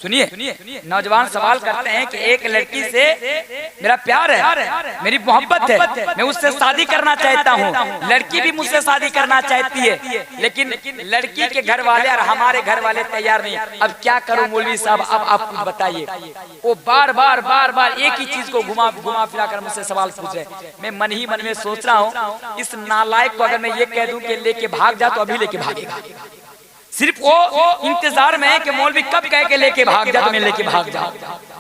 सुनिए, नौजवान सवाल करते हैं कि एक लड़की से मेरा प्यार है, मेरी मोहब्बत है, मैं उससे शादी करना चाहता हूँ, लड़की भी मुझसे शादी करना चाहती है, लेकिन लड़की के घर वाले और हमारे घर वाले तैयार नहीं। अब क्या करूं मौलवी साहब, अब आप कुछ बताइए। वो बार बार एक ही चीज को घुमा फिरा कर मुझसे सवाल पूछ रहे। मैं मन ही मन में सोच रहा हूँ, इस नालायक को अगर मैं ये कह दूं कि लेके भाग जा, तो अभी लेके भागेगा। सिर्फ वो इंतजार में है कि मौलवी कब कह के लेके भाग जा, तो मैं लेके भाग जा।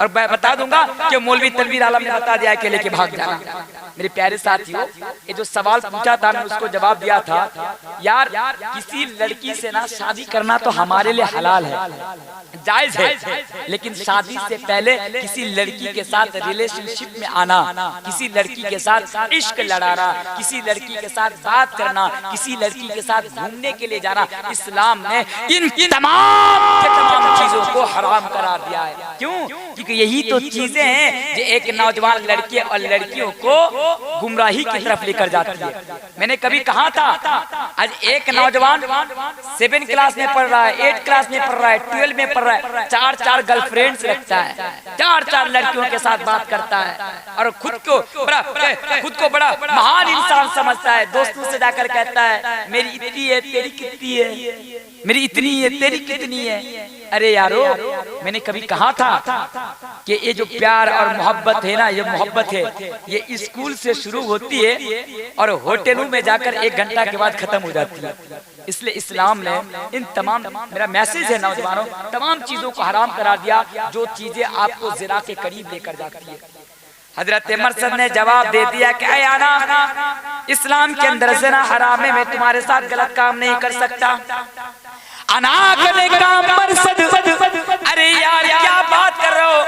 और मैं बता दूंगा कि मौलवी तनवीर आलम ने बता दिया कि लेके भाग जाना। मेरे प्यारे साथियों, ये जो सवाल पूछा था मैंने उसको जवाब दिया था, यार किसी लड़की से ना शादी करना तो हमारे लिए हलाल है, जायज है, लेकिन शादी से पहले किसी लड़की के साथ रिलेशनशिप में आना, किसी लड़की के साथ इश्क लड़ाना, किसी लड़की के साथ बात करना, किसी लड़की के साथ घूमने के लिए जाना, इस्लाम ने इन तमाम चीजों को हराम करार दिया है। क्यों? क्योंकि यही तो चीजें हैं जो एक नौजवान लड़के और लड़कियों को गुमराही की तरफ लेकर जाती है। मैंने कभी कहा था, आज एक नौजवान 7 क्लास में पढ़ रहा है, 8 क्लास में पढ़ रहा है, 12 में पढ़ रहा है, 4 गर्लफ्रेंड्स रखता है, 4 लड़कियों के साथ बात करता है और खुद को बड़ा महान इंसान समझता है। दोस्तों से जाकर कहता है मेरी इतनी है तेरी कितनी है, मेरी इतनी है तेरी कितनी है। अरे यारो, मैंने कभी कहा था कि ये जो प्यार और मोहब्बत है ना, ये मोहब्बत है, ये स्कूल से शुरू होती है और होटलों में जाकर 1 घंटा के बाद खत्म हो जाती है। इसलिए इस्लाम ने इन तमाम, मेरा मैसेज है नौजवानों, तमाम चीजों को हराम करा दिया जो चीजें आपको ज़िना के करीब लेकर जाती है। हजरत मरसद ने जवाब दे दिया कि ऐ आना, इस्लाम के अंदर ज़िना हराम है, मैं तुम्हारे साथ गलत काम नहीं कर सकता। अना करने का मरसद, अरे यार क्या बात कर रहे हो,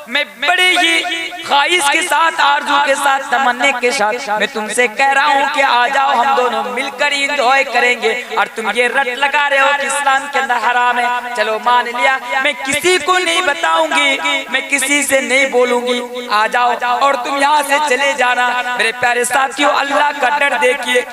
मैं बड़ी ही ख्वाहिश के साथ, आरज़ू के साथ, तमन्ने के साथ मैं तुमसे कह रहा हूँ कि आ जाओ, हम दोनों मिलकर एंजॉय करेंगे, और तुम ये रट लगा रहे हो कि इस्लाम के अंदर हराम है। चलो मान लिया, मैं किसी को नहीं बताऊंगी, मैं किसी से नहीं बोलूंगी, आ जाओ और तुम यहाँ से चले जाना। मेरे प्यारे साथियों, अल्लाह का डर देखिए।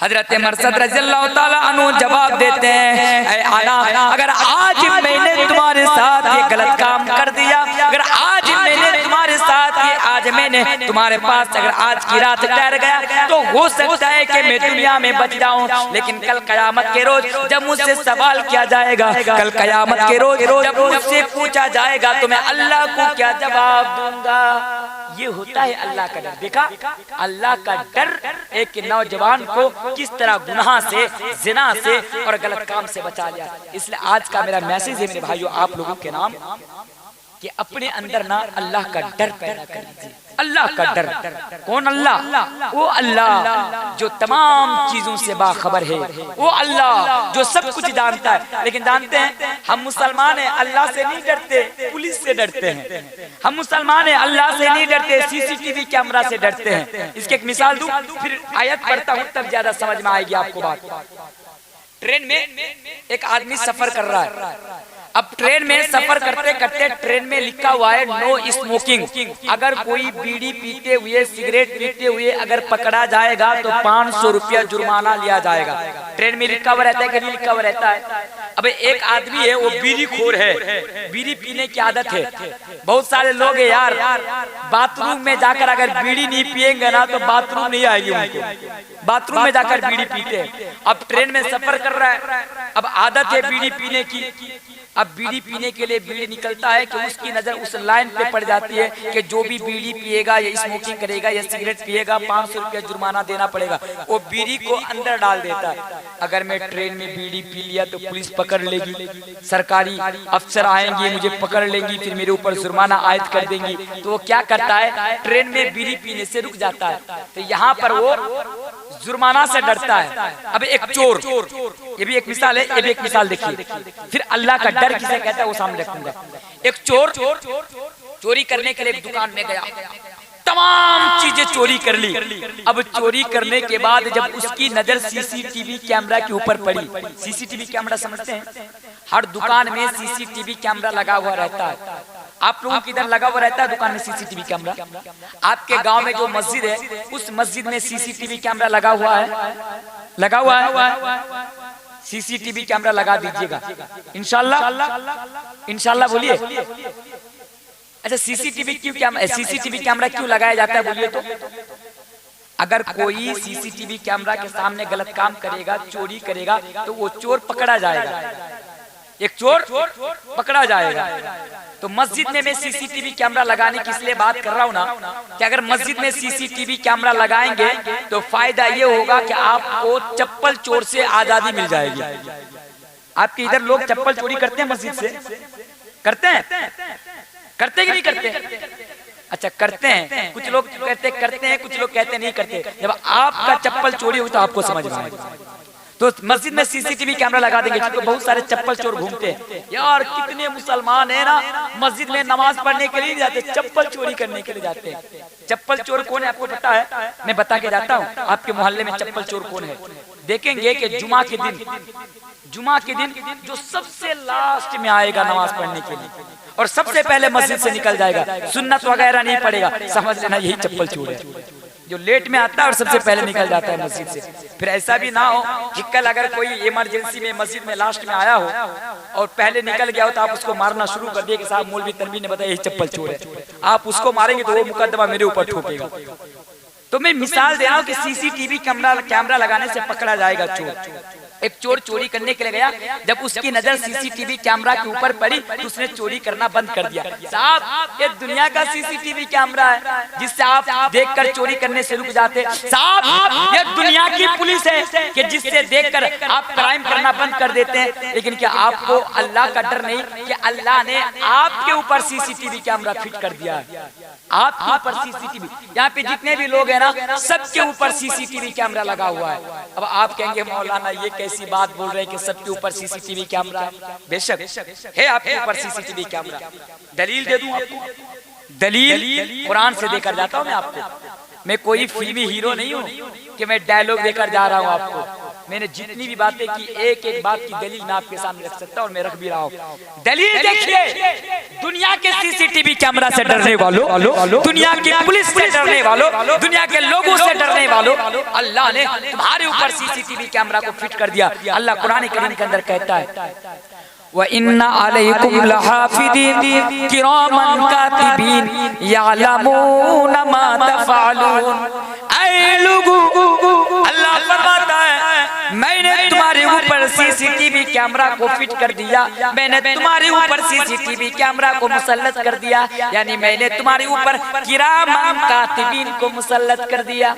हजरत मरसद रज़ियल्लाहु ताला अन्हु जवाब देते हैं, ऐ आना, अगर आज मैंने तुम्हारे साथ ये गलत काम कर दिया, अगर आज मैंने तुम्हारे साथ ये, आज मैंने तुम्हारे पास अगर आज की रात ठहर गया, तो हो सकता है कि मैं दुनिया में बच जाऊं, लेकिन कल कयामत के रोज जब मुझसे सवाल किया जाएगा, कल कयामत के रोज जब मुझसे पूछा जाएगा, तो मैं अल्लाह को क्या जवाब दूंगा। ये होता है अल्लाह का डर। देखा, अल्लाह का डर एक नौजवान को किस तरह गुनाह से, जिना से और गलत काम से बचा लिया। इसलिए आज का मेरा मैसेज है मेरे भाइयों, आप लोगों के नाम, कि अपने अंदर ना अल्लाह का डर पैदा कर लीजिए। अल्लाह का डर, कौन अल्लाह? वो अल्लाह जो तमाम चीजों से बाखबर है, वो अल्लाह जो सब कुछ जानता है। लेकिन जानते हैं हम मुसलमान हैं, अल्लाह से नहीं डरते, पुलिस से डरते हैं। हम मुसलमान हैं, अल्लाह से नहीं डरते, CCTV कैमरा से डरते हैं। इसकी एक मिसाल दूं, फिर आयत पढ़ता हूँ तब ज्यादा समझ में आएगी आपको बात। ट्रेन में एक आदमी सफर कर रहा है। अब ट्रेन में सफर करते करते ट्रेन में लिखा हुआ है नो स्मोकिंग। अगर कोई बीड़ी पीते हुए, सिगरेट पीते हुए अगर पकड़ा जाएगा तो 500 रुपया जुर्माना लिया जाएगा। ट्रेन में लिखा हुआ रहता है कि नहीं लिखा हुआ रहता है। अब एक आदमी है, वो बीड़ी खोर है, बीड़ी पीने की आदत है। बहुत सारे लोग है यार, बाथरूम में जाकर अगर बीड़ी नहीं पिएंगे ना तो बाथरूम नहीं आएगी उनको, बाथरूम में जाकर बीड़ी पीते हैं। अब ट्रेन में सफर कर रहा है, अब आदत है बीड़ी पीने की। अब बीड़ी पीने के लिए बीड़ी निकलता है कि उसकी नजर उस लाइन पे पड़ जाती है कि जो भी बीड़ी पिएगा या स्मोकिंग करेगा या सिगरेट पिएगा 500 रुपया जुर्माना देना पड़ेगा। वो बीड़ी को अंदर डाल देता है। अगर मैं ट्रेन में बीड़ी पी लिया तो पुलिस पकड़ लेगी, सरकारी अफसर आएंगे, मुझे पकड़ लेंगी, फिर मेरे ऊपर जुर्माना आयद कर देंगी। तो वो क्या करता है, ट्रेन में बीड़ी पीने से रुक जाता है। तो यहाँ पर वो जुर्माना से डरता है। अब एक चोर, ये भी एक मिसाल है, ये भी एक मिसाल देखिए, फिर अल्लाह का डर किसे कहता है वो सामने रखूंगा। एक चोर चोरी करने के लिए एक दुकान में गया, तमाम चीजें चोरी कर ली। अब चोरी करने के बाद जब उसकी नजर CCTV कैमरा के ऊपर पड़ी, CCTV कैमरा समझते हैं, हर दुकान में CCTV कैमरा लगा हुआ रहता है। आप लोगों की इधर लगा हुआ रहता है दुकान में CCTV कैमरा? आपके गांव में जो मस्जिद है उस मस्जिद में CCTV कैमरा लगा हुआ है, लगा हुआ है। CCTV कैमरा लगा दीजिएगा इंशाल्लाह, इंशाल्लाह बोलिए। अच्छा, CCTV कैमरा क्यों लगाया जाता है बोलिए तो? अगर कोई CCTV कैमरा के सामने गलत काम करेगा, चोरी करेगा, तो वो चोर पकड़ा जाएगा, एक चोर पकड़ा जाएगा। तो मस्जिद में मैं CCTV कैमरा लगाने की इसलिए बात कर रहा हूँ ना कि अगर मस्जिद में CCTV कैमरा लगाएंगे तो फायदा ये होगा कि आपको चप्पल चोर से आजादी मिल जाएगी। आपके इधर लोग चप्पल चोरी करते हैं मस्जिद से? करते हैं? करते कि नहीं करते? अच्छा, करते हैं। कुछ लोग कहते करते हैं, कुछ लोग कहते नहीं करते। जब आपका चप्पल चोरी हुई तो आपको समझ में आएगा। तो मस्जिद में CCTV कैमरा लगा देंगे, क्योंकि बहुत सारे चप्पल चोर घूमते हैं। यार कितने मुसलमान है ना, मस्जिद में नमाज पढ़ने के लिए जाते, चप्पल चोरी करने के लिए जाते हैं। चप्पल चोर कौन है आपको पता है? मैं बता के जाता हूँ, आपके मोहल्ले में चप्पल चोर कौन है। देखेंगे कि जुमा के दिन जो सबसे लास्ट में आएगा नमाज पढ़ने के लिए और सबसे पहले मस्जिद से निकल जाएगा, सुन्नत वगैरह नहीं पड़ेगा, समझ लेना यही चप्पल चोर है, जो लेट में आता है और सबसे पहले निकल जाता है मस्जिद से। फिर ऐसा भी ना हो कि कल अगर कोई इमरजेंसी में मस्जिद में लास्ट में आया हो और पहले निकल गया हो तो आप उसको मारना शुरू कर दिए कि साहब मौलवी तनवीर ने बताया यही चप्पल चोर है। आप उसको मारेंगे तो वो मुकदमा मेरे ऊपर ठोकेगा। तो मैं मिसाल दे रहा हूँ कि CCTV कैमरा लगाने से पकड़ा जाएगा चोर। एक चोर चोरी करने के लिए गया, जब उसकी नजर सीसीटीवी कैमरा के ऊपर पड़ी तो उसने चोरी करना बंद कर दिया। साहब ये दुनिया का सीसीटीवी कैमरा है जिससे आप देखकर चोरी करने से रुक जाते। साहब ये दुनिया की पुलिस है कि जिससे देखकर आप क्राइम करना बंद कर देते हैं। लेकिन क्या आपको अल्लाह का डर नहीं कि अल्लाह ने आपके ऊपर सीसीटीवी कैमरा फिट कर दिया है? आपके ऊपर सीसीटीवी, यहाँ पे जितने भी लोग हैं ना सबके ऊपर सीसीटीवी कैमरा लगा हुआ है। अब आप कहेंगे मौलाना ये कैसी बात बोल रहे हैं कि सबके ऊपर सीसीटीवी कैमरा है? बेशक है आपके ऊपर सीसीटीवी कैमरा। दलील दे दूं आपको? दलील कुरान से देकर जाता हूं मैं आपको। मैं कोई फिल्मी हीरो नहीं हूं कि मैं डायलॉग देकर जा रहा हूं आपको। मैंने जितनी भी बातें की एक एक बात की दलील मैं आपके सामने रख सकता हूं और मैं रख भी रहा हूं। दलील देखिए, दुनिया के सीसीटीवी कैमरा से डरने वालों, दुनिया की पुलिस से डरने वालों, दुनिया के लोगों से डरने वालों, अल्लाह ने तुम्हारे ऊपर सीसीटीवी कैमरा को फिट कर दिया। अल्लाह कुरान करीम के अंदर कहता है व इन्ना अलैकुम लहाफिदीन किरामन कातिबीन यअलमूना मा तफअलून। ऐ लोगों, अल्लाह फरमाता है मैंने तुम्हारे ऊपर सीसीटीवी कैमरा को फिट कर दिया, मैंने तुम्हारे ऊपर सीसीटीवी कैमरा को मुसल्लत कर दिया, यानी मैंने तुम्हारे ऊपर किरामन कातिबीन को मुसल्लत कर दिया।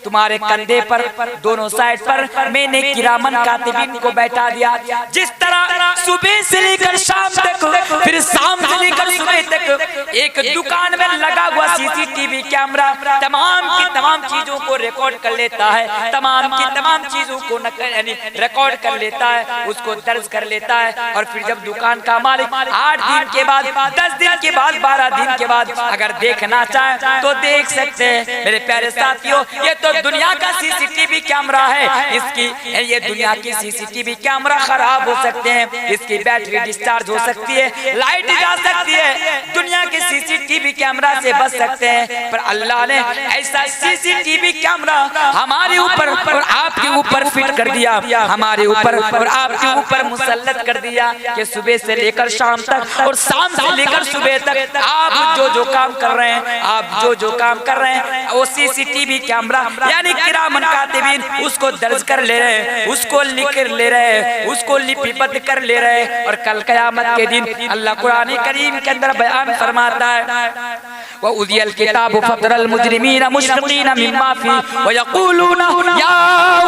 तुम्हारे कंधे पर दोनों साइड पर मैंने किरामन कातिबीन को बैठा दिया। जिस तरह सुबह से लेकर शाम तक, फिर शाम से लेकर सुबह तक एक दुकान में लगा हुआ सीसीटीवी कैमरा तमाम की तमाम चीजों को रिकॉर्ड कर लेता है, तमाम की तमाम चीजों को यानी रिकॉर्ड कर लेता है, उसको दर्ज कर लेता है। और फिर जब दुकान का मालिक 8 दिन के बाद, 10 दिन के बाद, 12 दिन के बाद अगर देखना चाहे तो देख सकते हैं। मेरे प्यारे साथियों, ये तो दुनिया का सीसीटीवी कैमरा है। इसकी ये दुनिया की सीसीटीवी कैमरा खराब हो सकते हैं, इसकी बैटरी डिस्चार्ज हो सकती है, लाइट जा सकती है, दुनिया के सीसीटीवी कैमरा से बच सकते हैं। पर अल्लाह ने ऐसा सीसीटीवी कैमरा हमारे ऊपर और आपके ऊपर फिट कर दिया, हमारे ऊपर और आपके ऊपर मुसल्लत कर दिया कि सुबह से लेकर शाम तक और शाम से लेकर सुबह तक आप जो जो काम कर रहे हैं, आप जो जो काम कर रहे हैं वो सीसीटीवी कैमरा यानी किरामन कातिबीन उसको दर्ज कर ले रहे हैं, उसको लिख ले रहे हैं, उसको लिपिबद्ध कर ले रहे हैं। और कल क़यामत के दिन अल्लाह कुरान करीम के अंदर बयान फरमाता है व उदियल किताब फतरल मुजरिमीन मुशफिकीन मिम्मा फी व यक़ूलून या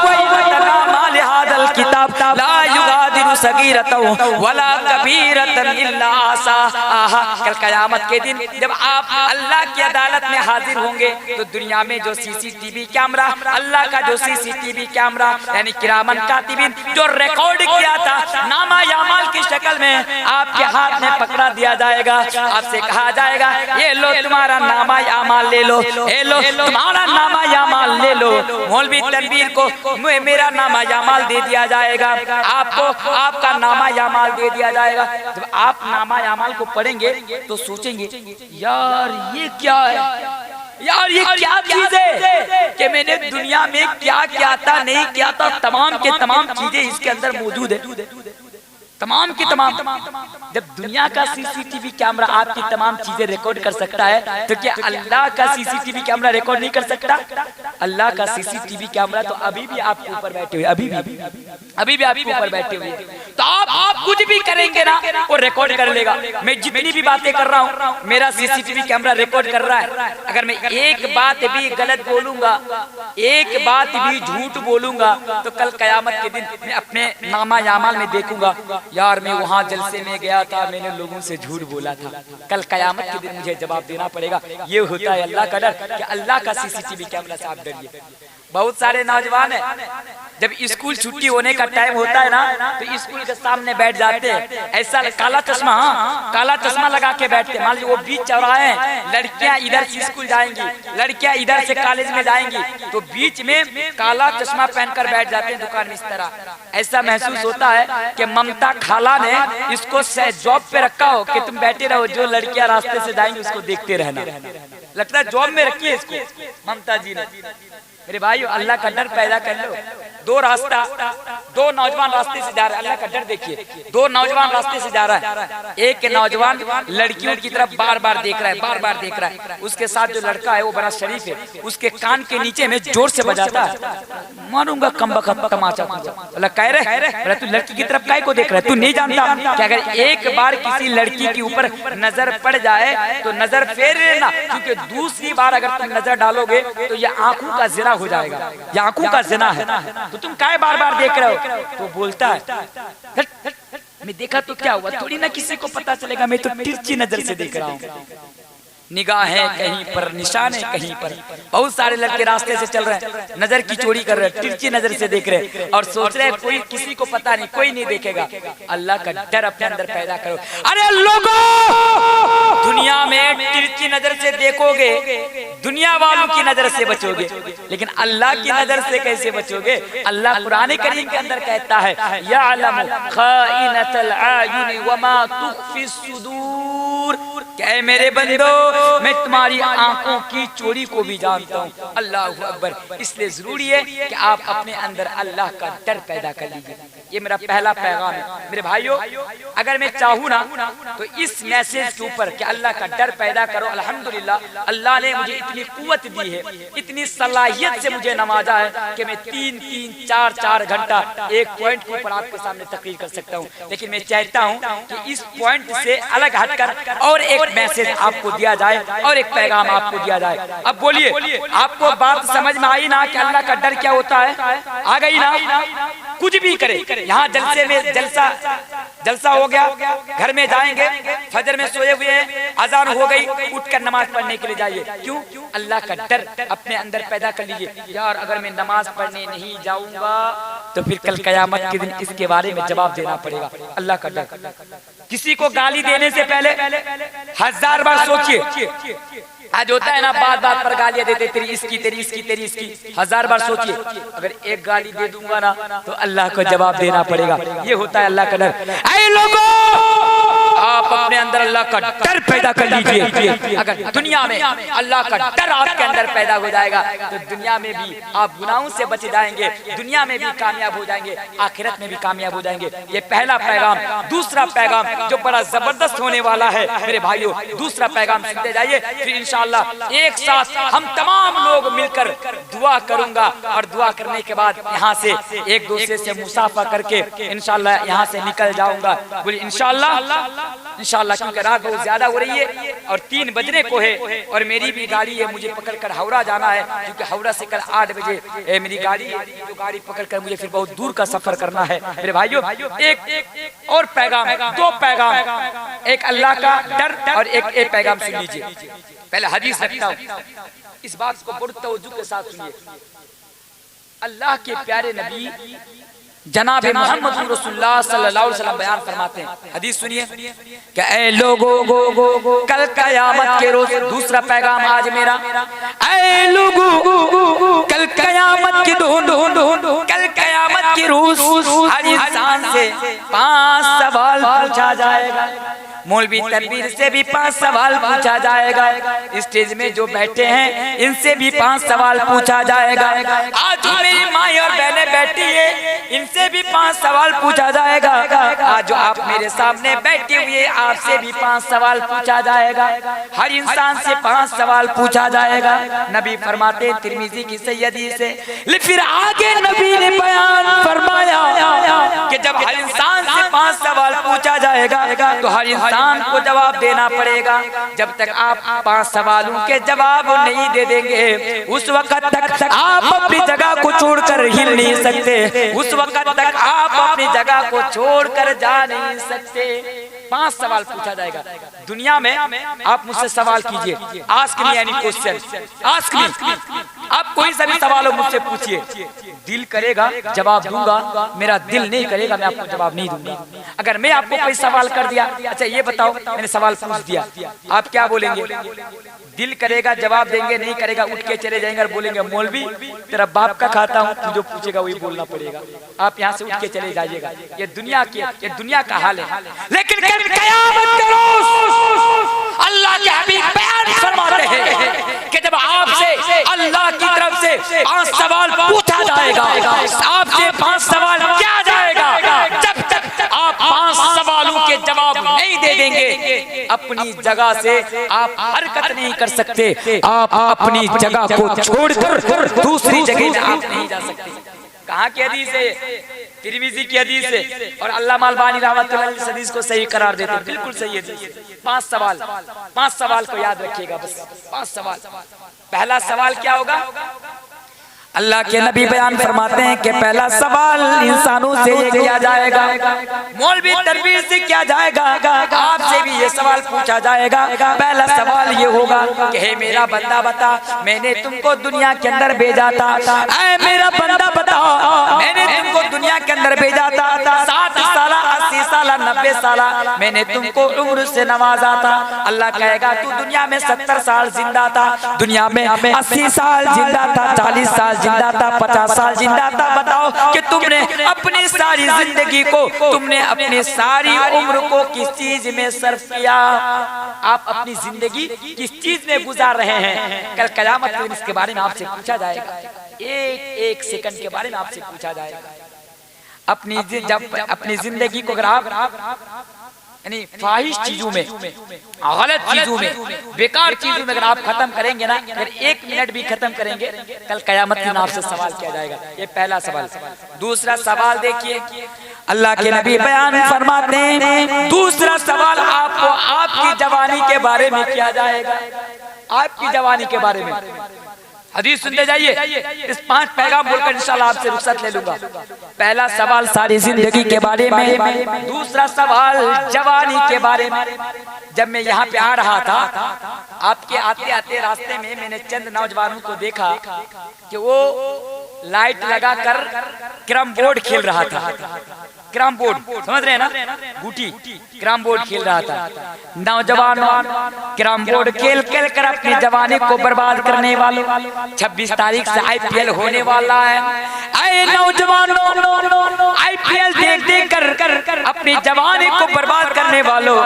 वैलतना मा लिहादल किताब ला युगादिरु सगीरतन वला कबीरतन इल्ला आसाहा। कल क़यामत के दिन जब आप अल्लाह की अदालत में हाजिर होंगे तो दुनिया में जो सीसीटीवी कैमरा, अल्लाह का जो सीसीटीवी कैमरा यानी किरामन कातिबीन जो रिकॉर्ड किया था नामा यामाल की शक्ल में आपके हाथ में पकड़ा दिया जाएगा। आपसे कहा जाएगा ये लो तुम्हारा नामा यामाल ले लो, ये लो तुम्हारा नामा यामाल ले लो। मौलवी तनवीर को मेरा नामा यामाल दे दिया जाएगा, आपको आपका नामा यामाल दे दिया जाएगा। जब आप नामा यामाल को पढ़ेंगे तो सोचेंगे यार ये क्या है, यार ये क्या चीज है कि मैंने दुनिया में क्या किया था, नहीं किया था, तमाम के तमाम चीजें इसके अंदर मौजूद है, तमाम की तमाम। जब दुनिया का सीसीटीवी कैमरा आपकी तमाम चीजें रिकॉर्ड कर सकता है तो क्या अल्लाह का सीसीटीवी कैमरा रिकॉर्ड नहीं कर सकता? अल्लाह का सीसीटीवी कैमरा तो अभी भी आपके ऊपर बैठे हुए, अभी भी आपके ऊपर बैठे हुए, तो आप कुछ भी करेंगे ना वो रिकॉर्ड कर लेगा। मैं जितनी भी बातें कर रहा हूँ मेरा सीसीटीवी कैमरा रिकॉर्ड कर रहा है। अगर मैं एक बात भी गलत बोलूंगा, एक बात भी झूठ बोलूंगा तो कल क़यामत के दिन मैं अपने नामा यामाल में देखूंगा यार मैं वहां जलसे में गया था, मैंने लोगों से झूठ बोला था। कल क़यामत के दिन मुझे जवाब देना पड़ेगा। ये होता है अल्लाह का डर कि अल्लाह का सीसीटीवी कैमरा से आप डरिए। बहुत सारे नौजवान है जब स्कूल छुट्टी होने का टाइम होता है ना तो स्कूल के सामने बैठ जाते हैं, ऐसा काला चश्मा, काला चश्मा लगा के बैठते। मान लीजिए वो बीच चौराहे हैं, लड़कियां इधर से स्कूल जाएंगी, लड़कियां इधर से कॉलेज में जाएंगी, तो बीच में काला चश्मा पहनकर बैठ जाते हैं दुकान में। इस तरह ऐसा महसूस होता है कि ममता खाला ने इसको जॉब पे रखा हो कि तुम बैठे रहो, जो लड़कियां रास्ते से जाएंगी उसको देखते रहना। लगता है जॉब में रखी है इसको ममता जी ने। मेरे भाई अल्लाह का डर पैदा कर लो। दो नौजवान रास्ते से जा रहे हैं, अल्लाह का डर देखिए। दो नौजवान रास्ते से जा रहा है, एक नौजवान लड़कियों की तरफ बार बार देख रहा है, बार बार देख रहा है। उसके साथ जो लड़का है वो बड़ा शरीफ है, उसके कान के नीचे में जोर से बजाता है, मारूंगा कमबख्त तमाचा। कह रहे तू लड़की की तरफ काहे को देख रहा है? तू नहीं जानता कि अगर एक बार किसी लड़की के ऊपर नजर पड़ जाए तो नजर फेर लेना, क्योंकि दूसरी बार अगर तुम नजर डालोगे तो ये आंखों का जिना हो जाएगा, ये आंखों का जिना है। तो तुम काहे बार बार देख रहे हो? तो बोलता है मैं देखा तो क्या हुआ, थोड़ी ना किसी को पता चलेगा, मैं तो तिरछी नजर से देख रहा हूँ। निगाहें कहीं पर, निशाने कहीं पर। बहुत सारे लड़के रास्ते से चल रहे हैं, नजर की चोरी कर रहे हैं, तिरछी नजर से देख रहे हैं और सोच रहे हैं कोई किसी को पता नहीं, कोई नहीं देखेगा। अल्लाह का डर अपने अंदर पैदा करो। अरे लोगों, दुनिया में तिरछी नजर से देखोगे, दुनिया वालों की नजर से बचोगे, लेकिन अल्लाह की नजर से कैसे बचोगे? अल्लाह कुरान करीम के अंदर कहता है यअलमु खाइनतल आयुनि वमा तुख्फी सुदूर, क्या मेरे बंदो मैं तुम्हारी आंखों की चोरी को भी जानता हूँ। अल्लाह अकबर। इसलिए जरूरी है कि आप अपने अंदर अल्लाह का डर पैदा कर लीजिए। ये मेरा पहला पैगाम है। मेरे भाइयों, अगर मैं चाहूँ ना तो इस मैसेज के ऊपर कि अल्लाह का डर पैदा करो, अल्हम्दुलिल्लाह अल्लाह ने मुझे इतनी कुव्वत दी है, इतनी सलाहियत से मुझे नवाजा है कि मैं 3-3, 4-4 घंटा एक पॉइंट के ऊपर आपके सामने तकरीर कर सकता हूँ। लेकिन मैं चाहता हूँ कि इस पॉइंट से अलग हटकर और एक मैसेज आपको दिया जाए और एक पैगाम आपको दिया जाए। अब बोलिए, आपको बात समझ में आई ना कि अल्लाह का डर क्या होता है? आ गई ना? कुछ भी करे, यहाँ जलसे में जलसा हो गया, घर में जाएंगे, फजर में सोए हुए हैं, अजान हो गई, उठकर नमाज पढ़ने के लिए जाइए। क्यों? अल्लाह का डर अपने अंदर पैदा कर लीजिए। यार अगर मैं नमाज पढ़ने नहीं जाऊंगा तो फिर कल कयामत के दिन इसके बारे में जवाब देना पड़ेगा। अल्लाह का डर। किसी को गाली देने से पहले 1000 बार सोचिए। आज होता है ना, बात बात पर गालियां देते, तेरी इसकी, तेरी इसकी, तेरी इसकी। 1000 बार सोचिए, अगर एक गाली दे दूंगा ना तो अल्लाह को जवाब देना पड़ेगा। ये होता है अल्लाह का डर। ऐ लोगों, आप अपने अंदर अल्लाह का डर पैदा कर लीजिए। अगर दुनिया में अल्लाह का डर आपके अंदर पैदा हो जाएगा तो दुनिया में भी आप गुनाहों से बच जाएंगे, दुनिया में भी कामयाब हो जाएंगे, आखिरत में भी कामयाब हो जाएंगे। ये पहला पैगाम। दूसरा पैगाम जो बड़ा जबरदस्त होने वाला है मेरे भाइयों, दूसरा पैगाम सुनते जाइए, फिर इंशाअल्लाह एक साथ हम तमाम लोग मिलकर दुआ करूंगा और दुआ करने के बाद यहाँ से एक दूसरे से मुसाफा करके इंशाअल्लाह यहाँ से निकल जाऊंगा। बोले इंशाअल्लाह, इंशाअल्लाह, क्योंकि रात बहुत ज्यादा हो रही है और 3 बजने को है और मेरी भी गाड़ी है, मुझे पकड़कर हावड़ा जाना है, क्योंकि हावड़ा से कल 8 बजे मेरी गाड़ी है, जो गाड़ी पकड़कर मुझे फिर बहुत दूर का सफर करना है। मेरे भाइयों, एक और पैगाम, 2 पैगाम, एक अल्लाह का डर और एक पैगाम सुन लीजिए। पहले हदीस रखता हूँ, इस बात को बड़ी तवज्जो के साथ सुनिए। अल्लाह के प्यारे नबी जनाब मोहम्मद रसूलुल्लाह सल्लल्लाहु अलैहि वसल्लम बयान फरमाते हैं, हदीस सुनिए कि ऐ लोगों, कल कयामत के रोज, दूसरा पैगाम आज मेरा, ऐ लोगों, कल कयामत के कल कयामत के रोज हर इंसान से 5 सवाल पूछा जाएगा। मौलवी तनवीर से भी 5 सवाल पूछा जाएगा। स्टेज में जो बैठे हैं इनसे भी 5 सवाल पूछा जाएगा। आज जो मेरी माँ और बहनें बैठी है इनसे भी 5 सवाल पूछा जाएगा। आज जो आप मेरे सामने बैठे हुए आपसे भी 5 सवाल पूछा जाएगा। हर इंसान से 5 सवाल पूछा जाएगा। नबी फरमाते तिरमिजी की सैयदी से, फिर आगे नबी ने बयान फरमाया कि जब हर इंसान से 5 सवाल पूछा जाएगा तो हर इंसान को जवाब देना पड़ेगा। जब तक आप 5 सवालों के जवाब नहीं दे देंगे उस वक्त तक आप अपनी जगह को छोड़कर हिल नहीं सकते, उस वक्त तक आप अपनी जगह को छोड़कर जा नहीं सकते। 5 सवाल पूछा जाएगा। दुनिया में आप मुझसे सवाल कीजिए, ask me any question, ask me, आप कोई सा भी सवाल हो मुझसे पूछिए, दिल करेगा जवाब दूंगा, मेरा दिल नहीं करेगा मैं आपको जवाब नहीं दूंगा। अगर मैं आपको कोई सवाल कर दिया, अच्छा ये बताओ मैंने सवाल पूछ दिया, आप क्या बोलेंगे? दिल करेगा जवाब देंगे, नहीं करेगा उठ के चले जाएंगे और बोलेंगे मौलवी तेरा बाप का खाता हूँ, तू जो पूछेगा वही बोलना पड़ेगा। आप यहाँ से उठ के चले जाइएगा। ये दुनिया का हाल है। लेकिन कयामत के रोज अल्लाह के हबीब बयान फरमाते हैं कि जब आपसे अल्लाह की तरफ से 5 सवाल पूछा जाएगा, आपसे 5 सवाल किया जाएगा, जब तक आप 5 सवालों के जवाब नहीं दे देंगे, अपनी जगह से आप हरकत नहीं कर सकते, आप अपनी जगह को छोड़कर दूसरी जगह आप नहीं जा सकते। कहाँ की हदीस है? तिरमिजी की हदीस है और अल्लामा अलबानी रहमतुल्लाह अलैह इस हदीस को सही करार देते हैं। बिल्कुल सही है। 5 सवाल को याद रखिएगा, बस 5 सवाल। पहला सवाल क्या होगा? अल्लाह के नबी बयान फरमाते हैं कि पहला सवाल इंसानों से ये किया जाएगा, मौलवी तरबीर से किया जाएगा, आपसे भी ये सवाल पूछा जाएगा। पहला सवाल ये होगा कि हे मेरा बंदा बता, मैंने तुमको दुनिया के अंदर भेजा था, ऐ मेरा बंदा बता, मैंने तुमको दुनिया के अंदर भेजा था, 60 साल 80 साल 90 साल मैंने तुमको उम्र से नवाजा था। अल्लाह कहेगा तू दुनिया में 70 साल जिंदा था, दुनिया में 80 साल जिंदा था, 40 साल जिंदा था, 50 साल जिंदा था। बताओ कि तुमने अपनी सारी जिंदगी को, तुमने अपनी सारी उम्र को किस चीज में सर्फ किया? आप अपनी जिंदगी किस चीज में गुजार रहे हैं? कल कयामत के दिन इसके बारे में आपसे पूछा जाएगा। एक सेकंड के बारे में आपसे पूछा जाएगा। अपनी जिंदगी को अगर आप यानी फाहिश चीजों में, गलत चीजों में, बेकार चीजों में अगर आप खत्म करेंगे ना, अगर 1 मिनट भी खत्म करेंगे, कल कयामत के दिन आपसे सवाल किया जाएगा। ये पहला सवाल। दूसरा सवाल देखिए, अल्लाह के नबी बयान फरमाते हैं, दूसरा सवाल आपको आपकी जवानी के बारे में किया जाएगा। आपकी जवानी के बारे में हदीस सुनते जाइए। इस 5 पैगाम बोलकर इंशाल्लाह आपसे रुखसत ले लूंगा। पहला सवाल सारी जिंदगी के बारे में, दूसरा सवाल जवानी के बारे में। जब मैं यहाँ पे आ रहा था, आपके आते आते रास्ते में मैंने चंद नौजवानों को देखा कि वो लाइट लगाकर कैरम बोर्ड खेल रहा था। कैरम बोर्ड समझ रहे हैं ना? गुटी कैरम बोर्ड खेल रहा था। नौजवानों, कैरम बोर्ड खेल खेल कर अपनी जवानी को बर्बाद करने वालों, 26 तारीख से IPL होने वाला है। ऐ नौजवानों, IPL देख देख कर अपनी जवानी को बर्बाद करने वालों,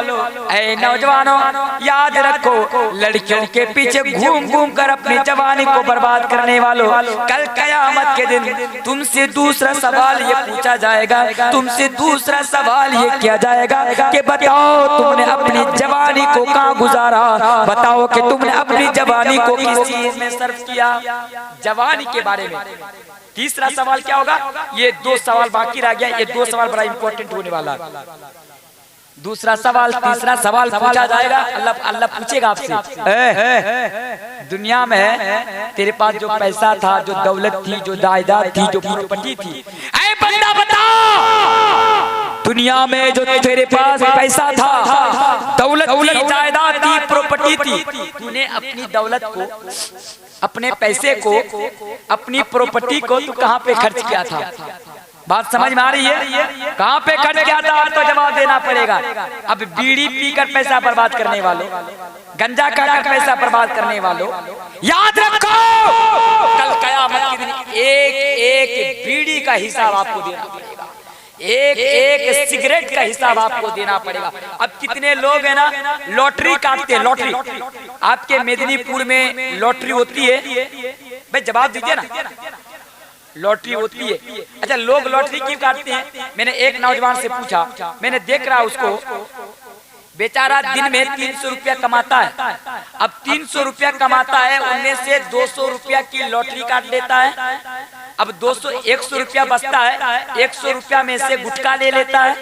ऐ नौजवानों याद रखो, लड़कियों के पीछे घूम घूम कर अपनी जवानी को बर्बाद करने वालों, कल कयामत के दिन तुमसे दूसरा सवाल ये पूछा जाएगा, तुमसे दूसरा सवाल ये किया जाएगा कि बताओ तुमने अपनी जवानी को कहाँ गुजारा, बताओ कि तुमने अपनी जवानी को किस चीज में सर्व किया। जवानी के बारे में। तीसरा सवाल क्या होगा? ये 2 सवाल बाकी रह गया। ये 2 सवाल बड़ा इंपॉर्टेंट होने वाला। दूसरा सवाल, तीसरा सवाल पूछा जाएगा। अल्लाह पूछेगा आपसे, दुनिया में तेरे पास जो पैसा था, जो दौलत थी, जो जायदाद थी, जो प्रॉपर्टी थी, ऐ बंदा बता, दुनिया में जो तेरे पास पैसा था, दौलत थी, जायदाद थी, प्रॉपर्टी थी, तूने अपनी दौलत को, अपने पैसे को, अपनी प्रॉपर्टी को तू कहाँ पे खर्च किया था? बात समझ में आ रही है? कहाँ पे खर्च किया था आपको जवाब देना पड़ेगा। अब बीड़ी पीकर पैसा बर्बाद करने वालों, गंजा खाकर पैसा बर्बाद करने वालों, याद रखो कल कयामत के दिन एक बीड़ी का हिसाब आपको देना पड़ेगा, एक सिगरेट का हिसाब आपको देना पड़ेगा। अब कितने लोग है ना लॉटरी काटते हैं, लॉटरी आपके मेदिनीपुर में लॉटरी होती है, भाई जवाब दीजिए ना, लॉटरी होती है। अच्छा, लोग लॉटरी क्यों काटते हैं? मैंने एक नौजवान से पूछा, मैंने देख रहा उसको, बेचारा दिन में 300 रुपया कमाता है। अब 300 रुपया कमाता है, उनमें से 200 रुपया की लॉटरी काट लेता है। अब 100 रुपया बचता है, 100 रुपया में से गुटखा ले लेता है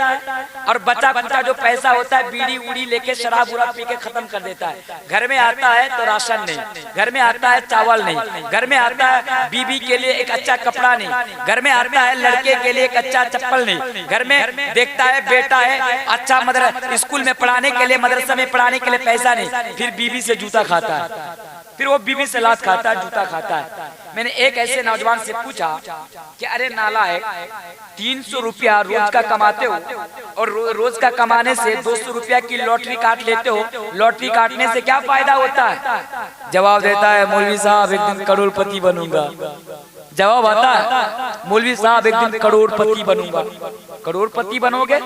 और बचा खुचा जो पैसा होता है बीड़ी उड़ी लेके शराब उराब पी के खत्म कर देता है। घर में आता है तो राशन नहीं, घर में आता है चावल नहीं, घर में आता है बीबी के लिए एक अच्छा कपड़ा नहीं, घर में आता है लड़के के लिए एक अच्छा चप्पल नहीं, घर में देखता है बेटा है अच्छा मदरसा स्कूल में पढ़ाने के लिए, मदरसा में पढ़ाने के लिए पैसा नहीं, फिर बीबी से जूता खाता है, फिर वो बीबी से लात खाता है, जूता खाता है। मैंने एक ऐसे नौजवान से पूछा कि अरे नाला है, 300 रुपया रोज का कमाते हो और रोज का कमाने से 200 रुपया की लॉटरी काट लेते हो, लॉटरी काटने से क्या फायदा होता है? जवाब देता है मौलवी साहब एक दिन करोड़पति बनूंगा। जवाब आता है मौलवी साहब एक दिन करोड़पति बनूंगा। करोड़पति बनोगे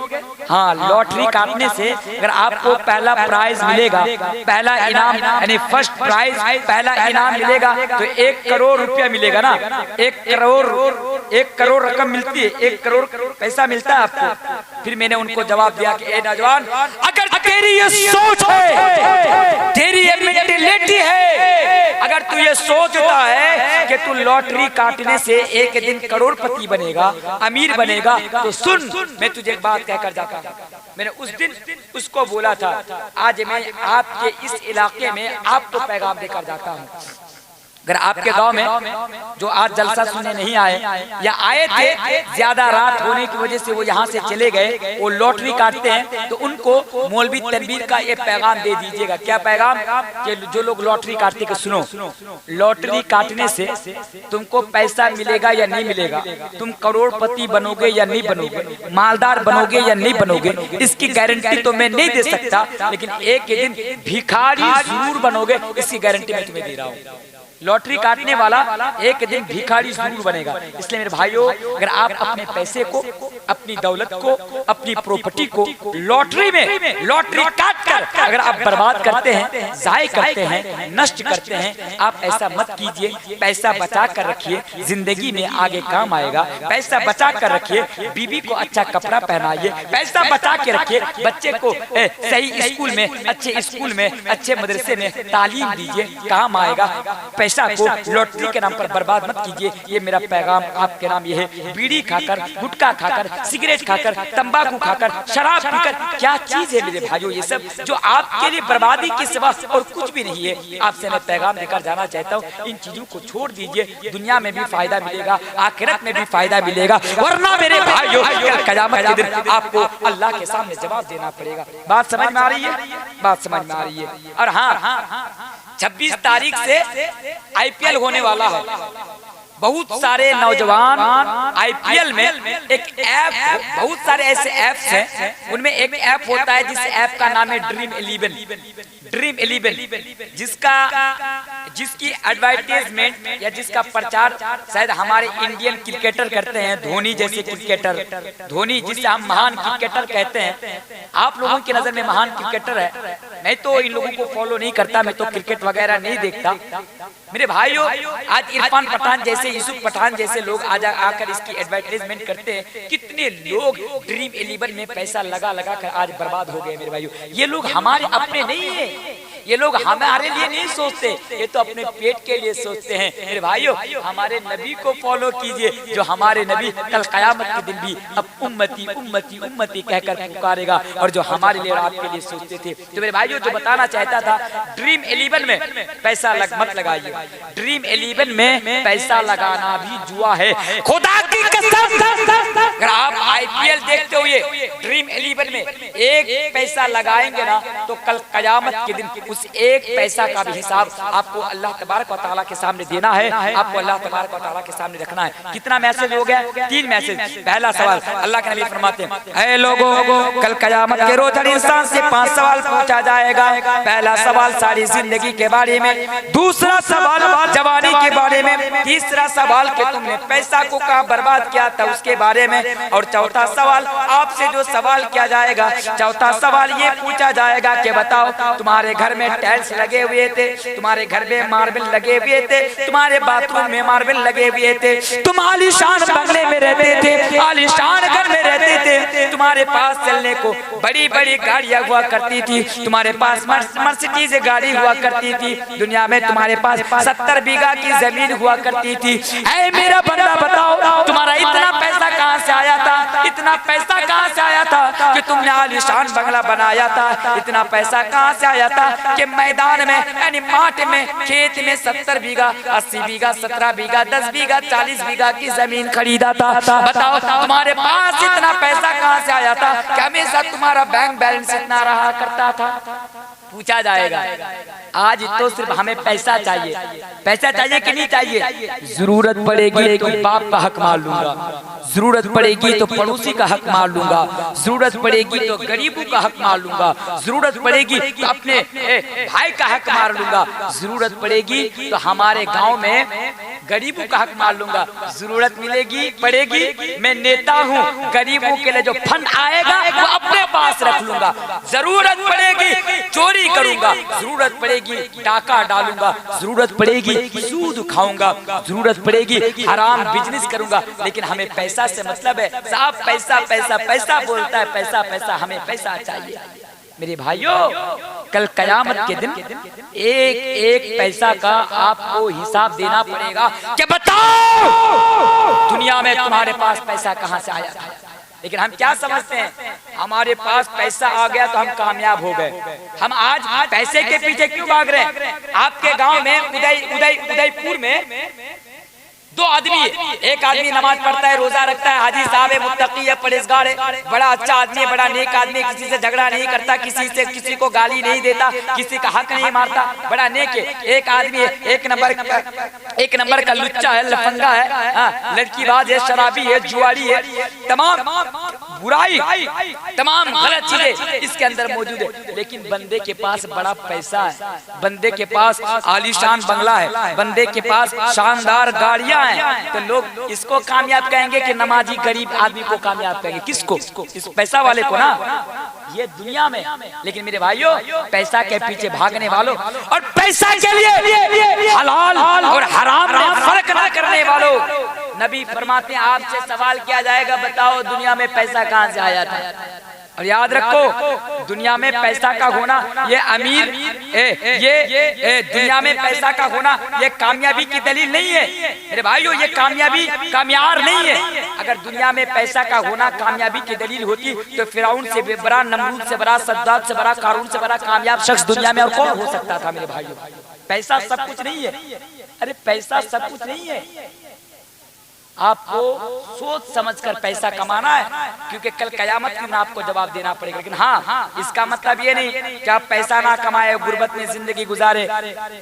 हाँ, लॉटरी काटने से अगर आपको पहला प्राइज मिलेगा, पहला इनाम यानी फर्स्ट प्राइज पहला इनाम मिलेगा तो 1 करोड़ रुपया मिलेगा ना। 1 करोड़ रकम मिलती है, 1 करोड़ पैसा मिलता है आपको। फिर मैंने उनको जवाब दिया कि ए नौजवान, अगर तेरी ये सोच है, तेरी ये मेंटेलिटी है, अगर तू ये सोचता है कि तू लॉटरी काटने से एक दिन करोड़पति बनेगा, अमीर बनेगा, तो सुन, मैं तुझे एक बात कहकर जाता हूं। मैंने उस दिन उसको बोला था, आज मैं आपके इस इलाके में आपको पैगाम देकर जाता हूं। अगर आपके गांव में जो आज जलसा सुनने नहीं आए या आए थे, ज्यादा रात होने की वजह से वो यहाँ से चले गए, वो लॉटरी काटते हैं, तो उनको मौलवी तनवीर का ये पैगाम दे दीजिएगा। क्या पैगाम? कि जो लोग लॉटरी काटते हैं, सुनो, लॉटरी काटने से तुमको पैसा मिलेगा या नहीं मिलेगा, तुम करोड़पति बनोगे या नहीं बनोगे, मालदार बनोगे या नहीं बनोगे, इसकी गारंटी तो मैं नहीं दे सकता, लेकिन एक दिन भिखारी जरूर बनोगे, इसकी गारंटी मैं तुम्हें दे रहा हूँ। लॉटरी काटने वाला एक दिन भिखारी जरूर बनेगा। इसलिए मेरे भाइयों, अगर आप अपने पैसे को, अपनी दौलत को, अपनी प्रॉपर्टी को लॉटरी काट कर अगर आप बर्बाद करते हैं, जाय करते हैं, नष्ट करते हैं, आप ऐसा मत कीजिए। पैसा बचा कर रखिए, जिंदगी में आगे काम आएगा। पैसा बचा कर रखिए, बीवी को अच्छा कपड़ा पहनाइए, पैसा बचा के रखिए, बच्चे को सही स्कूल में, अच्छे स्कूल में, अच्छे मदरसे में तालीम दीजिए, काम आएगा। पैसा को लॉटरी के नाम पर बर्बाद मत कीजिए। ये मेरा पैगाम आपके नाम ये है। बीड़ी खाकर, गुटखा खाकर, सिगरेट खाकर, तंबाकू खाकर, शराब पीकर, क्या चीज है मेरे भाइयों ये सब, जो आपके लिए बर्बादी के सिवा और कुछ भी नहीं है। आपसे मैं पैगाम देकर जाना चाहता हूँ, इन चीजों को छोड़ दीजिए। दुनिया में भी फायदा मिलेगा, आखिरत में भी फायदा मिलेगा, वरना मेरे भाइयों क़यामत के दिन आपको अल्लाह के सामने जवाब देना पड़ेगा। बात समझ में आ रही है? बात समझ में आ रही है। और हाँ, 26 तारीख से IPL होने वाला है। बहुत सारे नौजवान IPL में एक ऐप, बहुत सारे ऐसे ऐप्स हैं, उनमें एक ऐप होता है जिस ऐप का नाम है ड्रीम 11, जिसकी एडवर्टाइजमेंट या जिसका प्रचार शायद हमारे इंडियन क्रिकेटर करते हैं। धोनी जैसे क्रिकेटर, धोनी जिसे हम महान क्रिकेटर कहते हैं, आप लोगों की नजर में महान क्रिकेटर है। मैं तो इन लोगों को फॉलो नहीं करता, मैं तो क्रिकेट वगैरह नहीं देखता। मेरे भाइयों, आज इरफान पठान जैसे, यूसुफ पठान जैसे लोग आज आकर इसकी एडवर्टाइजमेंट करते हैं। कितने लोग ड्रीम 11 में पैसा लगा लगा कर आज बर्बाद हो गए। मेरे भाइयों, ये लोग हमारे अपने नहीं है, ये लोग हमारे लिए नहीं सोचते, ये तो अपने पेट के लिए सोचते हैं। मेरे भाइयों, हमारे नबी को फॉलो कीजिए, जो हमारे नबी कल क़यामत के दिन भी अब उम्मती उम्मती उम्मती कहकर पुकारेगा, और जो हमारे लिए और आपके लिए सोचते थे। तो मेरे भाइयों, जो बताना चाहता था, ड्रीम 11 में पैसा मत लगाइए। ड्रीम 11 में पैसा लगाना भी जुआ है, खुदा की कसम। अगर आप IPL देखते हुए ड्रीम 11 में एक पैसा लगाएंगे ना, तो कल क़यामत के दिन उस एक पैसा का भी हिसाब आपको अल्लाह तबारक व तआला के सामने देना है, आपको अल्लाह तबारक व तआला के सामने रखना है। कितना मैसेज हो गया? 3 मैसेज। पहला सवाल, अल्लाह के नबी फरमाते हैं, ऐ लोगों, कल क़यामत के रोज हर इंसान से 5 सवाल पूछा जाएगा। पहला सवाल सारी जिंदगी के बारे में, दूसरा सवाल जवानी के बारे में, तीसरा सवाल कि तुमने पैसा को कहाँ बर्बाद किया था उसके बारे में, और चौथा सवाल आपसे जो सवाल किया जाएगा, चौथा सवाल ये पूछा जाएगा कि बताओ, तुम्हारे घर में टाइल्स लगे हुए थे, तुम्हारे घर में मार्बल लगे हुए थे, तुम्हारे बाथरूम में मार्बल लगे हुए थे, तुम आलीशान बंगले में रहते थे, आलीशान घर में रहते थे, तुम्हारे पास चलने को बड़ी बड़ी गाड़ियां हुआ करती थी, तुम्हारे पास मर्सिडीज गाड़ी हुआ करती थी, दुनिया में तुम्हारे पास 70 बीघा की जमीन हुआ करती थी। ऐ मेरा बंदा बताओ, तुम्हारा इतना पैसा कहाँ से आया था? इतना पैसा कहाँ से आया था कि तुमने आलीशान बंगला बनाया था? इतना पैसा कहाँ से आया था कि मैदान में यानी माठ में, खेत में 70 बीघा, 80 बीघा, 17 बीघा, 10 बीघा, 40 बीघा की जमीन खरीदा था? बताओ, तुम्हारे पास इतना पैसा कहाँ से आया था कि हमेशा तुम्हारा बैंक बैलेंस इतना रहा करता था? पूछा जाएगा। आज तो सिर्फ हमें पैसा चाहिए, पैसा चाहिए कि नहीं चाहिए? जरूरत पड़ेगी तो बाप का हक मार लूंगा, जरूरत पड़ेगी तो पड़ोसी का हक मार लूंगा, जरूरत पड़ेगी तो गरीबों का हक मार लूंगा, जरूरत पड़ेगी तो अपने भाई का हक मार लूंगा, जरूरत पड़ेगी तो हमारे गांव में गरीबों का हक मार लूंगा, जरूरत मिलेगी पड़ेगी मैं नेता हूँ, गरीबों के लिए जो फंड आएगा वो अपने पास रख लूंगा, जरूरत पड़ेगी चोरी करूंगा, जरूरत पड़ेगी डाका डालूंगा, जरूरत पड़ेगी सूद खाऊंगा, जरूरत पड़ेगी हराम बिजनेस करूंगा, लेकिन हमें पैसा से मतलब है साहब, पैसा पैसा पैसा बोलता है, पैसा पैसा, हमें पैसा चाहिए। मेरे भाइयों, कल कयामत के दिन एक एक पैसा का आपको हिसाब देना पड़ेगा कि बताओ दुनिया में तुम्हारे पास पैसा कहां से आया था। लेकिन हम क्या समझते हैं, हमारे पास पैसा आ गया तो हम कामयाब हो गए। हम आज पैसे के पीछे क्यों भाग रहे हैं? आपके गांव में उदयपुर में दो आदमी है, एक आदमी नमाज पढ़ता है, रोजा रखता है, हाजी साहब है, मुत्तकी है, परहेजगार है, बड़ा अच्छा आदमी है, बड़ा नेक आदमी, किसी से झगड़ा नहीं करता, किसी को गाली नहीं देता, किसी का हक नहीं मारता, बड़ा नेक है। एक आदमी है, एक नंबर का लुच्चा है, लफंगा है, लड़कीबाज है, शराबी है, जुआरी है, तमाम बुराई, तमाम गलत चीजें इसके अंदर मौजूद है। लेकिन बंदे के पास बड़ा पैसा है, बंदे के पास आलीशान बंगला है, बंदे के पास शानदार गाड़ियां हैं, तो लोग इसको कामयाब कहेंगे कि नमाजी गरीब आदमी को कामयाब कहेंगे? किसको? इस पैसा वाले को ना, ये दुनिया में। लेकिन मेरे भाइयों, पैसा के पीछे भागने वालों और पैसा के लिए हलाल और हराम में फर्क न करने वालों, नबी फरमाते हैं आपसे सवाल किया जाएगा, बताओ दुनिया में पैसा कहां से आया था? और याद रखो, दुनिया में पैसा का होना ये अमीर ये दुनिया में पैसा का होना ये कामयाबी की दलील नहीं है मेरे भाइयों, ये कामयाबी कामयार नहीं है। अगर दुनिया में पैसा का होना कामयाबी की दलील होती तो फिरौन से बड़ा, नमरूद से बड़ा, सद्दाद से बड़ा, कारून से बड़ा कामयाब शख्स दुनिया में और कौन हो सकता था? मेरे भाइयों, पैसा सब कुछ नहीं है। अरे पैसा सब कुछ नहीं है, आपको सोच समझकर पैसा कमाना है, क्योंकि कल कयामत में आपको जवाब देना पड़ेगा। लेकिन हाँ, इसका मतलब ये नहीं कि आप पैसा ना कमाए, गुर्बत में जिंदगी गुजारे,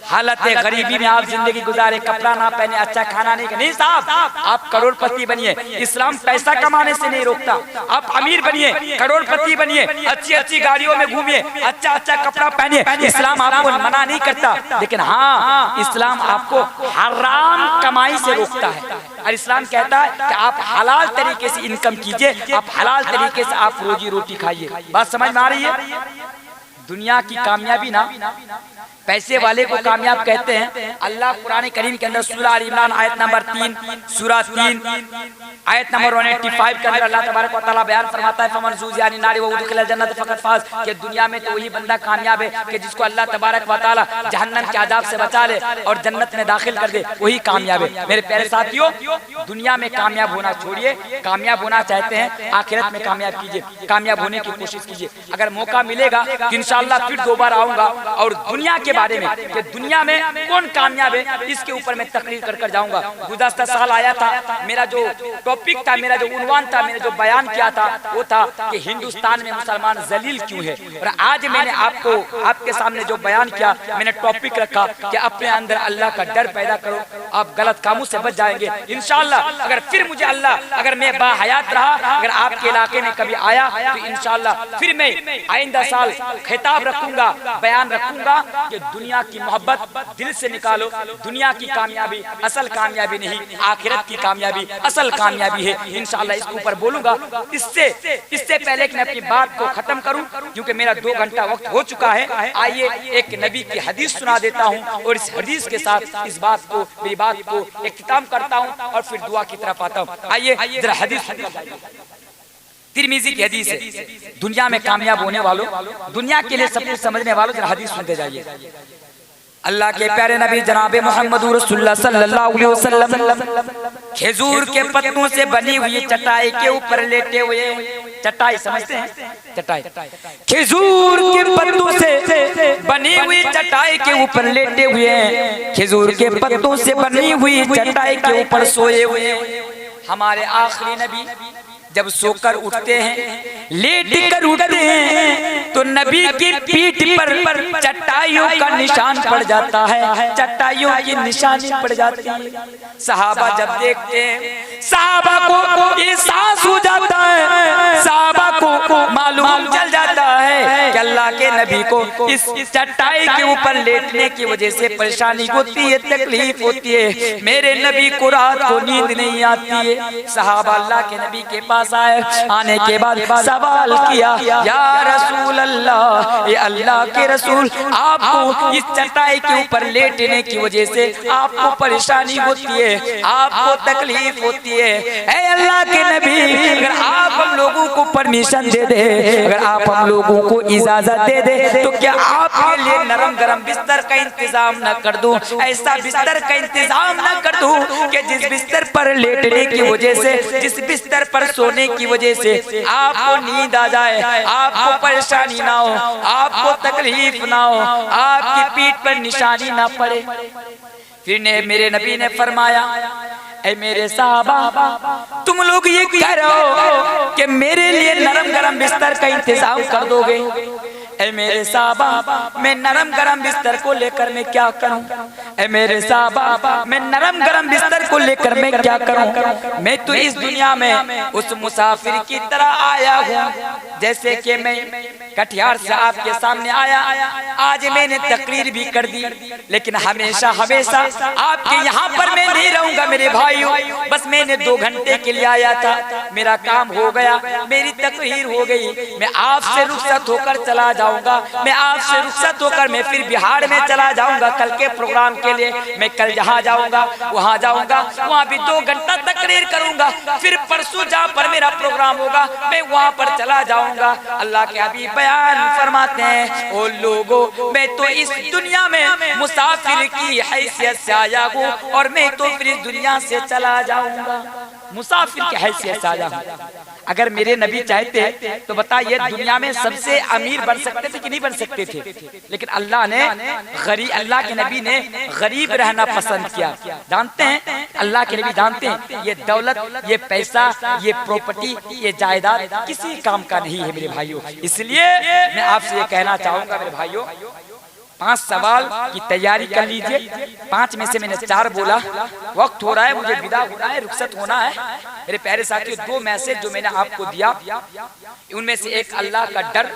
हालत गरीबी में आप जिंदगी गुजारे, कपड़ा ना पहने, अच्छा खाना नहीं साहब, आप करोड़पति बनिए, इस्लाम पैसा कमाने से नहीं रोकता। आप अमीर बनिए, करोड़पति बनिए, अच्छी अच्छी गाड़ियों में घूमिए, अच्छा अच्छा कपड़ा पहनिए, इस्लाम आपको मना नहीं करता। लेकिन हाँ, इस्लाम आपको हराम कमाई से रोकता है, और इस्लाम कहता है कि आप हलाल तरीके से इनकम कीजिए, आप हलाल तरीके से आप रोजी रोटी खाइए। बात समझ में आ रही है? दुनिया की कामयाबी ना पैसे वाले को कामयाब कहते हैं। अल्लाह कुरान करीम के अंदर सूरह अल इमरान आयत नंबर 3 सूरह 3 आयत नंबर 185 के अंदर अल्लाह तबारक व तआला बयान फरमाता है, फमन ज़ुज़ियानी नारी व उदखिल जन्नत फ़क़त फ़ाज़, कि दुनिया में तो वही बंदा कामयाब है कि जिसको अल्लाह तबारक व तआला जहन्नम के अज़ाब से बचा ले और जन्नत में दाखिल कर दे, वही कामयाब है। मेरे प्यारे साथियों, दुनिया में कामयाब होना छोड़िए, कामयाब होना चाहते हैं आखिरत में कामयाब कीजिए, कामयाब होने की कोशिश कीजिए। अगर मौका मिलेगा तो इंशाअल्लाह फिर दोबारा आऊंगा और दुनिया के बारे में कि दुनिया में कौन कामयाब है इसके ऊपर मैं तकरीर कर जाऊंगा। गुज़श्ता साल आया था, मेरा जो टॉपिक था, मेरा जो उन्वान था, मैंने जो बयान किया था वो था कि हिंदुस्तान में मुसलमान जलील क्यों है। और आज मैंने आपको आपके सामने जो बयान किया, मैंने टॉपिक रखा कि अपने अंदर अल्लाह का डर पैदा करो, आप गलत कामों से बच जाएंगे इंशाअल्लाह। अगर फिर मुझे अल्लाह, अगर मैं बाहयात रहा, अगर आपके इलाके में कभी आया तो इंशाअल्लाह फिर मैं आइंदा साल खिताब रखूंगा, बयान रखूंगा कि दुनिया की मोहब्बत दिल से निकालो। दुनिया की कामयाबी असल कामयाबी नहीं, आखिरत की कामयाबी असल कामयाबी है। इंशाअल्लाह इसके ऊपर बोलूंगा। इससे पहले कि मैं अपनी बात को खत्म करूं, क्योंकि मेरा 2 घंटा वक्त हो चुका है, आइए एक नबी की हदीस सुना देता हूं और इस हदीस के साथ इस बात को, मेरी बात को इख्तिताम करता हूं और फिर दुआ की तरफ आता हूं। आइए जरा हदीस तिरमिजी की हदीस है। दुनिया में कामयाब होने वालों, दुनिया के लिए सब कुछ समझने वालों, जरा हदीस सुनते जाइए। अल्लाह के प्यारे नबी जनाबे मोहम्मद रसूलुल्लाह सल्लल्लाहु अलैहि वसल्लम खजूर के पत्तों से बनी हुई चटाई के ऊपर लेटे हुए, चटाई समझते हैं, चटाई खजूर के पत्तों से बनी हुई चटाई के ऊपर लेटे हुए हैं, खजूर के पत्तों से बनी हुई चटाई के ऊपर सोए हुए हैं। हमारे आखिरी नबी जब सोकर उठते हैं, लेट कर उठते हैं, तो नबी की पीठ पर चट्टाइयों का निशान पड़ जाता है, चट्टाइयों की निशानी पड़ जाती है। सहाबा जब देखते हैं, सहाबा को एहसास हो जाता है, सहाबा सहाबा को मालूम चल जाता है कि अल्लाह के नबी को इस चटाई के ऊपर लेटने की वजह से परेशानी होती है, तकलीफ होती है। मेरे नबी को रात को नींद नहीं आती है। सहाबा अल्लाह के नबी के पास आए, आने के बाद सवाल किया, या रसूल अल्लाह, ये अल्लाह के रसूल, आपको इस चटाई के ऊपर लेटने की वजह से आपको परेशानी होती है, आपको तकलीफ होती है। ऐ अल्लाह के नबी, अगर आप हम लोगों को परमिशन दे दे, अगर आप हम लोगों को इजाजत दे दे, तो क्या आपके लिए नरम गरम बिस्तर का इंतजाम न कर दूं? ऐसा बिस्तर का इंतजाम न कर दूं कि जिस बिस्तर पर लेटने की वजह से, जिस बिस्तर पर सोने की वजह से आपको नींद आ जाए, आपको परेशानी ना हो, आपको तकलीफ ना हो, आपकी पीठ पर निशानी ना पड़े। फिर मेरे नबी ने फरमाया, ऐ मेरे साहबा, तुम लोग ये कह रहे हो कि मेरे लिए नरम गरम बिस्तर का इंतजाम कर दोगे? ऐ मेरे साहबा, मैं नरम गरम बिस्तर को लेकर मैं क्या करूं? ऐ मेरे साहबा, मैं नरम गरम बिस्तर को लेकर मैं क्या करूं? मैं तो इस दुनिया में उस मुसाफिर की तरह आया हूं, जैसे कि मैं कटिहार से आपके सामने आया। आज मैंने तकरीर भी कर दी, लेकिन हमेशा हमेशा आपके यहाँ पर मैं नहीं रहूंगा मेरे भाइयों। बस मैंने 2 घंटे के लिए आया था, मेरा काम हो गया, मेरी तकरीर हो गई, मैं आपसे रुखसत होकर चला जाऊंगा। मैं आपसे रुखसत होकर मैं फिर बिहार में चला जाऊंगा कल के प्रोग्राम के लिए। मैं कल जहाँ जाऊंगा वहाँ जाऊंगा, वहाँ भी 2 घंटा तकरीर करूंगा। फिर परसों जहाँ पर मेरा प्रोग्राम होगा मैं वहाँ पर चला जाऊंगा। अल्लाह के हबीब बयान फरमाते हैं, ओ लोगों, मैं तो इस दुनिया में मुसाफिर की हैसियत से आया हूँ और मैं तो फिर इस दुनिया से चला जाऊंगा। मुसाफिर की हैसियत से आया हूँ। अगर मेरे नबी चाहते तो बताइए दुनिया में सबसे अमीर बन सकते थे कि नहीं बन सकते थे? लेकिन अल्लाह के नबी ने गरीब रहना पसंद किया। जानते हैं अल्लाह के नबी जानते हैं ये दौलत, ये पैसा, ये प्रॉपर्टी, ये जायदाद किसी काम का नहीं है मेरे भाइयों। इसलिए मैं आपसे ये कहना चाहूंगा मेरे भाइयों, 5 सवाल की तैयारी कर लीजिए। 5 में से मैंने 4 बोला। वक्त हो रहा है, मुझे विदा होना है, रुखसत होना है। मेरे प्यारे साथियों, 2 मैसेज जो मैंने आपको दिया, उनमें से एक अल्लाह का डर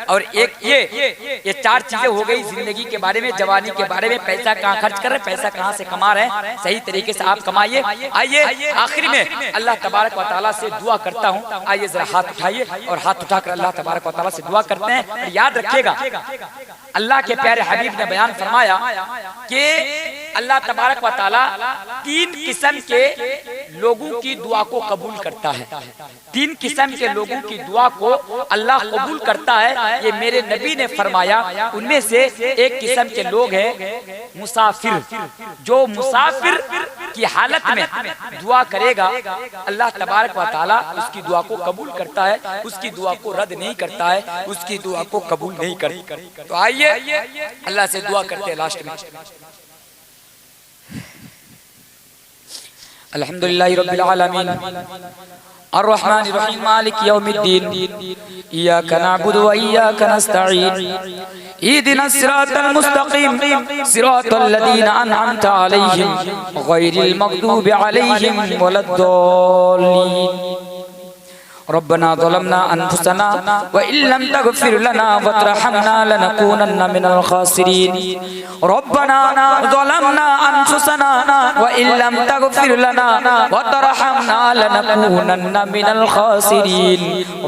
और एक ये 4 चीजें हो गई जिंदगी के बारे में, जवानी के बारे में। पैसा कहाँ खर्च कर रहे हैं, पैसा कहाँ से कमा रहे हैं, सही तरीके से आप कमाइए। आइए आखिर में अल्लाह तबारक व तआला से दुआ करता हूँ। आइए जरा हाथ उठाइए और हाथ उठाकर अल्लाह तबारक व तआला से दुआ करते हैं। और याद रखिएगा, अल्लाह के प्यारे हबीब ने बयान फरमाया कि अल्लाह तबारक व तआला 3 किस्म के लोगों की दुआ को कबूल करता है। 3 किस्म के लोगों की दुआ को अल्लाह कबूल करता है, ये मेरे नबी ने फरमाया। उनमें से एक किस्म के लोग हैं मुसाफिर। जो मुसाफिर की हालत में दुआ करेगा, अल्लाह तबारक व तआला उसकी दुआ को कबूल करता है, उसकी दुआ को रद्द नहीं करता है, उसकी दुआ को कबूल नहीं करता। तो आइए अल्लाह से दुआ करते हैं लास्ट में। अल्हम्दुलिल्लाहि रब्बिल आलमीन अर्रहमानिर रहीम मालिक यौमिद्दीन इय्याका नअबुदु व इय्याका नस्तईन इहदिनस सिरातल मुस्तकीम सिरातल लज़ीना अनअमता अलैहिम गैरिल मग़दूबि अलैहिम वलद्दाल्लीन। रब्बना ज़लमना अनफुसना व इल्लम तग़फिर लना व तरहमना लनकूनन्ना मिनल खासिरीन। रब्बना ज़लमना अनफुसना व इल्लम तग़फिर लना व तरहमना लनकूनन्ना मिनल खासिरीन।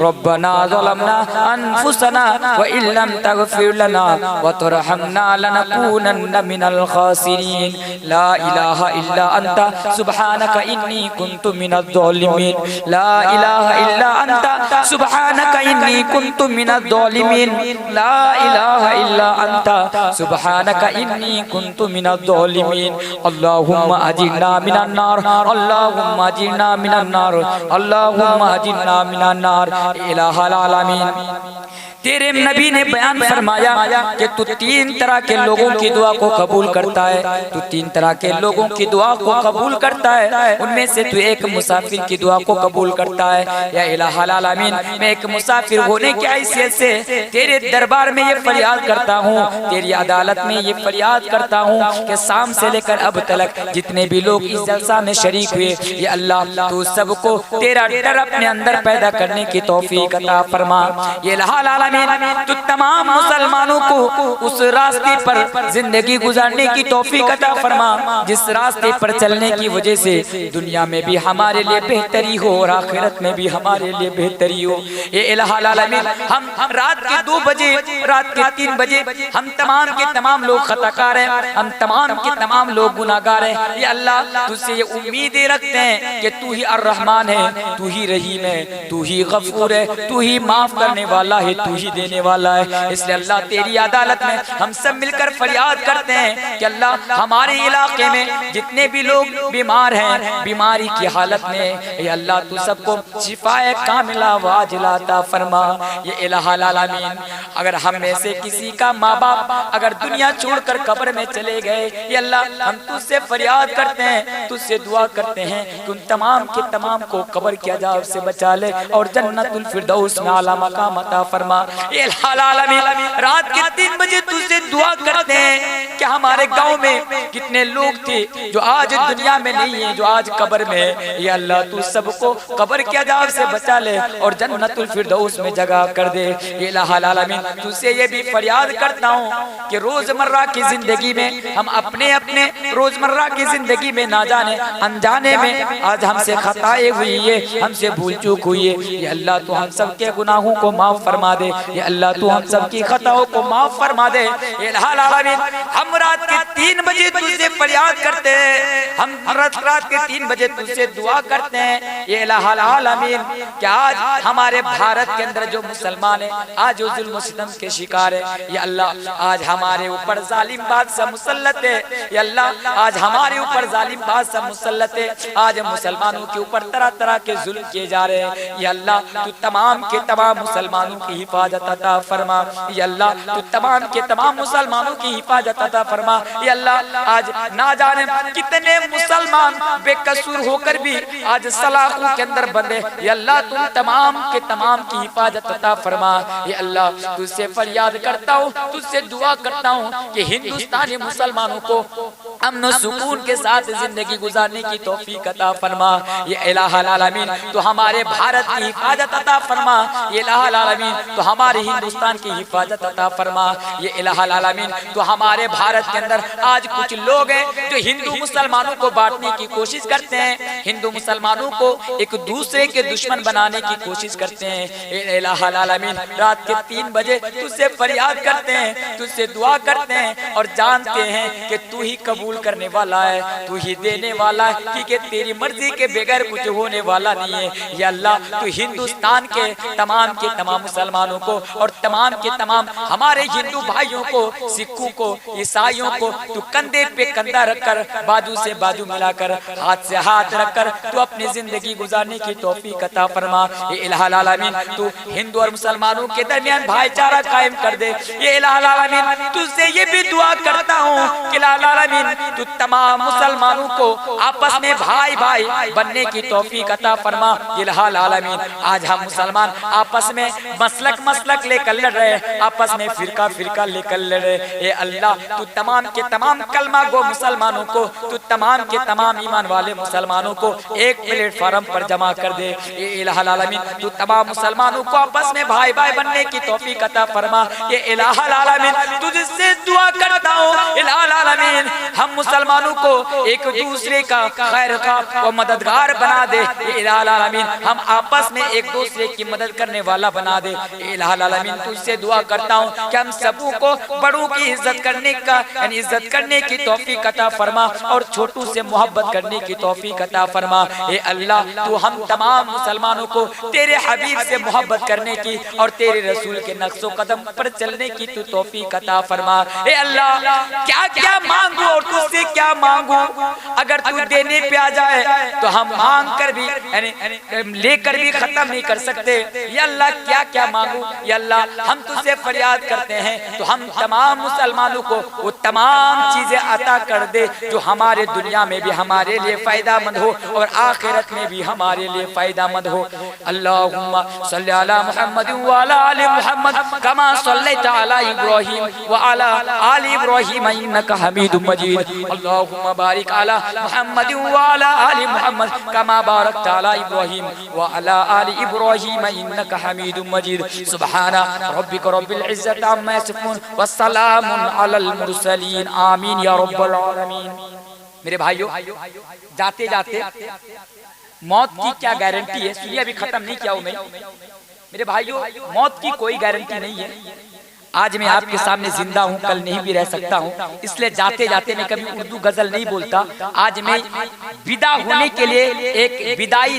रब्बना ज़लमना अनफुसना व इल्लम तग़फिर लना व तरहमना लनकूनन्ना मिनल खासिरीन। ला इलाहा इल्ला अंता सुब्हानका इन्नी कुन्तु मिनज़ ज़ालिमीन। ला इलाहा इल्ला अंता सुब्हानका इन्नी कुन्तु मिनज़ ज़ालिमीन। ला इलाहा इल्ला अंता सुब्हानका इन्नी कुन्तु मिनज़ ज़ालिमीन। अल्लाहुम्मा अजिरना मिनन नार, अल्लाहुम्मा अजिरना मिनन नार, अल्लाहुम्मा अजिरना मिनन नार। इलाहल आलमीन तेरे नबी ने बयान फरमाया कि तू 3 तरह के लोगों की दुआ को कबूल करता है, तू 3 तरह के लोगों की दुआ को कबूल करता है। उनमें से तू एक मुसाफिर की दुआ को कबूल करता है। या इलाहुल आलमीन, मैं एक मुसाफिर होने की हैसियत से तेरे दरबार में ये फरियाद करता हूँ, तेरी अदालत में ये फरियाद करता हूँ कि शाम से लेकर अब तक जितने भी लोग इस जलसा में शरीक हुए, ये अल्लाह तू सबको तेरा डर अपने अंदर पैदा करने की तौफीक अता फरमा। ये इलाहुल आलमीन, तो तमाम मुसलमानों को उस रास्ते पर जिंदगी गुजारने की तौफीक अता फरमा जिस रास्ते पर चलने की वजह से दुनिया में भी हमारे लिए बेहतरी हो और आखिरत में भी हमारे लिए बेहतरी हो। ये इलाहुल आलमीन, हम रात के 2 बजे, रात के 3 बजे हम तमाम के तमाम लोग खताकार हैं, हम तमाम के तमाम लोग गुनाहगार हैं। ये अल्लाह तुझसे ये उम्मीदें रखते हैं कि तू ही अर्रहमान है, तू ही रहीम है, तू ही गफूर है, तू ही माफ करने वाला है, तू ही देने वाला है। इसलिए अल्लाह तेरी अदालत में हम सब मिलकर फरियाद करते हैं कि अल्लाह हमारे इलाके में जितने भी लोग बीमार हैं, बीमारी की हालत में, ये अल्लाह तू सबको शिफाए कामिला वाजिला अता फरमा। ये इलाहुल आलमीन, अगर हम में से किसी का माँ बाप अगर दुनिया छोड़कर कब्र में चले गए, ये अल्लाह हम तुझसे फरियाद करते हैं, तुझसे दुआ करते हैं कि उन तमाम के तमाम को कब्र के अज़ाब से बचा ले और जन्नतुल फिरदौस में आला मकाम अता फरमा। इलाहुल आलमीन, रात के 3 बजे तुझसे दुआ करते हैं कि हमारे गांव में कितने लोग थे जो आज दुनिया में नहीं है, जो आज कब्र में है, ये अल्लाह तू सबको कब्र के अज़ाब से बचा ले और जन्नतुल फिरदौस में जगह कर दे। इलाहुल आलमीन, तुझसे ये भी फरियाद करता हूँ कि रोजमर्रा की जिंदगी में हम अपने अपने रोजमर्रा की जिंदगी में ना जाने अनजाने में आज हमसे खताएं हुई है, हमसे भूल चूक हुई है, ये अल्लाह तू हम सब के गुनाहों को माफ फरमा दे। ये अल्लाह तू हम सब की खताओं को माफ फरमा दे। इलाहुल आलमीन, हम रात के 3 बजे तुझसे फरियाद करते हैं, हम रात के 3 बजे तुझसे दुआ करते हैं। ये इलाहुल आलमीन, कि आज हमारे भारत के अंदर जो मुसलमान है आज जो जुल्म सितम के शिकार है, ये अल्लाह आज हमारे ऊपर जालिम बादशाह मुसल्लत है, ये अल्लाह आज हमारे ऊपर जालिम बादशाह मुसल्लत है। आज मुसलमानों के ऊपर तरह तरह के जुल्म किए जा रहे हैं। ये अल्लाह तू तमाम के तमाम मुसलमानों की हिफाजत अता फरमा। ये अल्लाह तू तमाम के तमाम मुसलमानों की हिफाजत अता फरमा। ये अल्लाह आज ना जाने कितने मुसलमान बेकसूर होकर भी आज सलाखों के अंदर बंधे, ये अल्लाह तुम तमाम के तमाम की हिफाजत अता फरमा। ये अल्लाह तुझसे फरियाद करता हूँ, तुझसे दुआ करता हूँ कि हिंदुस्तानी मुसलमानों को अमन सुकून के साथ जिंदगी गुजारने की तौफीक अता फरमा। ये इलाहुल आलमीन, तो हमारे भारत की हिफाजत अता फरमा। ये इलाहुल आलमीन, तो हमारे हिंदुस्तान की हिफाजत अता फरमा। ये इलाहुल आलमीन, तो हमारे भारत के अंदर आज कुछ लोग हैं जो हिंदू मुसलमानों को बांटने की कोशिश करते हैं, हिंदू मुसलमानों को एक दूसरे के दुश्मन बनाने की कोशिश करते हैं। इलाहुल आलमीन, रात के 3 बजे तुझसे फरियाद करते हैं, तुझसे दुआ करते हैं और जानते हैं कि तू ही कबूल करने वाला है, तू ही देने वाला है, क्योंकि तेरी मर्जी के बगैर कुछ होने वाला नहीं है। या अल्लाह, तू हिंदुस्तान के तमाम मुसलमानों को और तमाम के तमाम हमारे हिंदू भाइयों को, सिखों को, ईसाइयों को तू कंधे पे कंधा रखकर, बाजू से बाजू मिलाकर, हाथ से हाथ रखकर तू अपनी जिंदगी गुजारने की तौफीक अता फरमा। ये इलाहुल आलमीन, तू हिंदू और मुसलमानों के दरमियान भाईचारा कायम कर दे। ये इलाहुल आलमीन, तुझसे ये भी दुआ करता हूँ कि इलाहुल आलमीन, तू तमाम मुसलमानों को आपस में भाई भाई बनने की तौफीक अता फरमा। इलाहुल आलमीन, आज हम मुसलमान आपस में मसलक लेकर लड़ रहे, आपस में फिरका लेकर लड़ रहे। ये अल्लाह, तू तमाम के तमाम कलमा गो मुसलमानों को, तू तमाम के तमाम ईमान वाले मुसलमानों को एक प्लेटफार्म पर जमा कर दे। ये इलाहुल आलमीन, तू तमाम मुसलमानों को आपस में भाई भाई बनने की तौफीक अता फरमा। ये इलाहुल आलमीन, तुझसे दुआ करता हूँ इलाहुल आलमीन, हम मुसलमानों को एक दूसरे का खैर का और मददगार बना दे। इलाहुल आलमीन, हम आपस में एक दूसरे की मदद करने वाला बना दे। इलाहुल आलमीन, तुझसे दुआ करता हूँ कि हम सबों को बड़ों की इज्जत करने का यानी इज्जत करने की तौफीक अता फरमा और छोटों तुझसे मोहब्बत करने की तौफीक अता फरमा। ए अल्लाह तू हम तमाम मुसलमानों को तेरे हबीब से मोहब्बत करने की और तेरे रसूल के नक्शो कदम पर चलने की तू तौफीक अता फरमा। ए अल्लाह क्या क्या मांगू और तुझसे क्या मांगू, अगर तू देने पे आ जाए तो हम मांग कर भी लेकर भी खत्म नहीं कर सकते। या अल्लाह क्या क्या मांगू, या अल्लाह हम तुझसे फरियाद करते हैं तो हम तमाम मुसलमानों को वो तमाम चीजें अता कर दे जो हमारे दुनिया में भी हमारे लिए फायदामंद हो और आखिरत में भी हमारे लिए फायदामंद हो। अल्लाहुम्मा सल्ली अला मुहम्मद व अला आलि मुहम्मद कमा सल्लैता अला इब्राहीम व अला आलि इब्राहीम इन्नका हमीदुम मजीद। अल्लाहुम्मा बारिक अला मुहम्मद व अला आलि मुहम्मद कमा बारकता अला इब्राहीम व अला आलि इब्राहीम इन्नका हमीदुम मजीद। सुब्हाना रब्बिका रब्बिल इज्जति अम्मा यसिफून व सलामुन अलल मुरसलीन। आमीन या रब्बल आलमीन। मेरे भाइयों, जाते जाते मौत की क्या गारंटी है, सुनिए, अभी खत्म नहीं किया हूं मैं। मेरे भाइयों, मौत की कोई गारंटी नहीं है। आज मैं आपके सामने जिंदा हूँ, कल नहीं भी रह सकता हूँ, इसलिए जाते जाते मैं कभी उर्दू गजल नहीं बोलता। आज मैं विदा होने के लिए एक विदाई